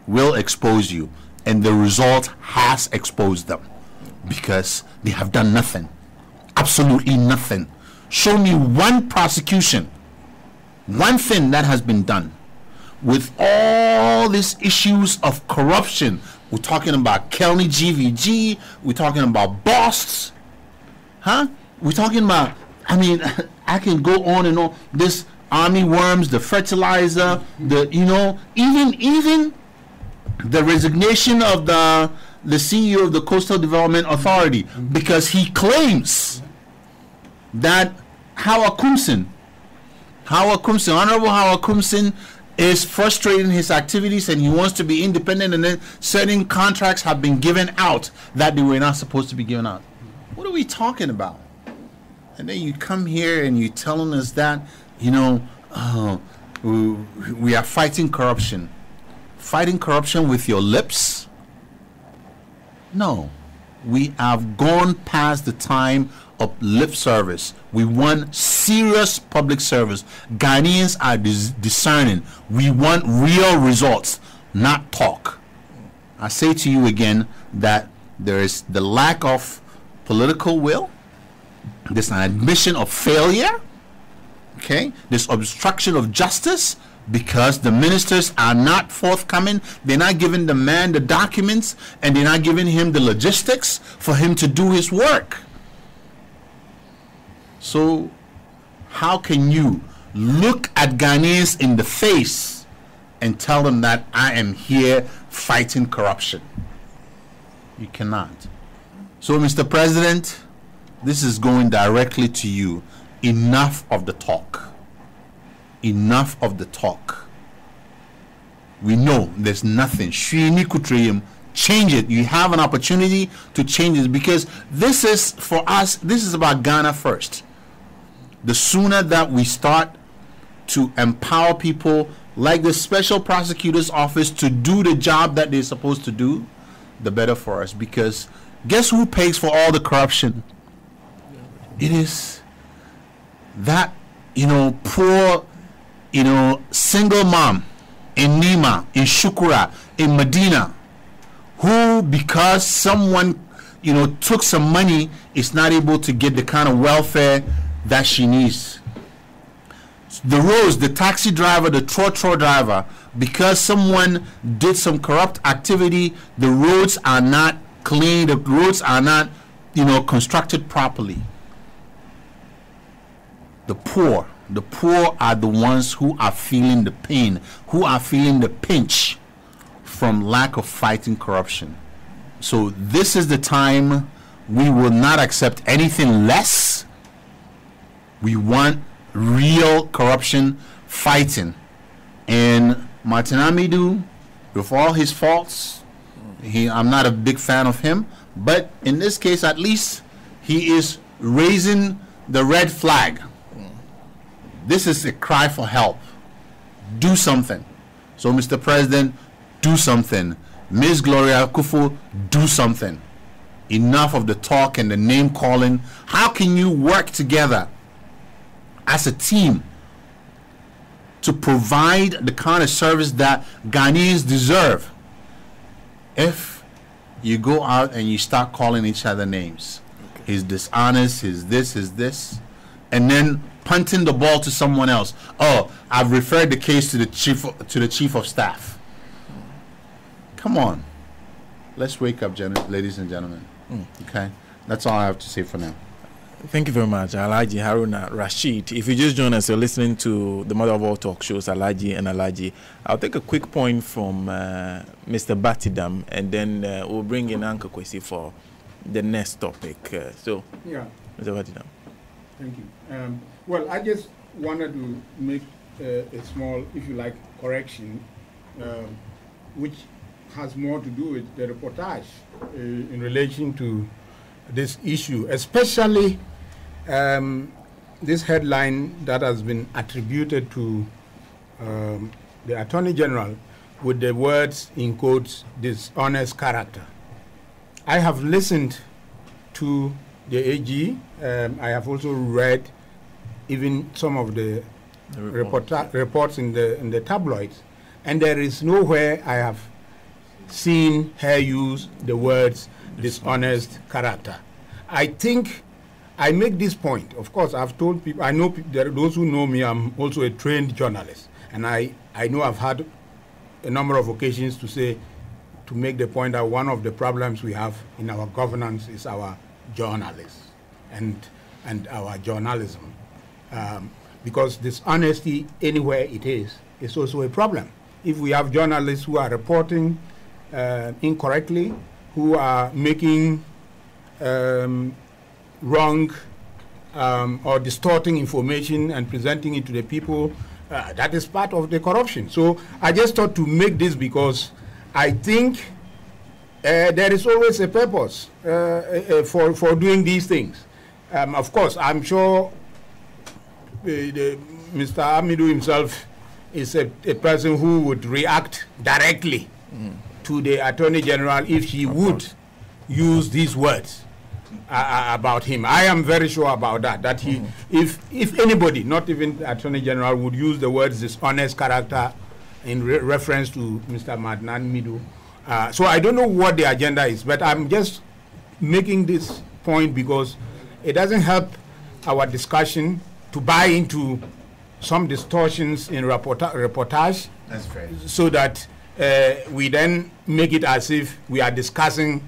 Speaker 4: will expose you. And the result has exposed them. Because they have done nothing. Absolutely nothing. Show me one prosecution, one thing that has been done with all these issues of corruption. We're talking about Kelny GVG, we're talking about Bosts, we're talking about, I mean, I can go on and on. This army worms, the fertilizer, even the resignation of the CEO of the Coastal Development Authority, because he claims that Honorable Howard Kumsin is frustrating his activities and he wants to be independent, and then certain contracts have been given out that they were not supposed to be given out. What are we talking about? And then you come here and you're telling us that, we are fighting corruption. Fighting corruption with your lips? No. We have gone past the time of lip service. We want serious public service. Ghanaians are discerning. We want real results, not talk. I say to you again that there is the lack of political will. There's an admission of failure. Okay? There's obstruction of justice, because the ministers are not forthcoming. They're not giving the man the documents, and they're not giving him the logistics for him to do his work. So how can you look at Ghanaians in the face and tell them that I am here fighting corruption? You cannot. So, Mr. President, this is going directly to you. Enough of the talk. Enough of the talk. We know there's nothing. Change it. You have an opportunity to change it, because this is, for us, this is about Ghana first. the sooner that we start to empower people like the Special Prosecutor's Office to do the job that they're supposed to do, the better for us. Because guess who pays for all the corruption? It is that, poor, single mom in Nima, in Shukura, in Medina, who, because someone, took some money, is not able to get the kind of welfare that she needs. The roads, the taxi driver, the trotro driver, because someone did some corrupt activity, the roads are not clean, the roads are not, constructed properly. The poor are the ones who are feeling the pain, who are feeling the pinch from lack of fighting corruption. So this is the time we will not accept anything less. We want real corruption fighting. And Martin Amidu, with all his faults, I'm not a big fan of him, but in this case at least he is raising the red flag. This is a cry for help. Do something. So Mr. President, do something. Ms. Gloria Kufu, do something. Enough of the talk and the name calling. How can you work together as a team to provide the kind of service that Ghanaians deserve if you go out and you start calling each other names? Okay. He's dishonest, he's this, and then punting the ball to someone else. Oh, I've referred the case to the chief of staff. Come on, let's wake up, ladies and gentlemen. Okay, that's all I have to say for now.
Speaker 1: Thank you very much, Alhaji Haruna Rashid. If you just join us, you're listening to the mother of all talk shows, Alhaji and Alhaji. I'll take a quick point from Mr. Batidam, and then we'll bring in Uncle Kwesi for the next topic. So,
Speaker 3: yeah,
Speaker 1: Mr. Batidam.
Speaker 3: Thank you. Well, I just wanted to make a small, if you like, correction, which has more to do with the reportage in relation to this issue, especially this headline that has been attributed to the Attorney General with the words, in quotes, dishonest character. I have listened to the AG. I have also read even some of the reports in the tabloids, and there is nowhere I have seen her use the words dishonest character. I think I make this point. Of course, I've told people, I know there are those who know me, I'm also a trained journalist, and I know I've had a number of occasions to make the point that one of the problems we have in our governance is our journalists and our journalism. Because dishonesty, anywhere it is also a problem. If we have journalists who are reporting incorrectly, who are making wrong or distorting information and presenting it to the people, that is part of the corruption. So I just thought to make this because I think there is always a purpose for doing these things. Of course, I'm sure Mr. Amidu himself is a person who would react directly to the Attorney General if she would use these words about him. I am very sure about that. That he, if anybody, not even the Attorney General, would use the words dishonest character in reference to Mr. Madnan Midu. So I don't know what the agenda is, but I'm just making this point because it doesn't help our discussion to buy into some distortions in reportage.
Speaker 4: That's fair. So
Speaker 3: that we then make it as if we are discussing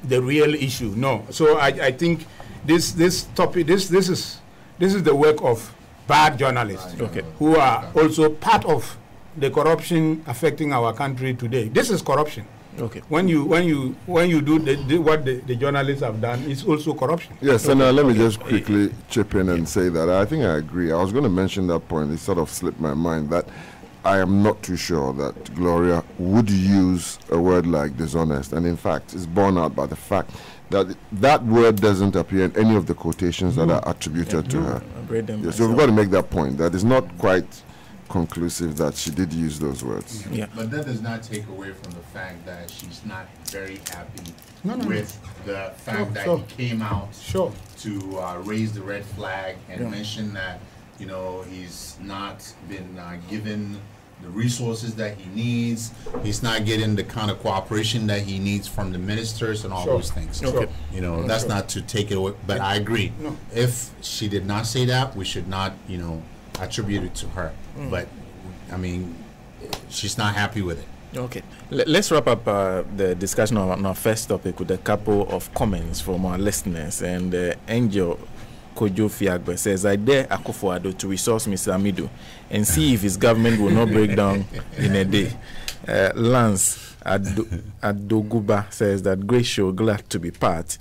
Speaker 3: the real issue. No. So I think this topic, this is the work of bad journalists, who are also part of the corruption affecting our country today. This is corruption. Okay. When you do what the journalists have done, it's also corruption.
Speaker 2: Yes, and let me just quickly chip in and say that I think I agree. I was going to mention that point. It sort of slipped my mind that I am not too sure that Gloria would use a word like dishonest, and in fact, it's borne out by the fact that that word doesn't appear in any of the quotations that are attributed to her.
Speaker 1: Yeah,
Speaker 2: so we've got to make that point. That is not quite conclusive that she did use those words.
Speaker 1: Yeah.
Speaker 4: But that does not take away from the fact that she's not very happy with the fact that he came out to raise the red flag and mention that, you know, he's not been given the resources that he needs. He's not getting the kind of cooperation that he needs from the ministers and all those things. You know, that's not to take it away, but I agree. If she did not say that, we should not, you know, attribute it to her. But, I mean, she's not happy with it.
Speaker 1: Okay. Let's wrap up the discussion on our first topic with a couple of comments from our listeners. And Angel Kojo Fiagbe says, I dare Akufo-Addo to resource Mr. Amidu and see if his government will not break down in a day. Lance Adoguba says that great show, glad to be part.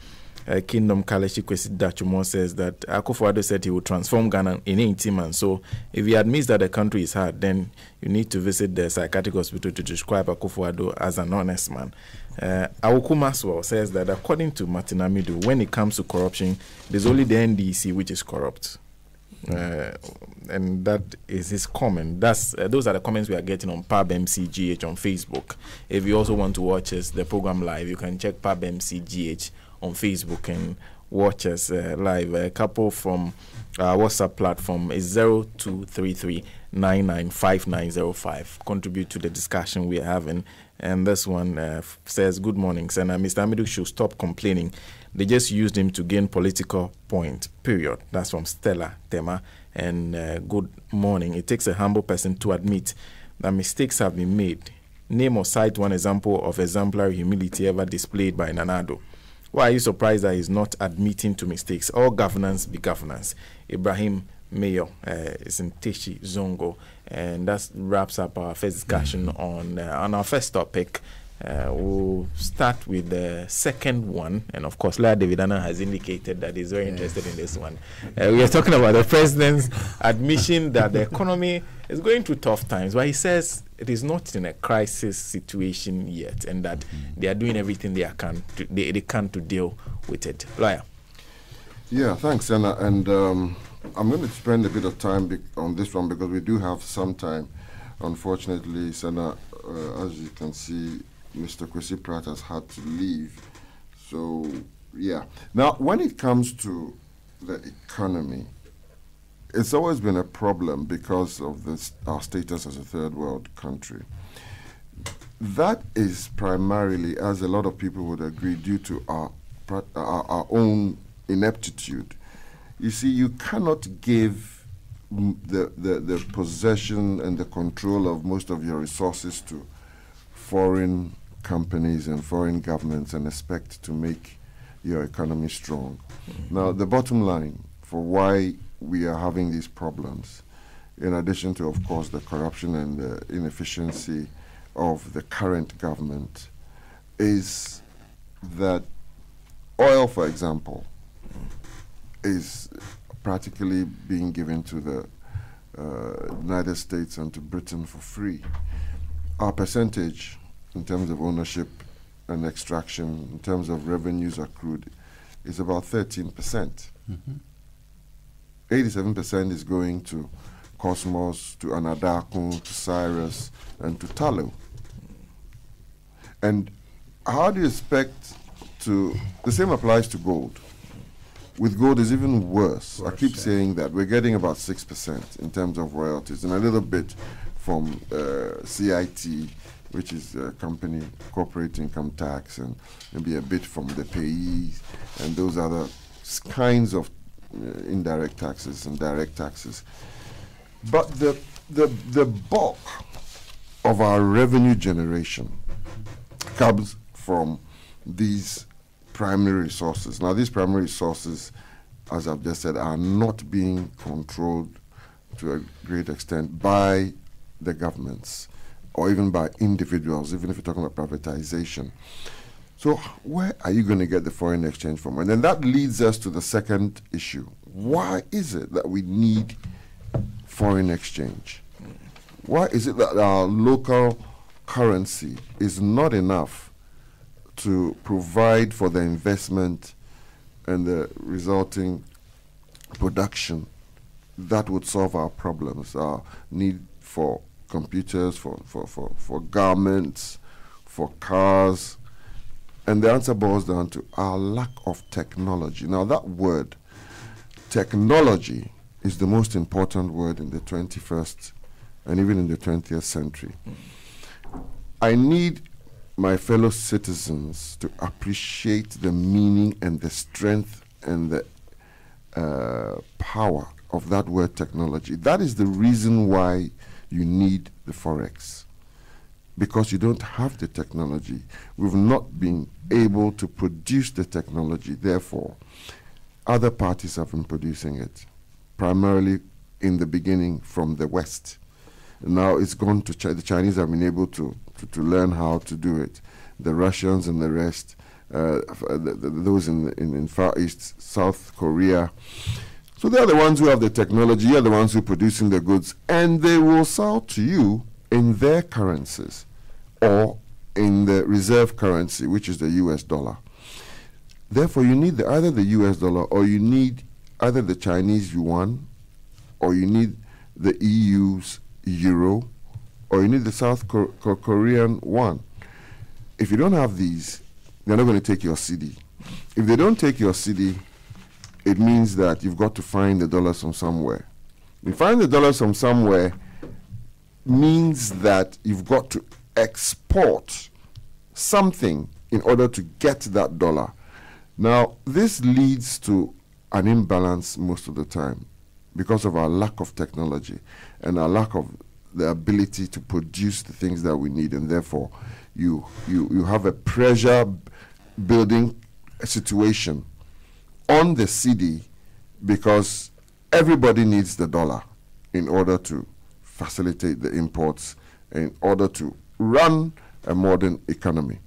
Speaker 1: Kingdom Kaleshi Kwesi Dachumo says that Akufo-Addo said he will transform Ghana in 18 months. So if he admits that the country is hard, then you need to visit the psychiatric hospital to describe Akufo-Addo as an honest man. Awuku Maswell says that according to Martin Amidu, when it comes to corruption, there's only the NDC which is corrupt. And that is his comment. Those are the comments we are getting on Pub MCGH on Facebook. If you also want to watch us, the program live, you can check Pub MCGH on Facebook and watch us live. A couple from our WhatsApp platform is 0233995905. Contribute to the discussion we are having. And this one says, good morning, Senator. Mr. Amidu should stop complaining. They just used him to gain political point, period. That's from Stella Tema. And good morning. It takes a humble person to admit that mistakes have been made. Name or cite one example of exemplary humility ever displayed by Nanado. Why are you surprised that he's not admitting to mistakes? All governance be governance. Ibrahim Mayo is in Teshi Zongo. And that wraps up our first discussion on our first topic. We'll start with the second one. And of course, Laya Davidana has indicated that he's very interested in this one. We are talking about the president's admission that the economy is going through tough times. But he says it is not in a crisis situation yet, and that they are doing everything they can to deal with it. Laya.
Speaker 2: Yeah, thanks, Senna. And I'm going to spend a bit of time on this one because we do have some time. Unfortunately, Senna, as you can see, Mr. Kwesi Pratt has had to leave. So, yeah. Now, when it comes to the economy, it's always been a problem because of our status as a third world country. That is primarily, as a lot of people would agree, due to our own ineptitude. You see, you cannot give the possession and the control of most of your resources to foreign companies and foreign governments and expect to make your economy strong. Now, the bottom line for why we are having these problems, in addition to, of course, the corruption and the inefficiency of the current government, is that oil, for example, is practically being given to the United States and to Britain for free. Our percentage in terms of ownership and extraction, in terms of revenues accrued, is about 13%. 87% is going to Cosmos, to Anadaku, to Cyrus, and to Talo. And how do you expect to... The same applies to gold. With gold, it's even worse. I keep saying that. We're getting about 6% in terms of royalties, and a little bit from CIT, which is company corporate income tax, and maybe a bit from the payees, and those other kinds of indirect taxes and direct taxes. But the bulk of our revenue generation comes from these primary resources. Now, these primary resources, as I've just said, are not being controlled to a great extent by the governments or even by individuals, even if you're talking about privatization. So where are you going to get the foreign exchange from? And then that leads us to the second issue. Why is it that we need foreign exchange? Why is it that our local currency is not enough to provide for the investment and the resulting production that would solve our problems, our need for computers, for garments, for cars? And the answer boils down to our lack of technology. Now that word, technology, is the most important word in the 21st and even in the 20th century. I need my fellow citizens to appreciate the meaning and the strength and the power of that word technology. That is the reason why you need the Forex. Because you don't have the technology. We've not been able to produce the technology. Therefore, other parties have been producing it, primarily in the beginning from the West. Now it's gone to the Chinese have been able to learn how to do it. The Russians and the rest, those in Far East, South Korea. So they're the ones who have the technology, they're the ones who are producing the goods, and they will sell to you in their currencies or in the reserve currency, which is the US dollar. Therefore, you need either the US dollar, or you need either the Chinese yuan, or you need the EU's euro, or you need the South Korean won. If you don't have these, they're not going to take your CD. If they don't take your CD, it means that you've got to find the dollars from somewhere. You find the dollars from somewhere means that you've got to export something in order to get that dollar. Now, this leads to an imbalance most of the time because of our lack of technology and our lack of the ability to produce the things that we need, and therefore you have a pressure building situation on the CD because everybody needs the dollar in order to facilitate the imports, in order to run a modern economy.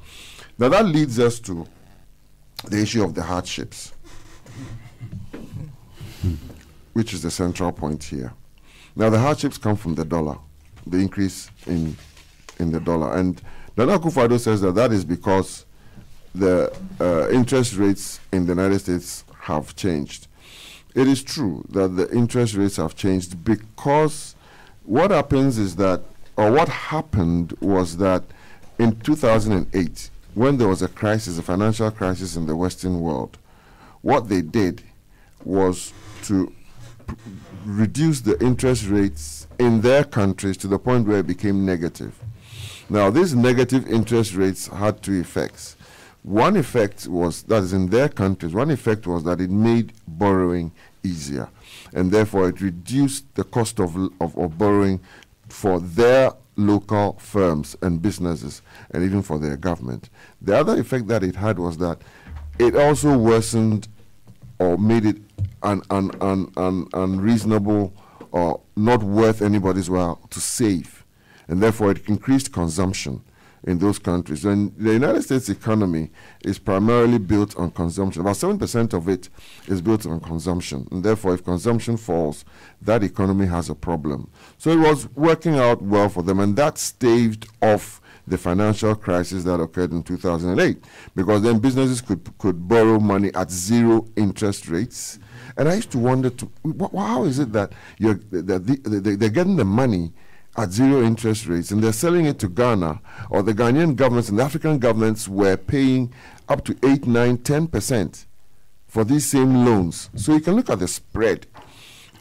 Speaker 2: Now that leads us to the issue of the hardships, which is the central point here. Now the hardships come from the dollar, the increase in the dollar. And Nana Akufo-Addo says that is because the interest rates in the United States have changed. It is true that the interest rates have changed because what happens is that, or what happened was that in 2008, when there was a crisis, a financial crisis in the Western world, what they did was to reduce the interest rates in their countries to the point where it became negative. Now, these negative interest rates had two effects. One effect was, that is in their countries, one effect was that it made borrowing easier, and therefore it reduced the cost of borrowing for their local firms and businesses, and even for their government. The other effect that it had was that it also worsened or made it unreasonable or not worth anybody's while to save, and therefore it increased consumption in those countries. And the United States economy is primarily built on consumption. About 7% of it is built on consumption, and therefore if consumption falls, that economy has a problem. So it was working out well for them, and that staved off the financial crisis that occurred in 2008, because then businesses could borrow money at zero interest rates. And I used to wonder, how is it that they're getting the money at zero interest rates and they're selling it to Ghana, or the Ghanaian governments and the African governments were paying up to 8, 9, 10% for these same loans. So you can look at the spread,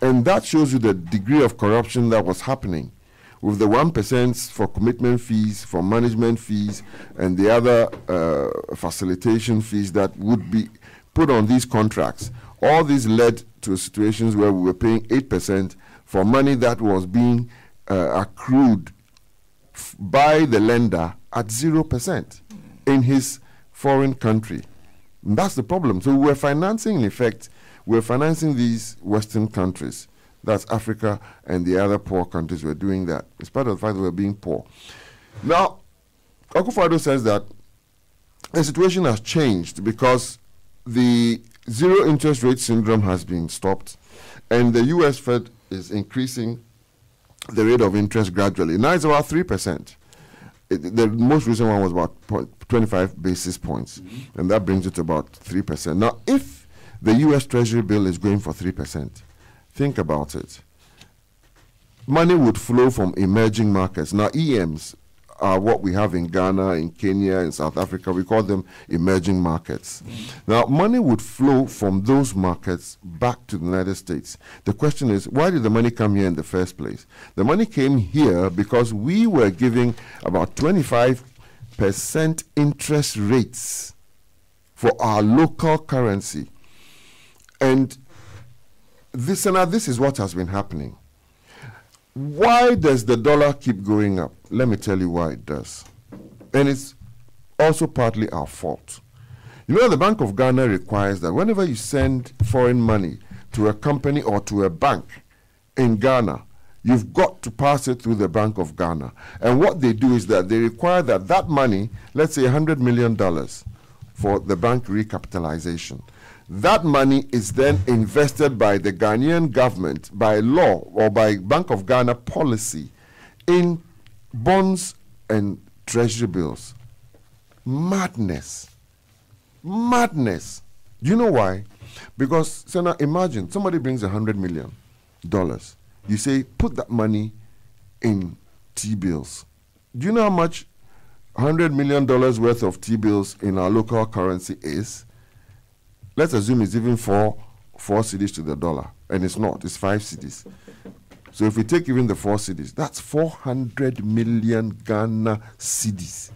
Speaker 2: and that shows you the degree of corruption that was happening, with the 1% for commitment fees, for management fees, and the other facilitation fees that would be put on these contracts. All these led to situations where we were paying 8% for money that was being accrued by the lender at 0% in his foreign country. And that's the problem. So we're financing, in effect, we're financing these Western countries. That's Africa and the other poor countries were doing that. It's part of the fact that we're being poor. Now, Akufo-Addo says that the situation has changed because the zero interest rate syndrome has been stopped, and the US Fed is increasing the rate of interest gradually. Now it's about 3%. The most recent one was about 25 basis points, and that brings it to about 3%. Now, if the U.S. Treasury bill is going for 3%, think about it. Money would flow from emerging markets. Now, EMs are what we have in Ghana, in Kenya, in South Africa. We call them emerging markets. Now, money would flow from those markets back to the United States. The question is, why did the money come here in the first place? The money came here because we were giving about 25% interest rates for our local currency. And this is what has been happening. Why does the dollar keep going up? Let me tell you why it does. And it's also partly our fault. You know, the Bank of Ghana requires that whenever you send foreign money to a company or to a bank in Ghana, you've got to pass it through the Bank of Ghana. And what they do is that they require that that money, let's say $100 million for the bank recapitalization, that money is then invested by the Ghanaian government by law or by Bank of Ghana policy in bonds and treasury bills. Madness. Madness. Do you know why? Because, so now imagine somebody brings $100 million. You say, put that money in T-bills. Do you know how much $100 million worth of T-bills in our local currency is? Let's assume it's even four cedis to the dollar, and it's not, it's 5 cedis. So if we take even the 4 cedis, that's 400 million Ghana cedis,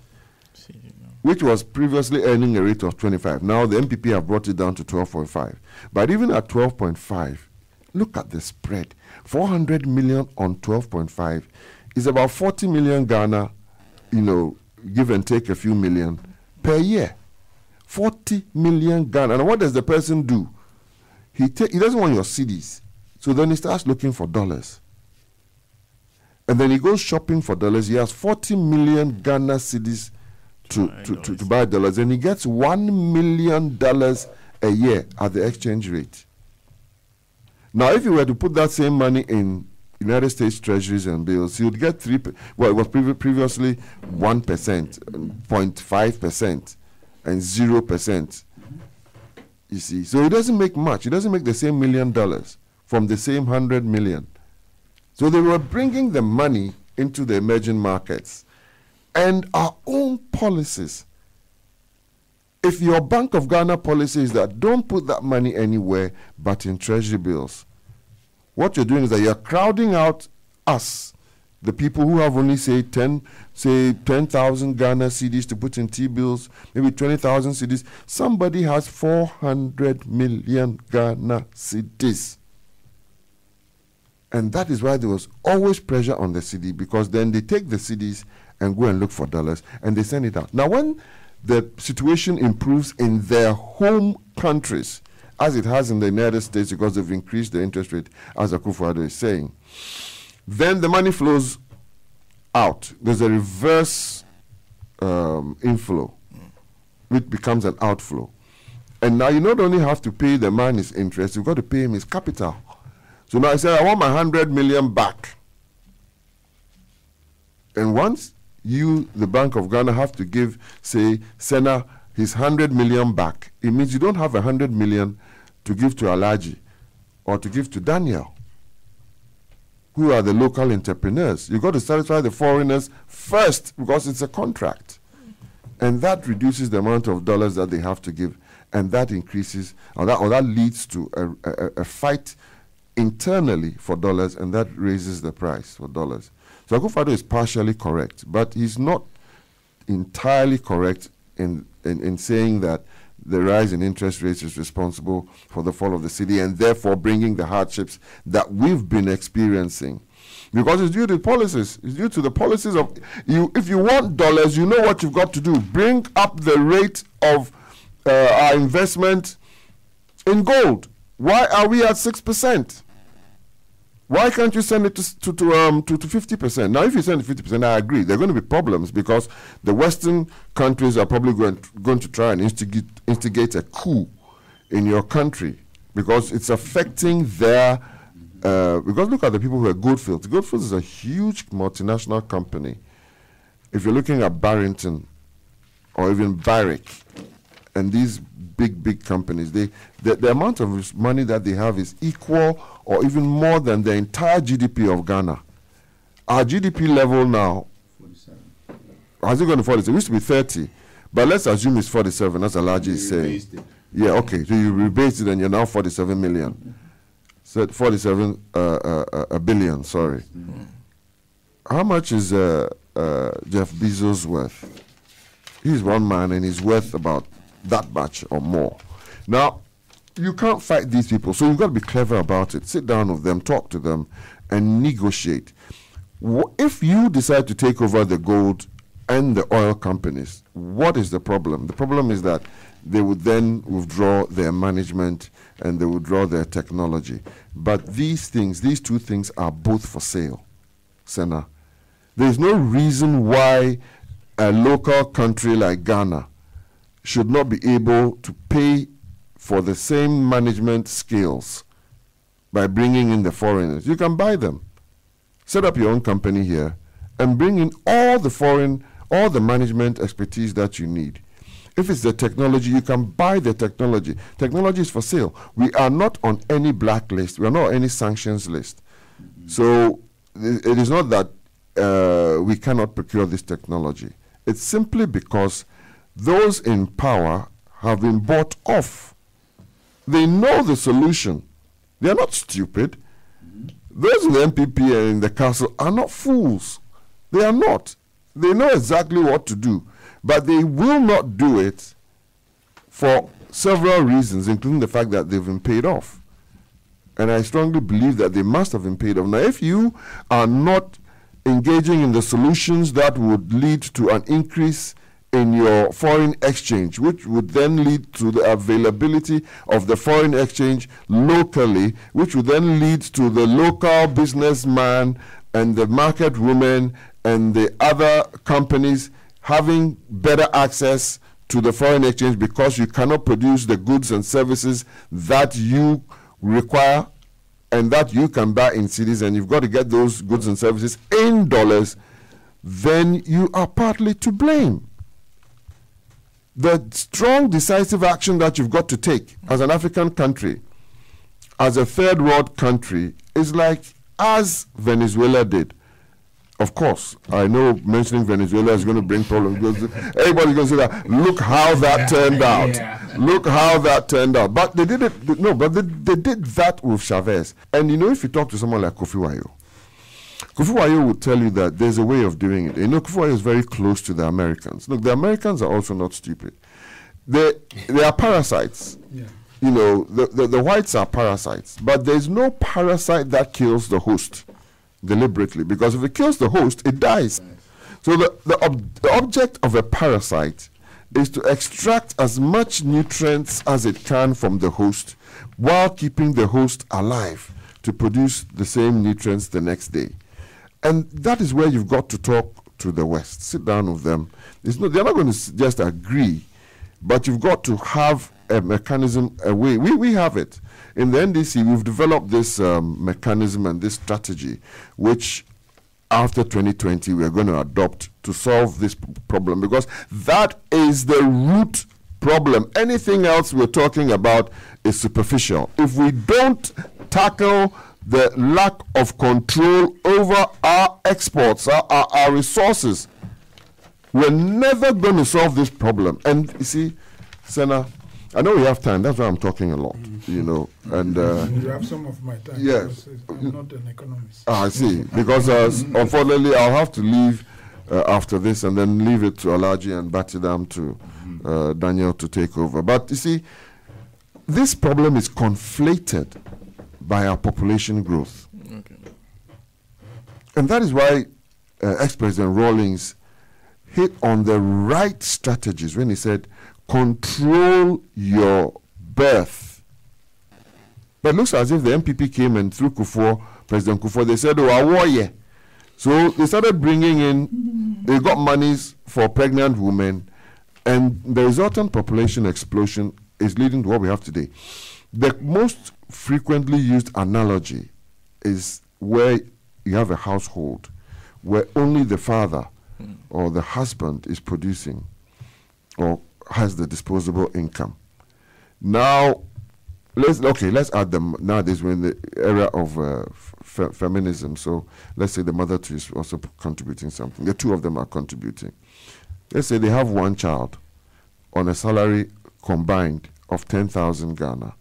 Speaker 2: which was previously earning a rate of 25. Now the MPP have brought it down to 12.5. But even at 12.5, look at the spread. 400 million on 12.5 is about 40 million Ghana, give and take a few million per year. 40 million Ghana. And what does the person do? He doesn't want your cedis. So then he starts looking for dollars. And then he goes shopping for dollars. He has 40 million Ghana cedis to buy dollars. And he gets $1 million a year at the exchange rate. Now, if you were to put that same money in United States treasuries and bills, you would get it was previously 1%, 0.5%. and 0%. You see, so it doesn't make much. It doesn't make the same $1 million from the same 100 million. So they were bringing the money into the emerging markets and our own policies. If your Bank of Ghana policy is that don't put that money anywhere but in treasury bills, what you're doing is that you're crowding out us, the people who have only, say 10,000 Ghana cedis to put in T-bills, maybe 20,000 cedis. Somebody has 400 million Ghana cedis. And that is why there was always pressure on the cedi, because then they take the cedis and go and look for dollars, and they send it out. Now, when the situation improves in their home countries, as it has in the United States because they've increased the interest rate, as Akufo-Addo is saying, then the money flows out. There's a reverse inflow, which becomes an outflow. And now you not only have to pay the man his interest, you've got to pay him his capital. So now I say, I want my 100 million back. And once you, the Bank of Ghana, have to give, say, Senna his 100 million back, it means you don't have 100 million to give to Alhaji or to give to Daniel, who are the local entrepreneurs. You've got to satisfy the foreigners first because it's a contract. And that reduces the amount of dollars that they have to give. And that increases, or that leads to a fight internally for dollars, and that raises the price for dollars. So Akufo-Addo is partially correct, but he's not entirely correct in saying that the rise in interest rates is responsible for the fall of the cedi and therefore bringing the hardships that we've been experiencing. Because it's due to policies. It's due to the policies of you. If you want dollars, you know what you've got to do. Bring up the rate of our investment in gold. Why are we at 6%? Why can't you send it to 50%? Now, if you send it 50%, I agree. There are going to be problems because the Western countries are probably going to try and instigate a coup in your country because it's affecting their
Speaker 5: because look at the people who are Goldfields. Goldfields is a huge multinational company. If you're looking at Barrington or even Barrick and these big companies, the amount of money that they have is equal or even more than the entire GDP of Ghana. Our GDP level now,
Speaker 4: 47.
Speaker 5: has it gone to 47? It used to be 30, but let's assume it's 47, as Alhaji is saying. Yeah, okay, so you rebased it and you're now 47 million. So 47 billion, sorry. How much is Jeff Bezos worth? He's one man and he's worth about that much or more. Now, you can't fight these people, so you've got to be clever about it. Sit down with them, talk to them, and negotiate. If you decide to take over the gold and the oil companies, what is the problem? The problem is that they would then withdraw their management and they would withdraw their technology. But these two things are both for sale, Senna. There's no reason why a local country like Ghana should not be able to pay for the same management skills by bringing in the foreigners. You can buy them. Set up your own company here and bring in all the management expertise that you need. If it's the technology, you can buy the technology. Technology is for sale. We are not on any blacklist. We are not on any sanctions list. So it is not that we cannot procure this technology. It's simply because those in power have been bought off. They know the solution. They are not stupid. Those in the MPP and in the council are not fools. They are not. They know exactly what to do. But they will not do it for several reasons, including the fact that they've been paid off. And I strongly believe that they must have been paid off. Now, if you are not engaging in the solutions that would lead to an increase in your foreign exchange, which would then lead to the availability of the foreign exchange locally, which would then lead to the local businessman and the market woman and the other companies having better access to the foreign exchange because you cannot produce the goods and services that you require and that you can buy in cities, and you've got to get those goods and services in dollars, then you are partly to blame. The strong, decisive action that you've got to take as an African country, as a third world country, is like as Venezuela did. Of course, I know mentioning Venezuela is going to bring problems because everybody's going to say that. Look how that turned out. Yeah. Look how that turned out. But they did it. No, but they did that with Chavez. And you know, if you talk to someone like Kofi Wayo would tell you that there's a way of doing it. You know, Kofi Wayo is very close to the Americans. Look, the Americans are also not stupid. They are parasites. Yeah. You know, the whites are parasites. But there's no parasite that kills the host deliberately, because if it kills the host, it dies. So the object of a parasite is to extract as much nutrients as it can from the host while keeping the host alive to produce the same nutrients the next day. And that is where you've got to talk to the West. Sit down with them. They're not going to just agree, but you've got to have a mechanism, a way. We have it. In the NDC, we've developed this mechanism and this strategy, which after 2020, we're going to adopt to solve this problem, because that is the root problem. Anything else we're talking about is superficial. If we don't tackle the lack of control over our exports, our resources, we're never going to solve this problem. And you see, Senna, I know we have time. That's why I'm talking a lot, you know. And
Speaker 3: you have some of my time.
Speaker 5: Yes,
Speaker 3: I'm not an economist.
Speaker 5: I see. Because unfortunately, I'll have to leave after this, and then leave it to Alhaji and Batidam to Daniel to take over. But you see, this problem is conflated by our population growth, and that is why ex-President Rawlings hit on the right strategies when he said, control your birth. But it looks as if the MPP came and through President Kufuor, they said, oh, a warrior. So they started bringing in, they got monies for pregnant women, and the resultant population explosion is leading to what we have today. The most frequently used analogy is where you have a household where only the father or the husband is producing or has the disposable income. Now, let's add them. Nowadays, we're in the era of feminism, so let's say the mother too is also contributing something. The two of them are contributing. Let's say they have one child on a salary combined of 10,000 Ghana.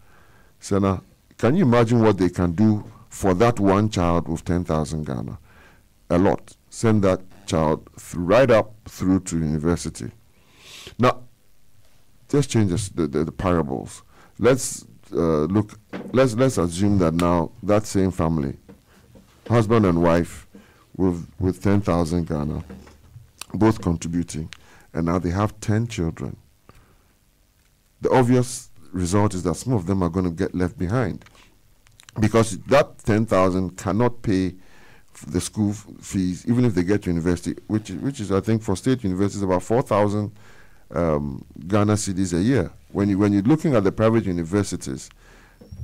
Speaker 5: So now, can you imagine what they can do for that one child with 10,000 Ghana? A lot. Send that child right up through to university. Now, let's change the parables. Let's let's assume that now that same family, husband and wife, with 10,000 Ghana, both contributing, and now they have 10 children. The obvious result is that some of them are going to get left behind, because that 10,000 cannot pay the school fees, even if they get to university, which is I think for state universities about 4,000 Ghana cedis a year. When you're looking at the private universities,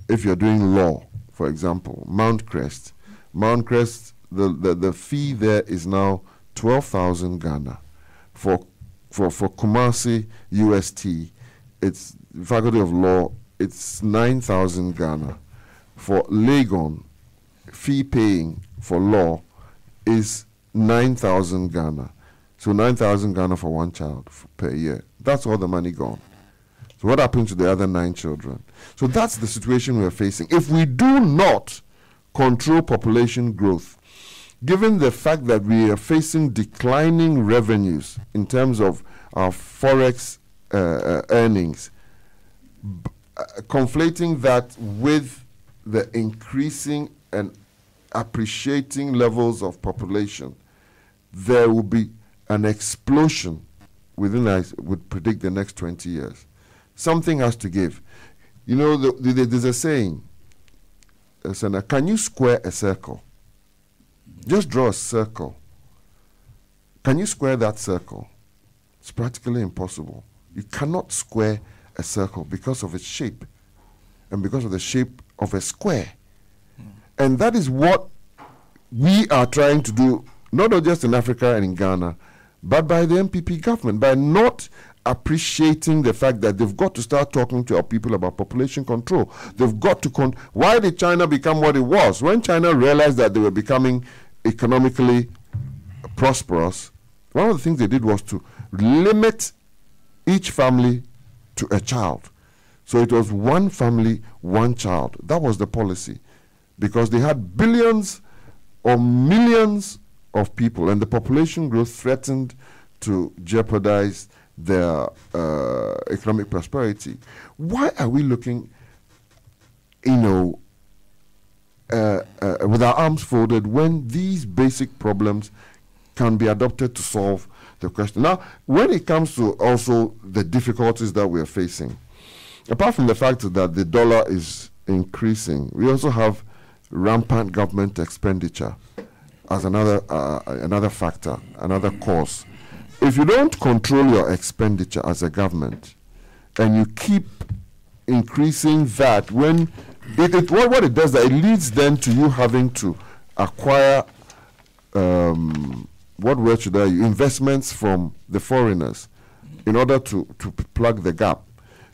Speaker 5: if you're doing law, for example, Mount Crest, the fee there is now 12,000 Ghana. For Kumasi UST, it's Faculty of Law, it's 9,000 Ghana. For Legon, fee paying for law is 9,000 Ghana. So 9,000 Ghana for one child per year. That's all the money gone. So what happens to the other 9 children? So that's the situation we're facing. If we do not control population growth, given the fact that we are facing declining revenues in terms of our forex earnings, conflating that with the increasing and appreciating levels of population, there will be an explosion within, I would predict, the next 20 years. Something has to give. You know, there's a saying, can you square a circle? Just draw a circle. Can you square that circle? It's practically impossible. You cannot square a circle because of its shape and because of the shape of a square. And that is what we are trying to do, not just in Africa and in Ghana, but by the MPP government, by not appreciating the fact that they've got to start talking to our people about population control. They've got to why did China become what it was? When China realized that they were becoming economically prosperous, one of the things they did was to limit each family to a child. So it was one family, one child. That was the policy, because they had billions or millions of people, and the population growth threatened to jeopardize their economic prosperity. Why are we looking, with our arms folded when these basic problems can be adopted to solve the question? Now, when it comes to also the difficulties that we are facing, apart from the fact that the dollar is increasing, we also have rampant government expenditure as another factor, another cause. If you don't control your expenditure as a government, and you keep increasing that, when what it does, that it leads then to you having to acquire what word should I use? Investments from the foreigners in order to plug the gap.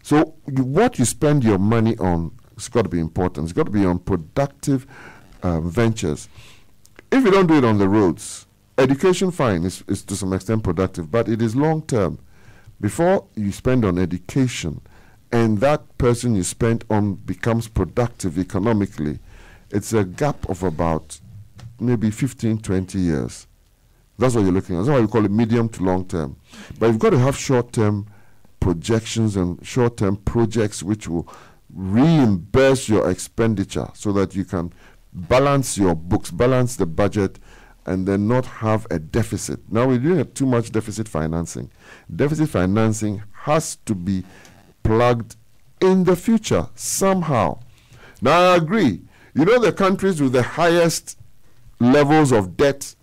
Speaker 5: So what you spend your money on, it's got to be important. It's got to be on productive ventures. If you don't do it on the roads, education, fine, is to some extent productive, but it is long term. Before you spend on education and that person you spent on becomes productive economically, it's a gap of about maybe 15, 20 years. That's what you're looking at. That's why we call it medium to long term. But you've got to have short-term projections and short-term projects which will reimburse your expenditure so that you can balance your books, balance the budget, and then not have a deficit. Now we're doing too much deficit financing. Deficit financing has to be plugged in the future somehow. Now I agree. You know, the countries with the highest levels of debt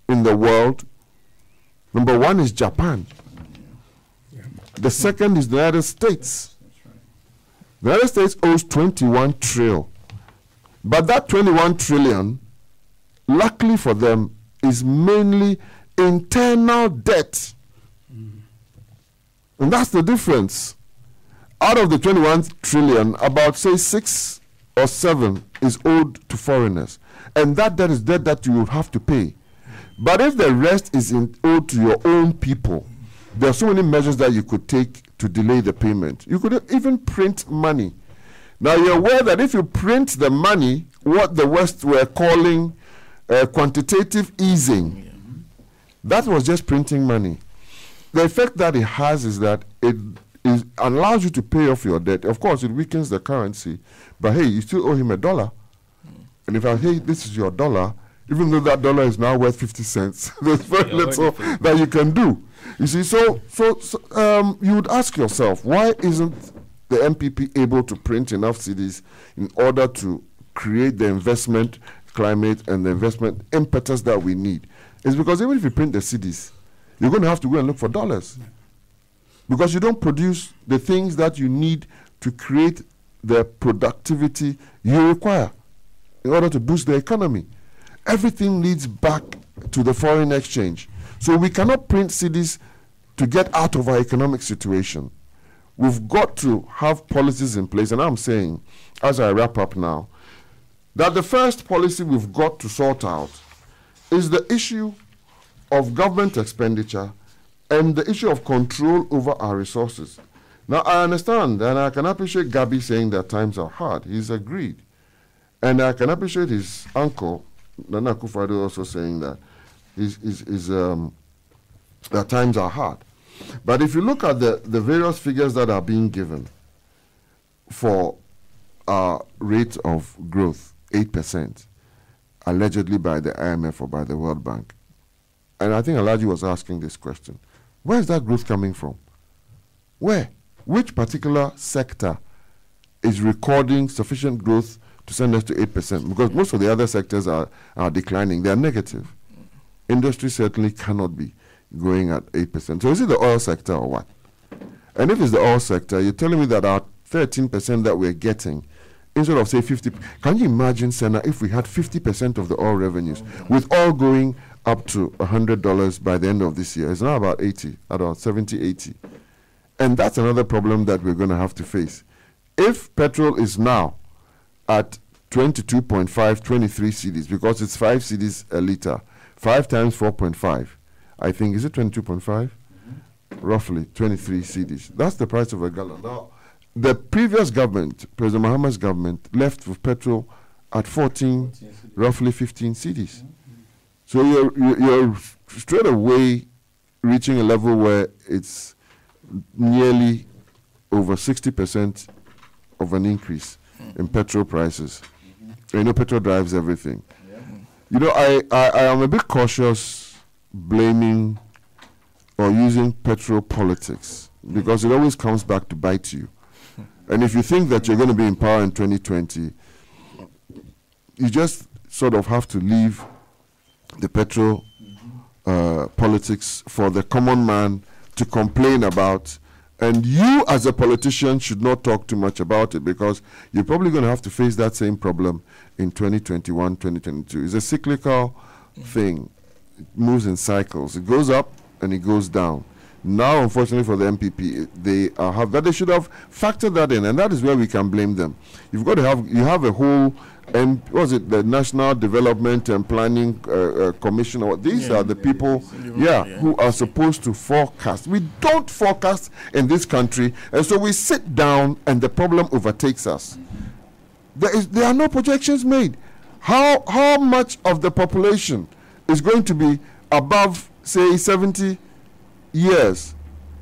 Speaker 5: in the world, number 1 is Japan. The second is the United States. The United States owes 21 trillion. But that 21 trillion, luckily for them, is mainly internal debt. And that's the difference. Out of the 21 trillion, about say 6 or 7 is owed to foreigners. And that debt is debt that you will have to pay. But if the rest is owed to your own people, there are so many measures that you could take to delay the payment. You could even print money. Now you're aware that if you print the money, what the West were calling quantitative easing, that was just printing money. The effect that it has is that it allows you to pay off your debt. Of course, it weakens the currency, but hey, you still owe him $1. And if I say, hey, this is your dollar, even though that dollar is now worth 50 cents, there's very little that you can do. You see, so you would ask yourself, why isn't the MPP able to print enough cedis in order to create the investment climate and the investment impetus that we need? It's because even if you print the cedis, you're going to have to go and look for dollars. Because you don't produce the things that you need to create the productivity you require in order to boost the economy. Everything leads back to the foreign exchange. So we cannot print cedis to get out of our economic situation. We've got to have policies in place. And I'm saying, as I wrap up now, that the first policy we've got to sort out is the issue of government expenditure and the issue of control over our resources. Now, I understand, and I can appreciate Gabi saying that times are hard. He's agreed. And I can appreciate his uncle, Nana Akufo-Addo, also saying that that times are hard. But if you look at the various figures that are being given for our rate of growth, 8%, allegedly by the IMF or by the World Bank, and I think Alhaji was asking this question, where is that growth coming from? Where? Which particular sector is recording sufficient growth to send us to 8%? Because most of the other sectors are declining. They are negative. Industry certainly cannot be growing at 8%. So is it the oil sector or what? And if it's the oil sector, you're telling me that our 13% that we're getting, instead of say 50, can you imagine, Senna, if we had 50% of the oil revenues, with oil going up to $100 by the end of this year? It's now about 80, about 70, 80. And that's another problem that we're going to have to face. If petrol is now at 22.5, 23 cedis, because it's 5 cedis a liter, 5 times 4.5, I think, is it 22.5? Roughly 23 cedis. That's the price of a gallon. Now, the previous government, President Mahama's government, left with petrol at 14, roughly 15 cedis. So you're straight away reaching a level where it's nearly over 60% of an increase in petrol prices. You know, petrol drives everything. You know, I am a bit cautious blaming or using petrol politics, because it always comes back to bite you. And if you think that you're going to be in power in 2020, you just sort of have to leave the petrol politics for the common man to complain about. And you as a politician should not talk too much about it, because you're probably going to have to face that same problem in 2021, 2022. It's a cyclical thing. It moves in cycles. It goes up and it goes down. Now, unfortunately for the MPP, they have that. They should have factored that in, and that is where we can blame them. You have a whole, the National Development and Planning Commission. These are the people, who are supposed to forecast. We don't forecast in this country, and so we sit down, and the problem overtakes us. There are no projections made. How much of the population is going to be above, say, 70 years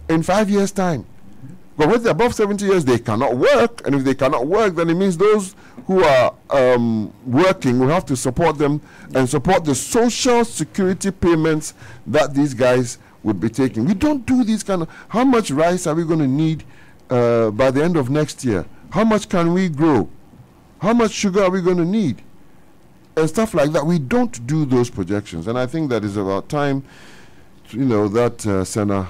Speaker 5: in 5 years' time? But when they're above 70 years, they cannot work, and if they cannot work, then it means those who are working will have to support them and support the social security payments that these guys would be taking. We don't do these kind of. How much rice are we going to need by the end of next year? How much can we grow? How much sugar are we going to need? And stuff like that. We don't do those projections, and I think that is about time. That Senna,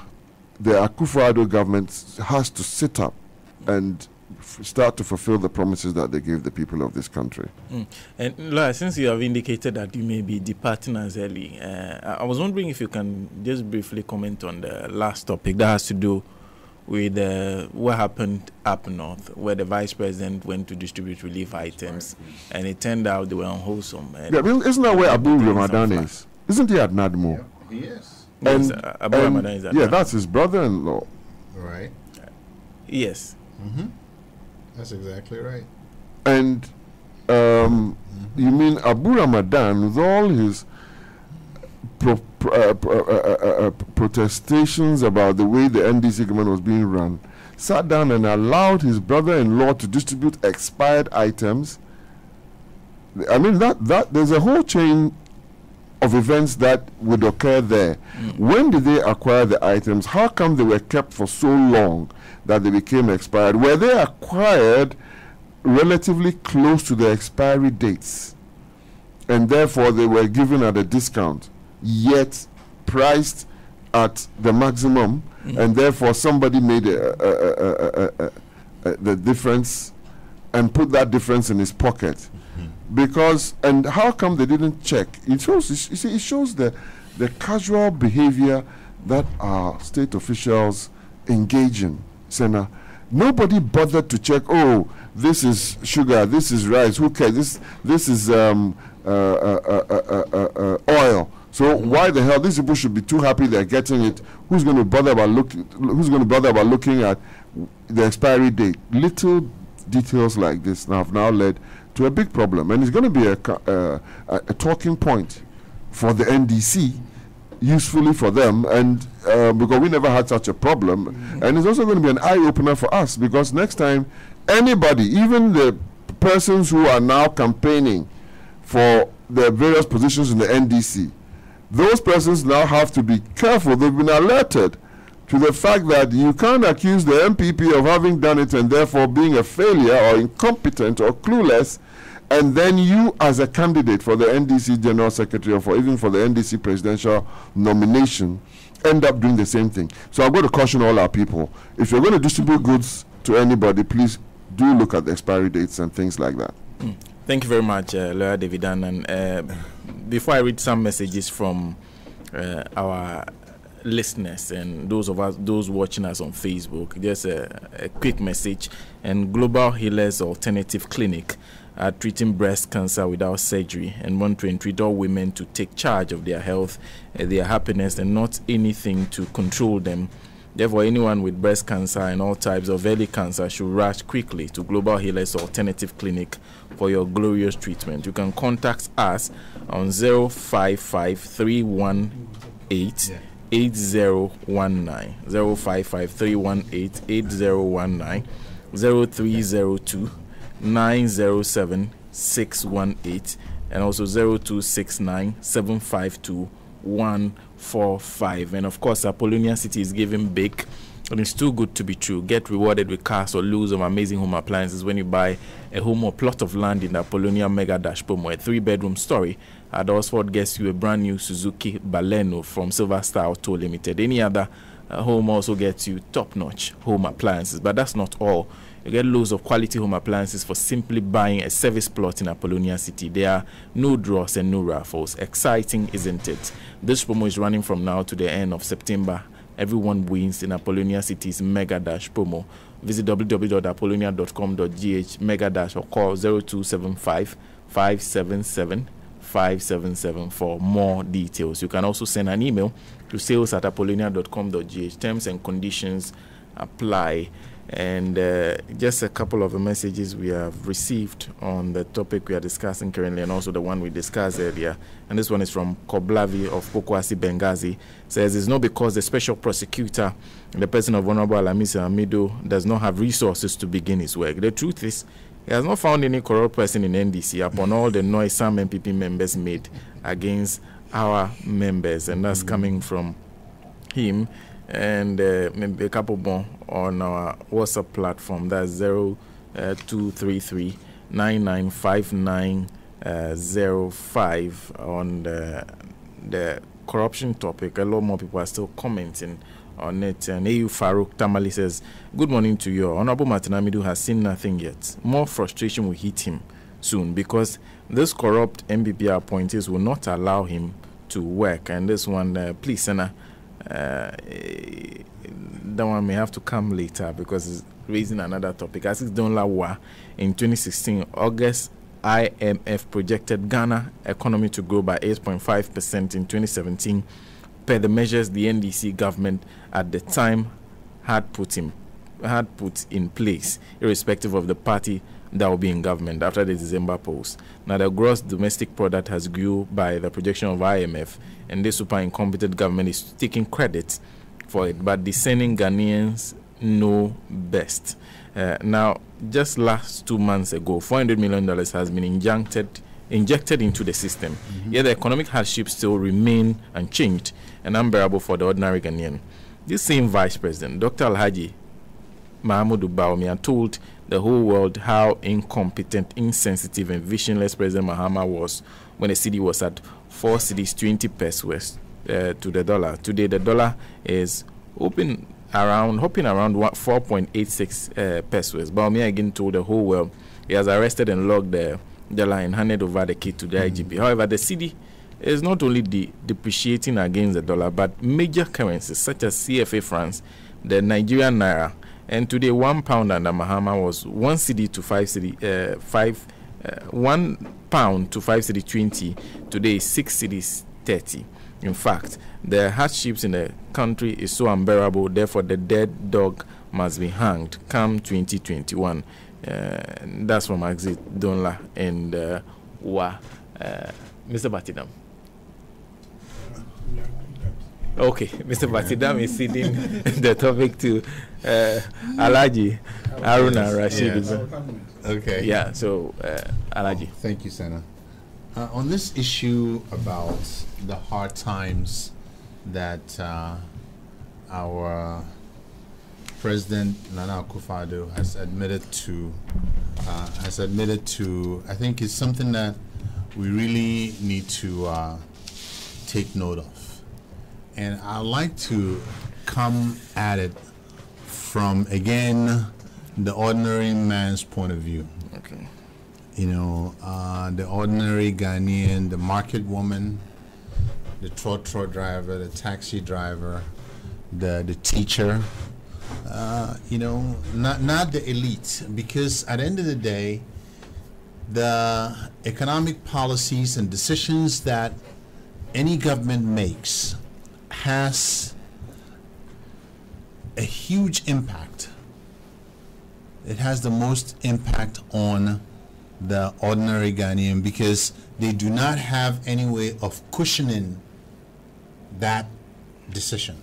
Speaker 5: the Akufo-Addo government has to sit up and start to fulfill the promises that they gave the people of this country.
Speaker 1: And Laura, since you have indicated that you may be departing as early, I was wondering if you can just briefly comment on the last topic that has to do with what happened up north, where the vice president went to distribute relief items, and it turned out they were unwholesome.
Speaker 5: Yeah, isn't that where Abu Ramadan is? Isn't he at Nadmo?
Speaker 4: Yes.
Speaker 1: Yes, Abu Ramadan is at
Speaker 5: yeah,
Speaker 1: Nadmo.
Speaker 5: that's his brother-in-law.
Speaker 4: Right.
Speaker 1: Yes.
Speaker 4: That's exactly right.
Speaker 5: And you mean Abu Ramadan, with all his protestations about the way the NDC government was being run, sat down and allowed his brother-in-law to distribute expired items. I mean, that there's a whole chain of events that would occur there. When did they acquire the items? How come they were kept for so long that they became expired? Were they acquired relatively close to the expiry dates, and therefore they were given at a discount, yet priced at the maximum, and therefore somebody made the difference and put that difference in his pocket? Because, and how come they didn't check? It shows, you see, it shows the casual behavior that our state officials engage in. Senna, nobody bothered to check. Oh, this is sugar. This is rice. Who cares? This is oil. So why the hell these people should be too happy they're getting it? Who's going to bother about looking? Who's going to bother about looking at the expiry date? Little details like this have now led to a big problem, and it's going to be a talking point for the NDC, usefully for them, and because we never had such a problem, and it's also going to be an eye-opener for us, because next time anybody, even the persons who are now campaigning for the various positions in the NDC, those persons now have to be careful. They've been alerted to the fact that you can't accuse the MPP of having done it and therefore being a failure or incompetent or clueless, and then you as a candidate for the NDC General Secretary or for even for the NDC presidential nomination end up doing the same thing. So I'm going to caution all our people, if you're going to distribute goods to anybody, please do look at the expiry dates and things like that.
Speaker 1: Thank you very much, Lawyer Davidan. And before I read some messages from our listeners and those watching us on Facebook, just a quick message. And Global Healers Alternative Clinic are treating breast cancer without surgery and want to entreat all women to take charge of their health, their happiness, and not anything to control them. Therefore, anyone with breast cancer and all types of early cancer should rush quickly to Global Healers Alternative Clinic for your glorious treatment. You can contact us on 055-318 8019, 055-318-8019, 0302-907-618, and also 0269-752-145. And of course, Apollonia City is giving big, and it's too good to be true. Get rewarded with cars or loads of amazing home appliances when you buy a home or plot of land in the Apollonia Mega Dash Promo. A 3-bedroom story at Oxford gets you a brand new Suzuki Baleno from Silver Star Auto Limited. Any other home also gets you top-notch home appliances. But that's not all. You get loads of quality home appliances for simply buying a service plot in Apollonia City. There are no draws and no raffles. Exciting, isn't it? This promo is running from now to the end of September. Everyone wins in Apollonia City's Mega Dash promo. Visit www.apollonia.com.gh Mega Dash or call 0275 577 5777 for more details. You can also send an email to sales@apollonia.com.gh. Terms and conditions apply. And just a couple of messages we have received on the topic we are discussing currently, and also the one we discussed earlier. And this one is from Koblavi of Pokwasi, Benghazi. Says it's not because the special prosecutor, the person of Honorable Alamisi Amido, does not have resources to begin his work. The truth is, he has not found any corrupt person in NDC upon all the noise some MPP members made against our members, and that's coming from him. And maybe a couple more on our WhatsApp platform. That's 0233 995905 on the corruption topic. A lot more people are still commenting on it. And AU Farouk Tamali says, good morning to you. Honorable Martin Amidu has seen nothing yet. More frustration will hit him soon because this corrupt MBP appointees will not allow him to work. And this one, please, Senna, that one may have to come later because it's raising another topic. As it's done in 2016, August, IMF projected Ghana economy to grow by 8.5% in 2017 per the measures the NDC government at the time had put in place, irrespective of the party that will be in government after the December polls. Now, the gross domestic product has grew by the projection of IMF, and this super incompetent government is taking credit for it, but discerning Ghanaians know best. Now, just last 2 months ago, $400 million has been injected into the system. Yet the economic hardships still remain unchanged and unbearable for the ordinary Ghanaian. This same Vice President, Dr. Alhaji Mahamudu Bawumia, told the whole world how incompetent, insensitive, and visionless President Mahama was when the cedi was at 4 cedis 20 pesos to the dollar. Today, the dollar is hopping around 4.86 pesos. Bawumia again told the whole world he has arrested and logged the dollar and handed over the key to the IGP. However, the cedi is not only depreciating against the dollar, but major currencies such as CFA francs, the Nigerian naira, and today 1 pound under Mahama was 1 cedi to 5 cedi, 1 pound to 5 cedi 20. Today is 6 cedis 30. In fact, the hardships in the country is so unbearable. Therefore, the dead dog must be hanged. Come 2021. That's from Exit Donla and Mr. Batidam. Okay, Mr. Batidam is ceding the topic to Alhaji Haruna Rashid.
Speaker 4: Yes. Okay.
Speaker 1: Yeah, so Alhaji.
Speaker 4: Thank you, Senna. On this issue about the hard times that our President Nana Akufo-Addo has admitted to, I think is something that we really need to take note of. And I'd like to come at it from, again, the ordinary man's point of view.
Speaker 1: Okay.
Speaker 4: You know, the ordinary Ghanaian, the market woman, the trotro driver, the taxi driver, the teacher, you know, not the elite, because at the end of the day, the economic policies and decisions that any government makes has a huge impact. It has the most impact on the ordinary Ghanaian because they do not have any way of cushioning that decision.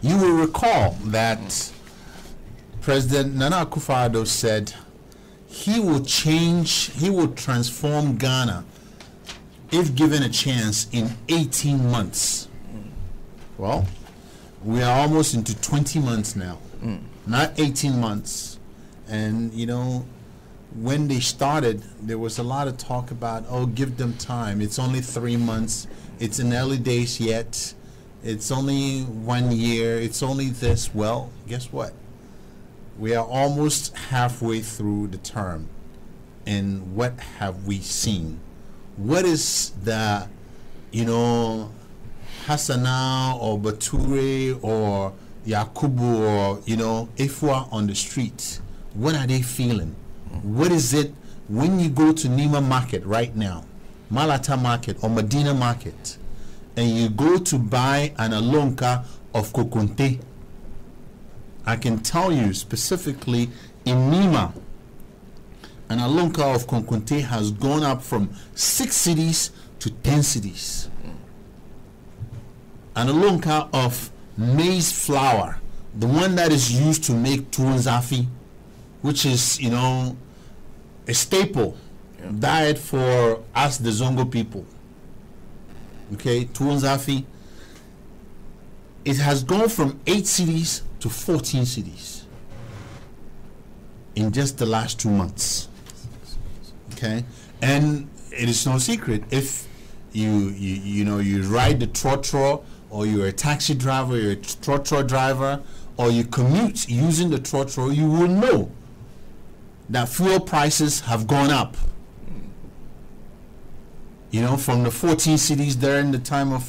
Speaker 4: You will recall that President Nana Akufo-Addo said he will transform Ghana if given a chance in 18 months. Well, we are almost into 20 months now, not 18 months. And, you know, when they started, there was a lot of talk about, oh, give them time. It's only 3 months. It's in early days yet. It's only 1 year. It's only this. Well, guess what? We are almost halfway through the term. And what have we seen? What is the, you know, Hassana or Bature or Yakubu or, you know, Ifwa on the street? What are they feeling? What is it when you go to Nima Market right now, Malata Market or Medina Market, and you go to buy an alonka of kokonte? I can tell you specifically in Nima, an alonka of kokonte has gone up from 6 cedis to 10 cedis. An alonka of maize flour, the one that is used to make tuanzafi, which is, you know, a staple diet for us, the Zongo people. Okay, tuanzafi. It has gone from 8 cedis to 14 cedis in just the last 2 months. Okay, and it is no secret if you know you ride the trotro or you're a taxi driver, you're a trotro driver, or you commute using the trotro, you will know that fuel prices have gone up. You know, from the 14 cities during the time of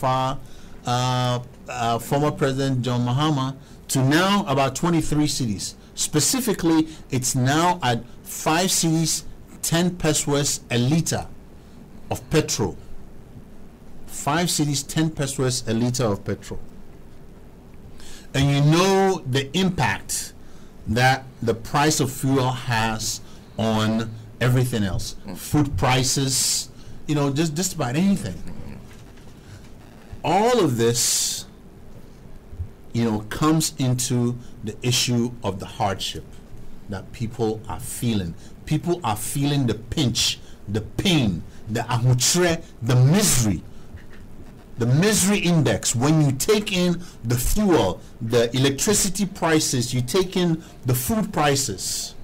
Speaker 4: former President John Mahama to now about 23 cities. Specifically, it's now at 5 cities, 10 pesos a liter of petrol. 5 cities, 10 pesos a liter of petrol. And you know the impact that the price of fuel has on everything else. Food prices, you know, just about anything. All of this, you know, comes into the issue of the hardship that people are feeling. People are feeling the pinch, the pain, the ahutre, the misery. The misery index, when you take in the fuel, the electricity prices, you take in the food prices,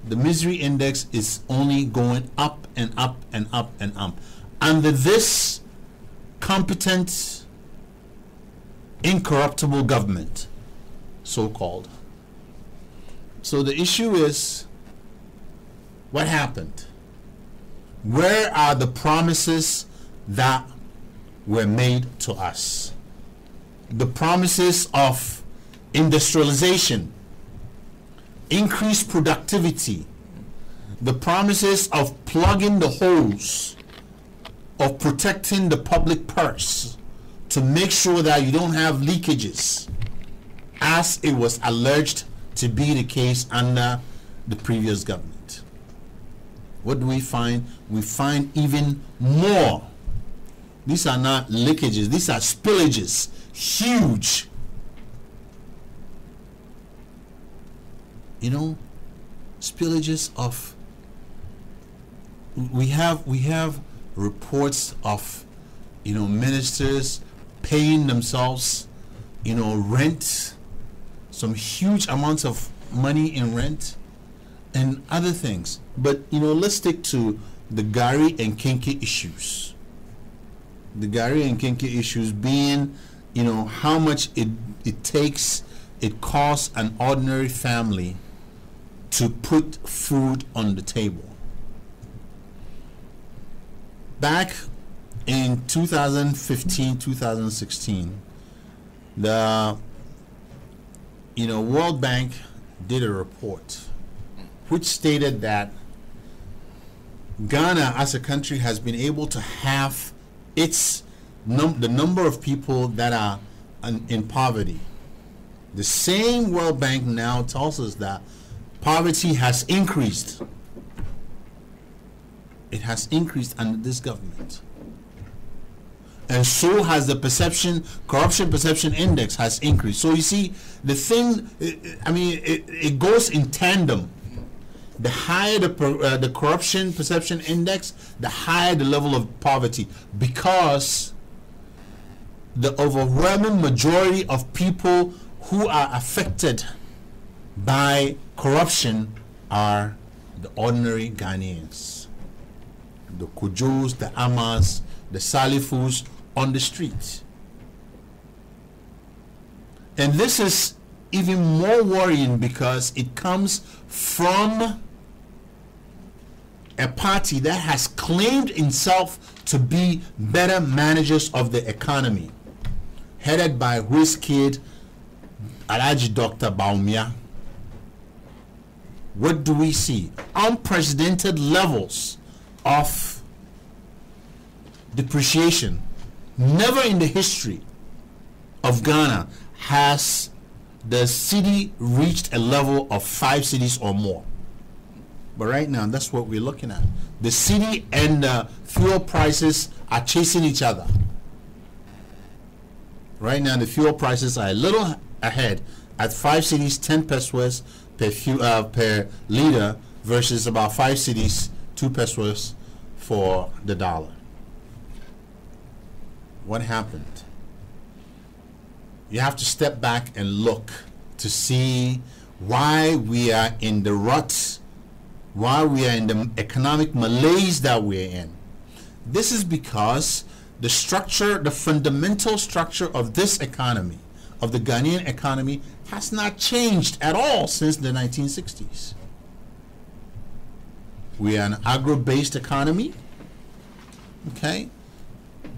Speaker 4: the misery index is only going up and up and up and up. Under this competent, incorruptible government, so-called. So the issue is, what happened? Where are the promises that were made to us? The promises of industrialization, increased productivity, the promises of plugging the holes, of protecting the public purse to make sure that you don't have leakages, as it was alleged to be the case under the previous government. What do we find? We find even more. These are not leakages, these are spillages, huge. You know, spillages of, we have reports of, you know, ministers paying themselves, you know, rent, some huge amounts of money in rent and other things. But, you know, let's stick to the Gari and Kinky issues. The Gari and Kinky issues being, you know, how much it costs an ordinary family to put food on the table. Back in 2015, 2016, the World Bank did a report which stated that Ghana as a country has been able to halve the number of people that are in poverty. The same World Bank now tells us that poverty has increased. It has increased under this government. And so has the corruption perception index has increased. So you see, the thing, it goes in tandem. The higher the corruption perception index, the higher the level of poverty, because the overwhelming majority of people who are affected by corruption are the ordinary Ghanaians, the Kujos, the Amas, the Salifus on the street. And this is even more worrying because it comes from a party that has claimed itself to be better managers of the economy, headed by Whiz Kid Alhaji Dr. Baumia. What do we see? Unprecedented levels of depreciation. Never in the history of Ghana has the city reached a level of 5 cities or more. But right now, that's what we're looking at. The city and the fuel prices are chasing each other. Right now, the fuel prices are a little ahead at 5 cities, 10 pesos per liter versus about 5 cities, 2 pesos for the dollar. What happened? You have to step back and look to see why we are in the rut, why we are in the economic malaise that we're in. This is because the structure, the fundamental structure of this economy, of the Ghanaian economy, has not changed at all since the 1960s. We are an agro-based economy. Okay?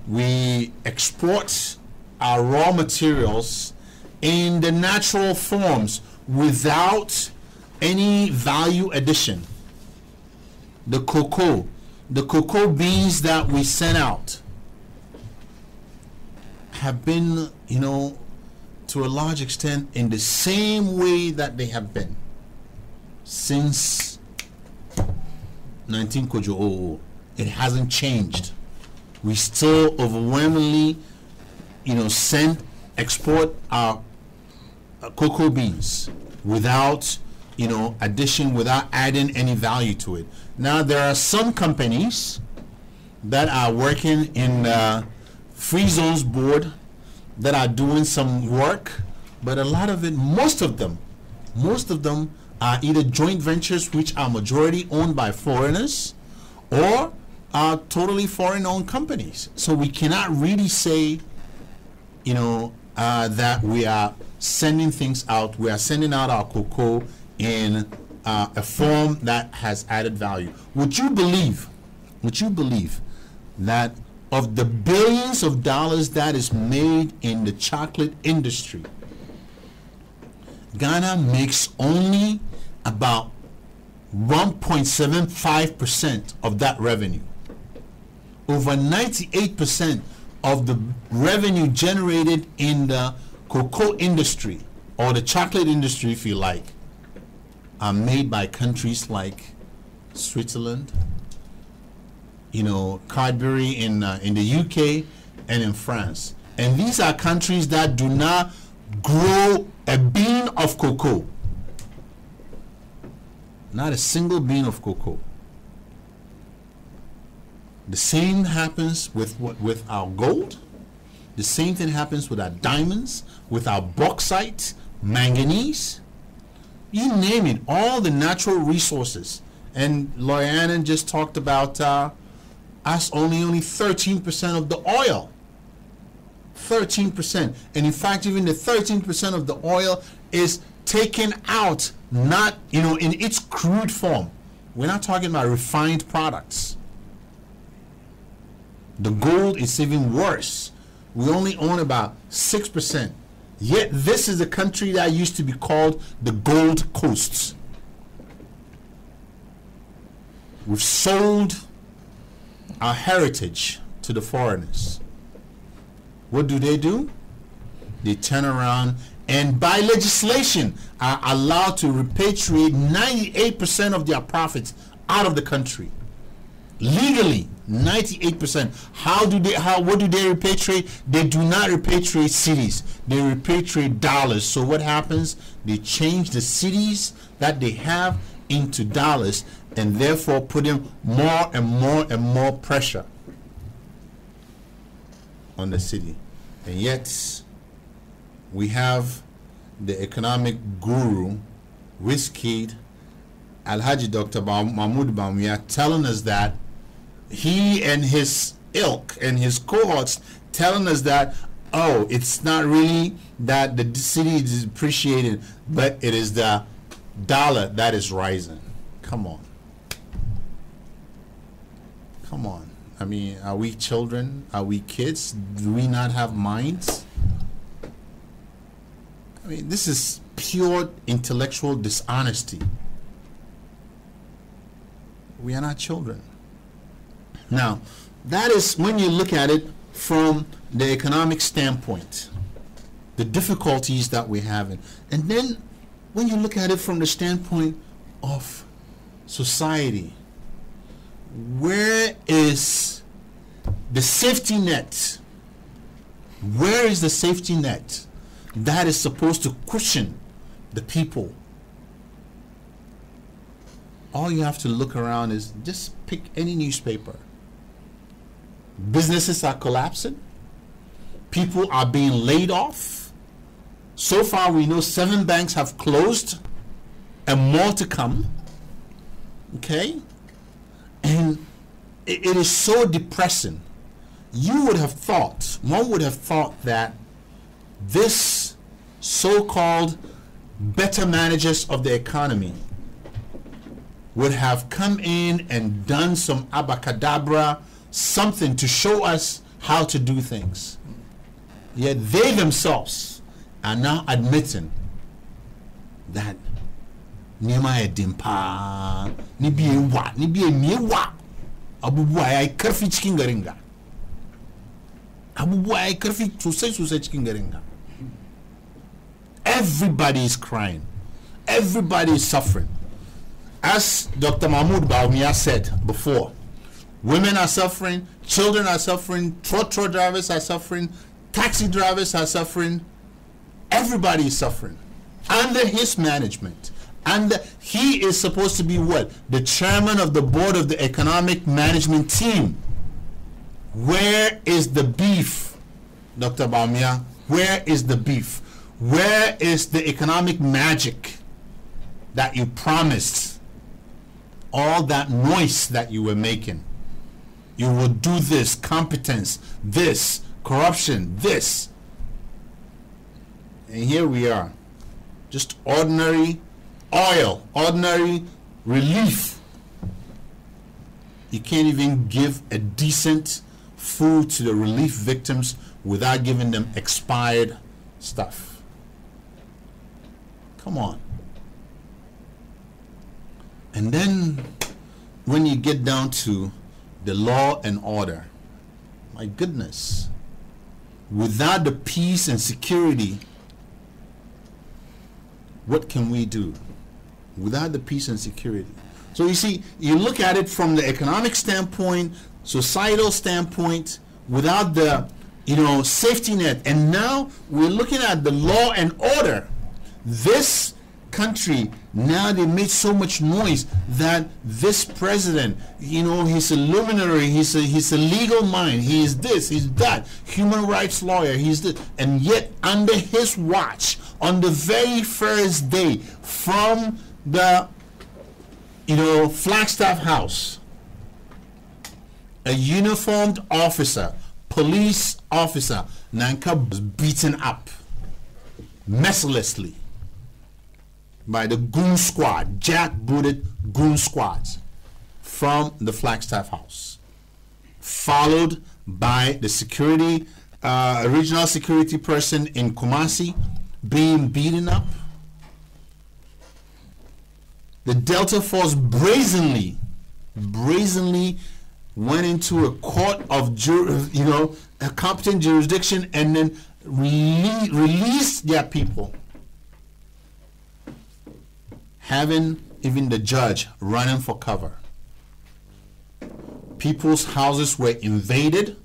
Speaker 4: We export our raw materials in the natural forms without any value addition. The cocoa beans that we send out have been, to a large extent in the same way that they have been since 1900. It hasn't changed. We still overwhelmingly, export our cocoa beans without, addition, without adding any value to it. Now, there are some companies that are working in Free Zones Board that are doing some work, but a lot of it, most of them are either joint ventures which are majority owned by foreigners or are totally foreign owned companies. So we cannot really say, that we are sending things out. We are sending out our cocoa in a form that has added value. Would you believe that of the billions of dollars that is made in the chocolate industry, Ghana makes only about 1.75% of that revenue? Over 98% of the revenue generated in the cocoa industry, or the chocolate industry if you like, are made by countries like Switzerland, Cadbury in the UK and in France. And these are countries that do not grow a bean of cocoa. Not a single bean of cocoa. The same happens with our gold. The same thing happens with our diamonds, with our bauxite, manganese. You name it, all the natural resources. And Lawyer Annan just talked about us only 13% of the oil. 13%. And in fact, even the 13% of the oil is taken out, not, in its crude form. We're not talking about refined products. The gold is even worse. We only own about 6%. Yet this is a country that used to be called the Gold Coast. We've sold our heritage to the foreigners. What do? They turn around and by legislation are allowed to repatriate 98% of their profits out of the country. Legally, 98%. What do they repatriate? They do not repatriate cities. They repatriate dollars. So what happens? They change the cities that they have into dollars and therefore putting more and more and more pressure on the city. And yet we have the economic guru, Wizkid, Alhaji Dr. Mahmoud Bawumia, telling us that he and his ilk and his cohorts telling us that, it's not really that the city is appreciated, but it is the dollar that is rising. Come on. I mean, are we children? Are we kids? Do we not have minds? I mean, this is pure intellectual dishonesty. We are not children. Now, that is when you look at it from the economic standpoint, the difficulties that we're having. And then when you look at it from the standpoint of society, where is the safety net? Where is the safety net that is supposed to cushion the people? All you have to look around is just pick any newspaper. Businesses are collapsing. People are being laid off. So far, we know 7 banks have closed and more to come. Okay? And it is so depressing. one would have thought that this so-called better managers of the economy would have come in and done some abracadabra, something to show us how to do things. Yet they themselves are now admitting that Nehemiah Dimpa, Nibiwa, Abubuai, Kerfi Chikingaringa. Abubuai, Kerfi Chikingaringa. Everybody is crying. Everybody is suffering. As Dr. Mahmoud Baumia said before, women are suffering, children are suffering, trotro drivers are suffering, taxi drivers are suffering. Everybody is suffering under his management. And he is supposed to be what? The chairman of the board of the economic management team. Where is the beef, Dr. Baumia? Where is the beef? Where is the economic magic that you promised? All that noise that you were making. You will do this, competence, this, corruption, this. And here we are. Just ordinary oil, ordinary relief. You can't even give a decent food to the relief victims without giving them expired stuff. Come on. And then when you get down to the law and order, my goodness, without the peace and security, what can we do? Without the peace and security. So you see, you look at it from the economic standpoint, societal standpoint, without the, safety net. And now we're looking at the law and order. This country, now they made so much noise that this president, he's a luminary, he's a legal mind, he is this, he's that, human rights lawyer, he's this, and yet under his watch, on the very first day from the Flagstaff House, a uniformed officer, police officer, Nanka, was beaten up mercilessly by the goon squad, jackbooted goon squads from the Flagstaff House, followed by the security, regional security person in Kumasi being beaten up. The Delta Force brazenly went into a court of, a competent jurisdiction and then released their people, having even the judge running for cover. People's houses were invaded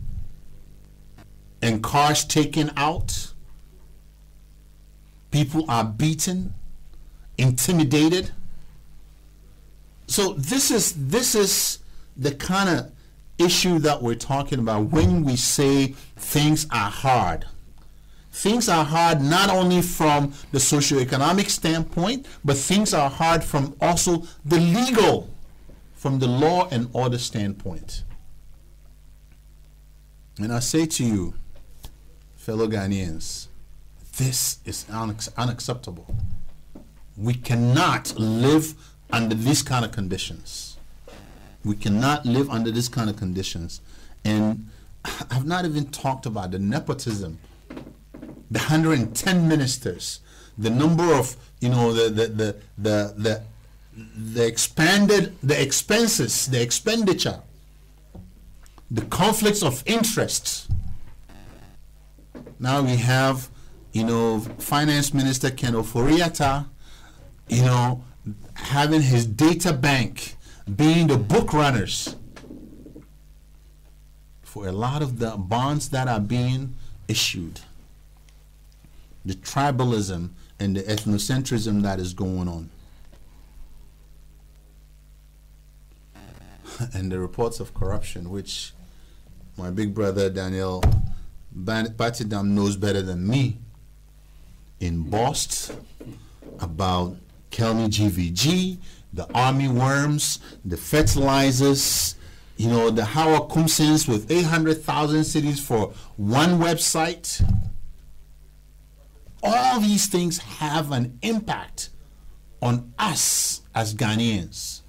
Speaker 4: and cars taken out. People are beaten, intimidated. So this is the kind of issue that we're talking about when we say things are hard. Things are hard not only from the socioeconomic standpoint, but things are hard from also the legal, from the law and order standpoint. And I say to you, fellow Ghanaians, this is unacceptable. We cannot live under these kind of conditions. We cannot live under this kind of conditions. And I've not even talked about the nepotism, the 110 ministers, the number of, the expenses, the expenditure, the conflicts of interest. Now we have, Finance Minister Ken Ofori-Atta, having his data bank being the book runners for a lot of the bonds that are being issued. The tribalism and the ethnocentrism that is going on. And the reports of corruption, which my big brother Daniel Batidam knows better than me, in Boston, about Kelmy GVG, the army worms, the fertilizers, you know, the Howard Kumsins with 800,000 cities for one website. All these things have an impact on us as Ghanaians.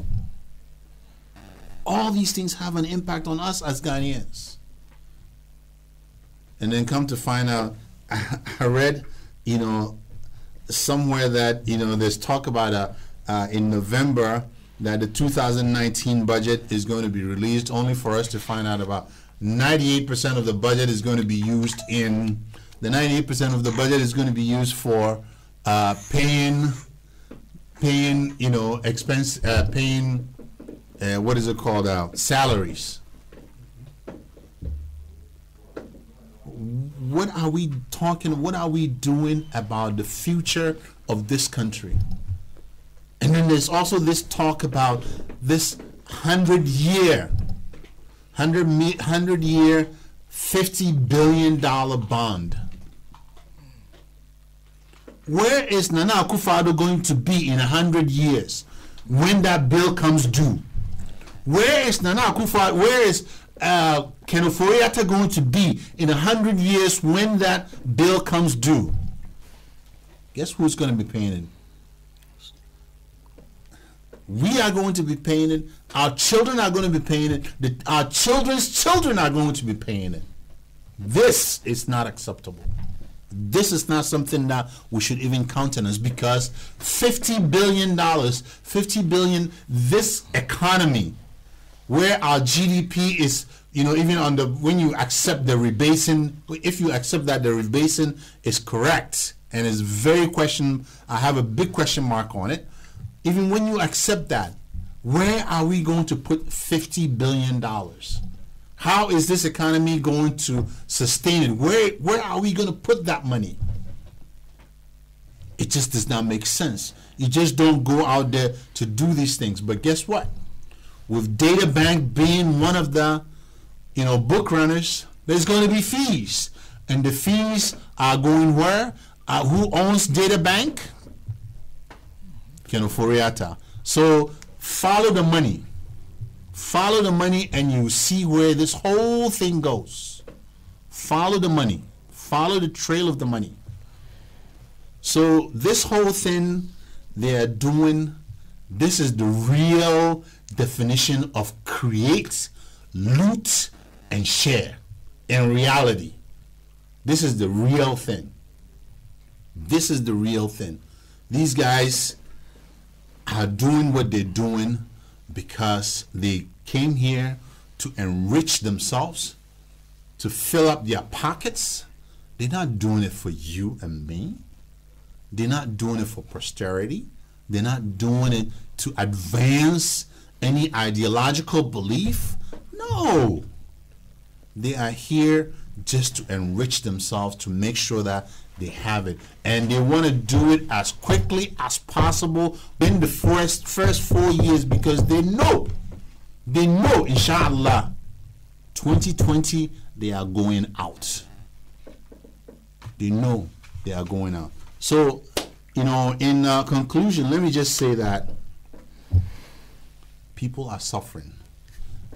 Speaker 4: All these things have an impact on us as Ghanaians. And then come to find out, I read, you know, somewhere that, you know, there's talk about in November that the 2019 budget is going to be released, only for us to find out about 98% of the budget is going to be used in, the 98% of the budget is going to be used for paying, you know, expense, paying, what is it called, salaries. What are we talking, what are we doing about the future of this country? And then there's also this talk about this 100-year, $50 billion bond. Where is Nana Akufo-Addo going to be in 100 years when that bill comes due? Where is Nana Akufo-Addo, where is Ken Ofori-Atta going to be in 100 years when that bill comes due? Guess who's going to be paying it? We are going to be paying it. Our children are going to be paying it. Our children's children are going to be paying it. This is not acceptable. This is not something that we should even countenance, because $50 billion, $50 billion, this economy, where our GDP is, you know, even on the, when you accept the rebasing, if you accept that the rebasing is correct and is very I have a big question mark on it. Even when you accept that, where are we going to put $50 billion? How is this economy going to sustain it? Where are we going to put that money? It just does not make sense. You just don't go out there to do these things. But guess what? With Data Bank being one of the, you know, book runners, there's going to be fees. And the fees are going where? Who owns Data Bank? Ken Ofori-Atta. So follow the money. Follow the money and you see where this whole thing goes. Follow the money. Follow the trail of the money. So this whole thing they are doing, this is the real definition of create, loot, and share. In reality, this is the real thing. This is the real thing. These guys are doing what they're doing because they came here to enrich themselves, to fill up their pockets. They're not doing it for you and me. They're not doing it for posterity. They're not doing it to advance any ideological belief. No. They are here just to enrich themselves, to make sure that they have it, and they want to do it as quickly as possible in the first 4 years, because they know, inshallah, 2020 they are going out. They know they are going out. So, you know, in conclusion, let me just say that people are suffering.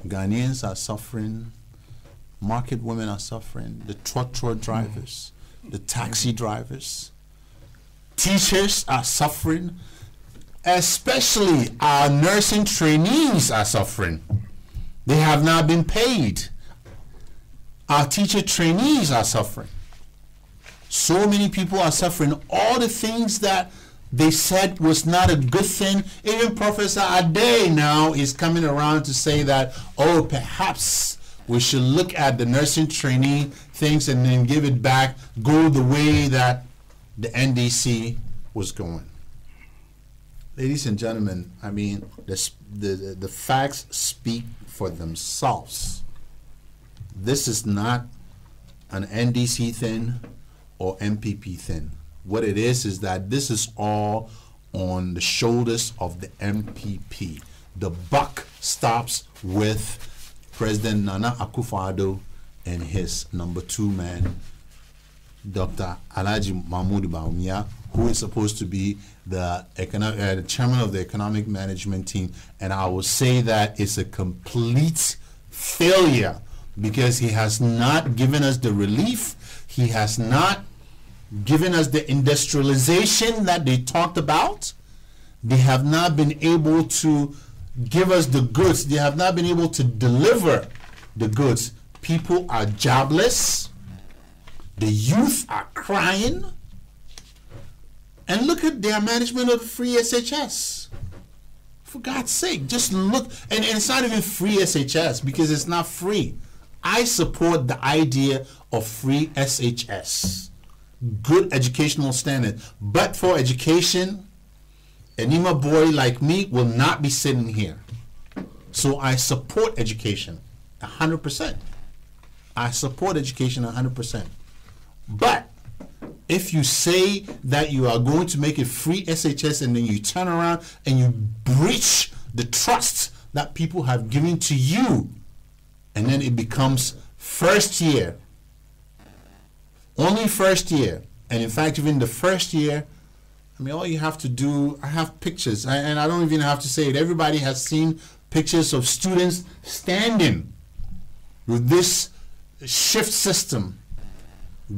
Speaker 4: Ghanaians are suffering. Market women are suffering. The truck drivers. The taxi drivers, teachers are suffering, especially our nursing trainees are suffering. They have not been paid. Our teacher trainees are suffering. So many people are suffering. All the things that they said was not a good thing. Even Professor Ade now is coming around to say that, oh, perhaps we should look at the nursing trainee things and then give it back, go the way that the NDC was going. Ladies and gentlemen, I mean, the facts speak for themselves. This is not an NDC thing or MPP thing. What it is that this is all on the shoulders of the MPP. The buck stops with President Nana Akufo-Addo and his number 2 man, Dr. Alhaji Mahmoud Bawumia, who is supposed to be the chairman of the economic management team. And I will say that it's a complete failure, because he has not given us the relief. He has not given us the industrialization that they talked about. They have not been able to give us the goods. They have not been able to deliver the goods. People are jobless. The youth are crying. And look at their management of free SHS. For God's sake, just look. And it's not even free SHS because it's not free. I support the idea of free SHS. Good educational standard. But for education, an Ima boy like me will not be sitting here. So I support education 100%. I support education 100%. But if you say that you are going to make it free SHS and then you turn around and you breach the trust that people have given to you, and then it becomes first year, only first year, and in fact even the first year, I mean, all you have to do, I have pictures, and I don't even have to say it, everybody has seen pictures of students standing with this shift system,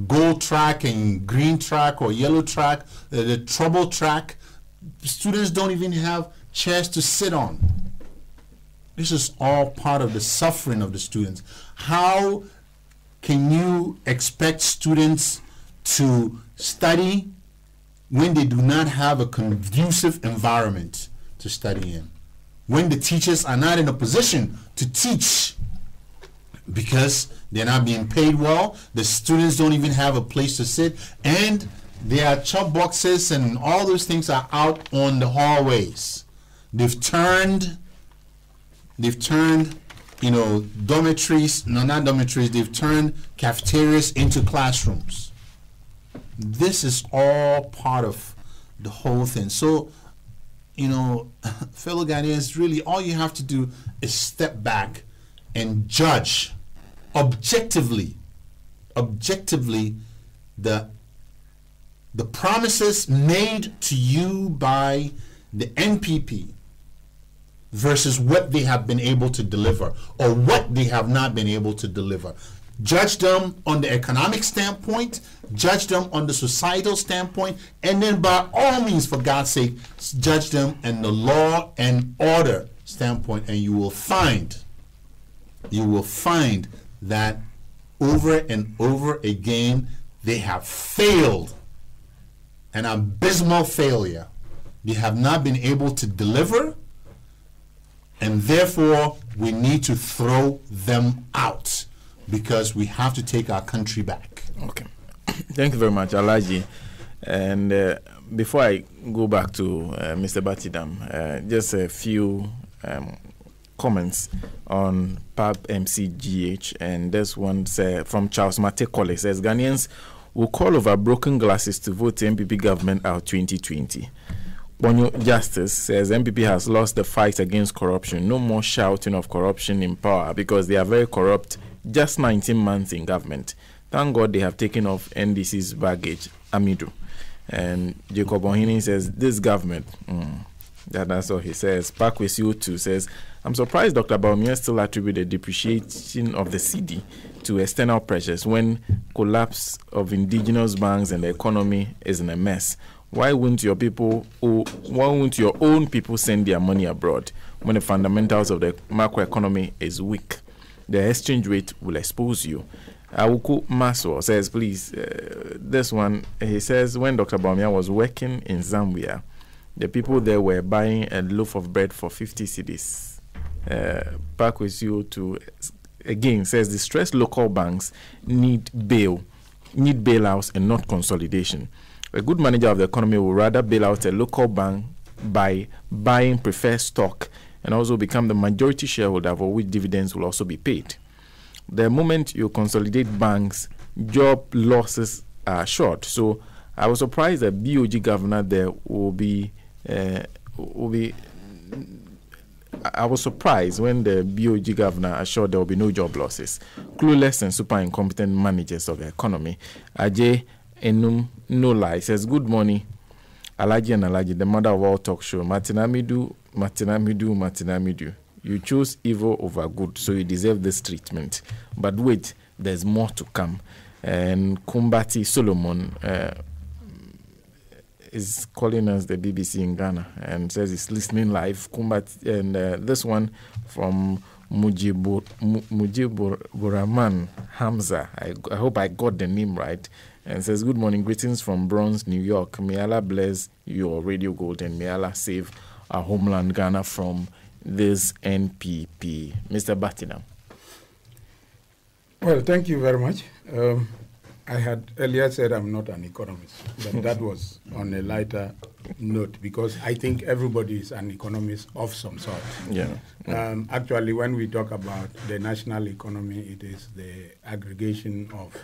Speaker 4: gold track and green track or yellow track, the trouble track. Students don't even have chairs to sit on. This is all part of the suffering of the students. How can you expect students to study when they do not have a conducive environment to study in? When the teachers are not in a position to teach because they're not being paid well, the students don't even have a place to sit, and their chalk boxes and all those things are out on the hallways. They've turned, you know, dormitories, no, not dormitories, they've turned cafeterias into classrooms. This is all part of the whole thing. So, you know, fellow Ghanaians, really all you have to do is step back and judge objectively the promises made to you by the NPP versus what they have been able to deliver or what they have not been able to deliver. Judge them on the economic standpoint, judge them on the societal standpoint, and then by all means, for God's sake, judge them in the law and order standpoint, and you will find that over and over again they have failed, an abysmal failure. They have not been able to deliver, and therefore we need to throw them out because we have to take our country back.
Speaker 1: Okay. Thank you very much, Alhaji. And before I go back to Mr. Batidam, just a few comments on PAB MCGH, and this one from Charles Mate Colley says Ghanaians will call over broken glasses to vote MPP government out 2020. Bonyo Justice says MPP has lost the fight against corruption. No more shouting of corruption in power because they are very corrupt. Just 19 months in government. Thank God they have taken off NDC's baggage. Amidu. And Jacob Ohini says this government. That's all he says. Parkway you too says, I'm surprised Dr. Bawumia still attribute the depreciation of the cedi to external pressures when collapse of indigenous banks and the economy is in a mess. Why won't your own people send their money abroad when the fundamentals of the macroeconomy is weak? The exchange rate will expose you. Awuku Maso says, please, this one, he says, when Dr. Bawumia was working in Zambia, the people there were buying a loaf of bread for 50 cedis. Back with you to, again, says the stressed local banks need bailouts and not consolidation. A good manager of the economy will rather bail out a local bank by buying preferred stock and also become the majority shareholder for which dividends will also be paid. The moment you consolidate banks, job losses are short. So I was surprised that BOG governor there I was surprised when the BOG governor assured there will be no job losses. Clueless and super incompetent managers of the economy. Ajay Enum No Lie says, good morning, Alhaji and Alhaji, the mother of all talk show. Matinamidu. You chose evil over good, so you deserve this treatment. But wait, there's more to come. And Kumbati Solomon is calling us the BBC in Ghana and says he's listening live. Kumbati, and this one from Mujiburaman Hamza. I hope I got the name right. And says, good morning, greetings from Bronx, New York. May Allah bless your Radio Gold and may Allah save our homeland Ghana from this NPP. Mr. Batinam.
Speaker 3: Well, thank you very much. I had earlier said I'm not an economist, but that was on a lighter note because I think everybody is an economist of some sort.
Speaker 1: Yeah.
Speaker 3: Actually, when we talk about the national economy, it is the aggregation of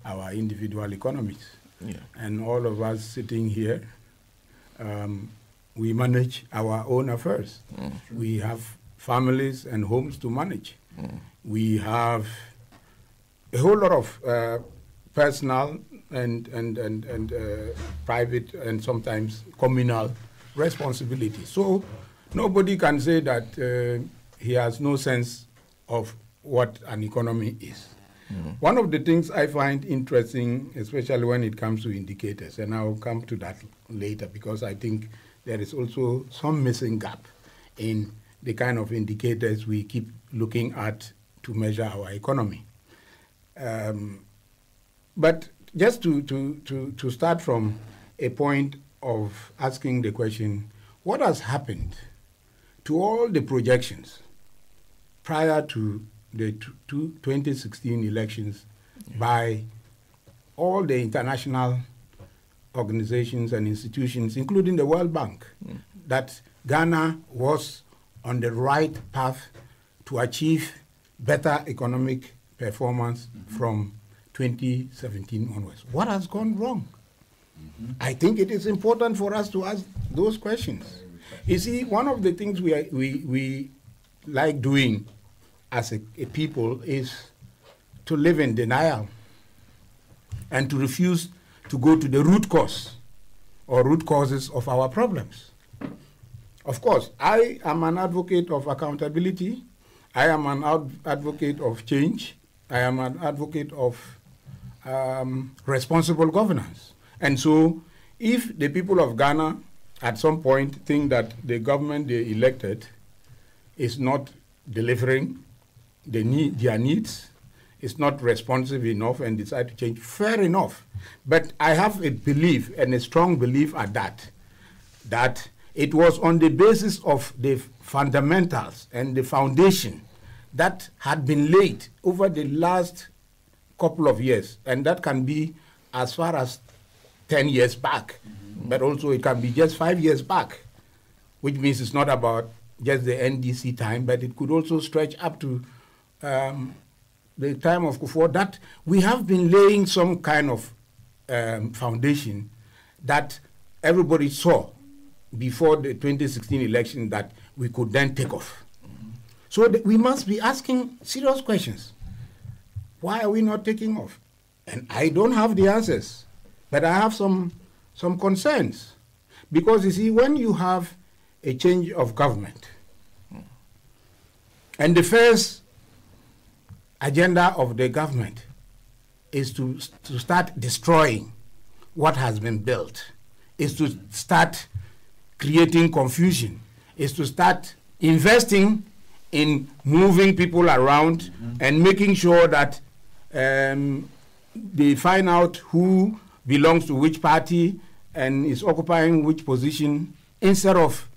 Speaker 3: our individual economies.
Speaker 1: Yeah.
Speaker 3: And all of us sitting here, we manage our own affairs. We have families and homes to manage. We have a whole lot of personal and private and sometimes communal responsibility. So nobody can say that he has no sense of what an economy is. One of the things I find interesting, especially when it comes to indicators, and I'll come to that later because I think there is also some missing gap in the kind of indicators we keep looking at to measure our economy. But just to start from a point of asking the question, what has happened to all the projections prior to the 2016 elections by all the international organizations and institutions, including the World Bank, that Ghana was on the right path to achieve better economic performance from 2017 onwards? What has gone wrong? I think it is important for us to ask those questions. You see, one of the things we like doing as a people is to live in denial and to refuse to go to the root cause or root causes of our problems. Of course, I am an advocate of accountability. I am an advocate of change. I am an advocate of responsible governance. And so if the people of Ghana at some point think that the government they elected is not delivering their needs, is not responsive enough and decide to change, fair enough. But I have a belief, and a strong belief at that it was on the basis of the fundamentals and the foundation that had been laid over the last couple of years, and that can be as far as 10 years back, but also it can be just 5 years back, which means it's not about just the NDC time, but it could also stretch up to the time of Kufuor, that we have been laying some kind of foundation that everybody saw before the 2016 election that we could then take off. So we must be asking serious questions. Why are we not taking off? And I don't have the answers, but I have some concerns. Because you see, when you have a change of government, and the first agenda of the government is to start destroying what has been built, is to start creating confusion, is to start investing in moving people around and making sure that they find out who belongs to which party and is occupying which position, instead of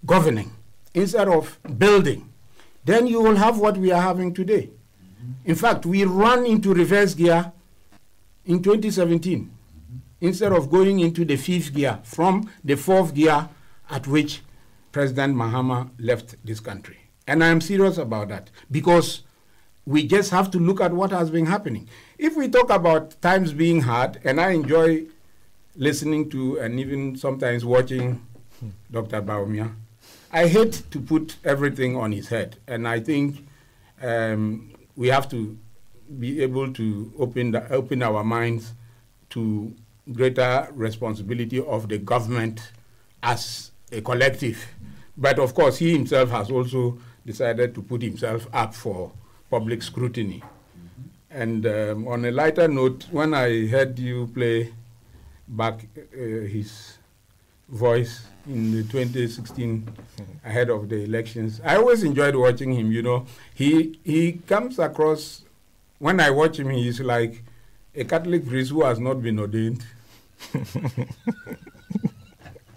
Speaker 3: governing, instead of building. Then you will have what we are having today. In fact, we ran into reverse gear in 2017 instead of going into the fifth gear from the fourth gear at which President Mahama left this country. And I am serious about that because we just have to look at what has been happening. If we talk about times being hard, and I enjoy listening to and even sometimes watching Dr. Baumia, I hate to put everything on his head. And I think we have to be able to open our minds to greater responsibility of the government as a collective. But of course, he himself has also decided to put himself up for public scrutiny. And on a lighter note, when I heard you play back his voice in the 2016 ahead of the elections, I always enjoyed watching him. You know, he comes across, when I watch him, he's like a Catholic priest who has not been ordained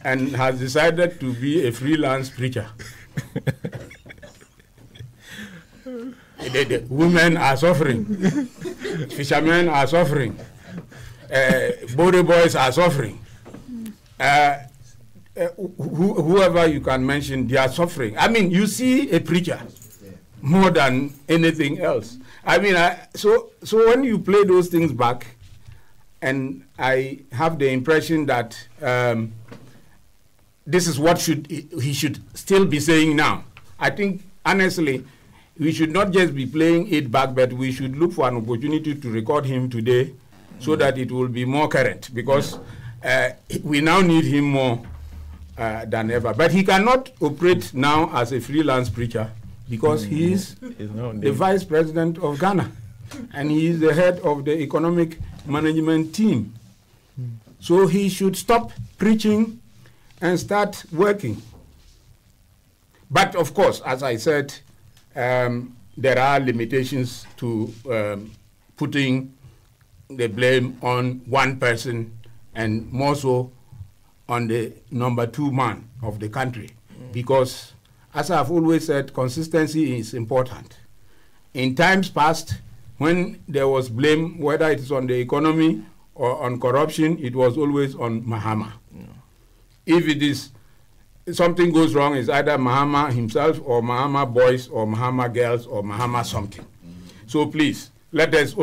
Speaker 3: and has decided to be a freelance preacher. The women are suffering, fishermen are suffering, border boys are suffering. Whoever you can mention, they are suffering. I mean, you see a preacher more than anything else. I mean, so when you play those things back, and I have the impression that this is what he should still be saying now. I think, honestly, we should not just be playing it back, but we should look for an opportunity to record him today so that it will be more current, because we now need him more than ever. But he cannot operate now as a freelance preacher because he is the vice president of Ghana and he is the head of the economic management team. So he should stop preaching and start working. But of course, as I said, there are limitations to putting the blame on one person, and more so on the number 2 man of the country. Because, as I've always said, consistency is important. In times past, when there was blame, whether it is on the economy or on corruption, it was always on Mahama. Yeah. If it is something goes wrong, it's either Mahama himself or Mahama boys or Mahama girls or Mahama something. So please, let us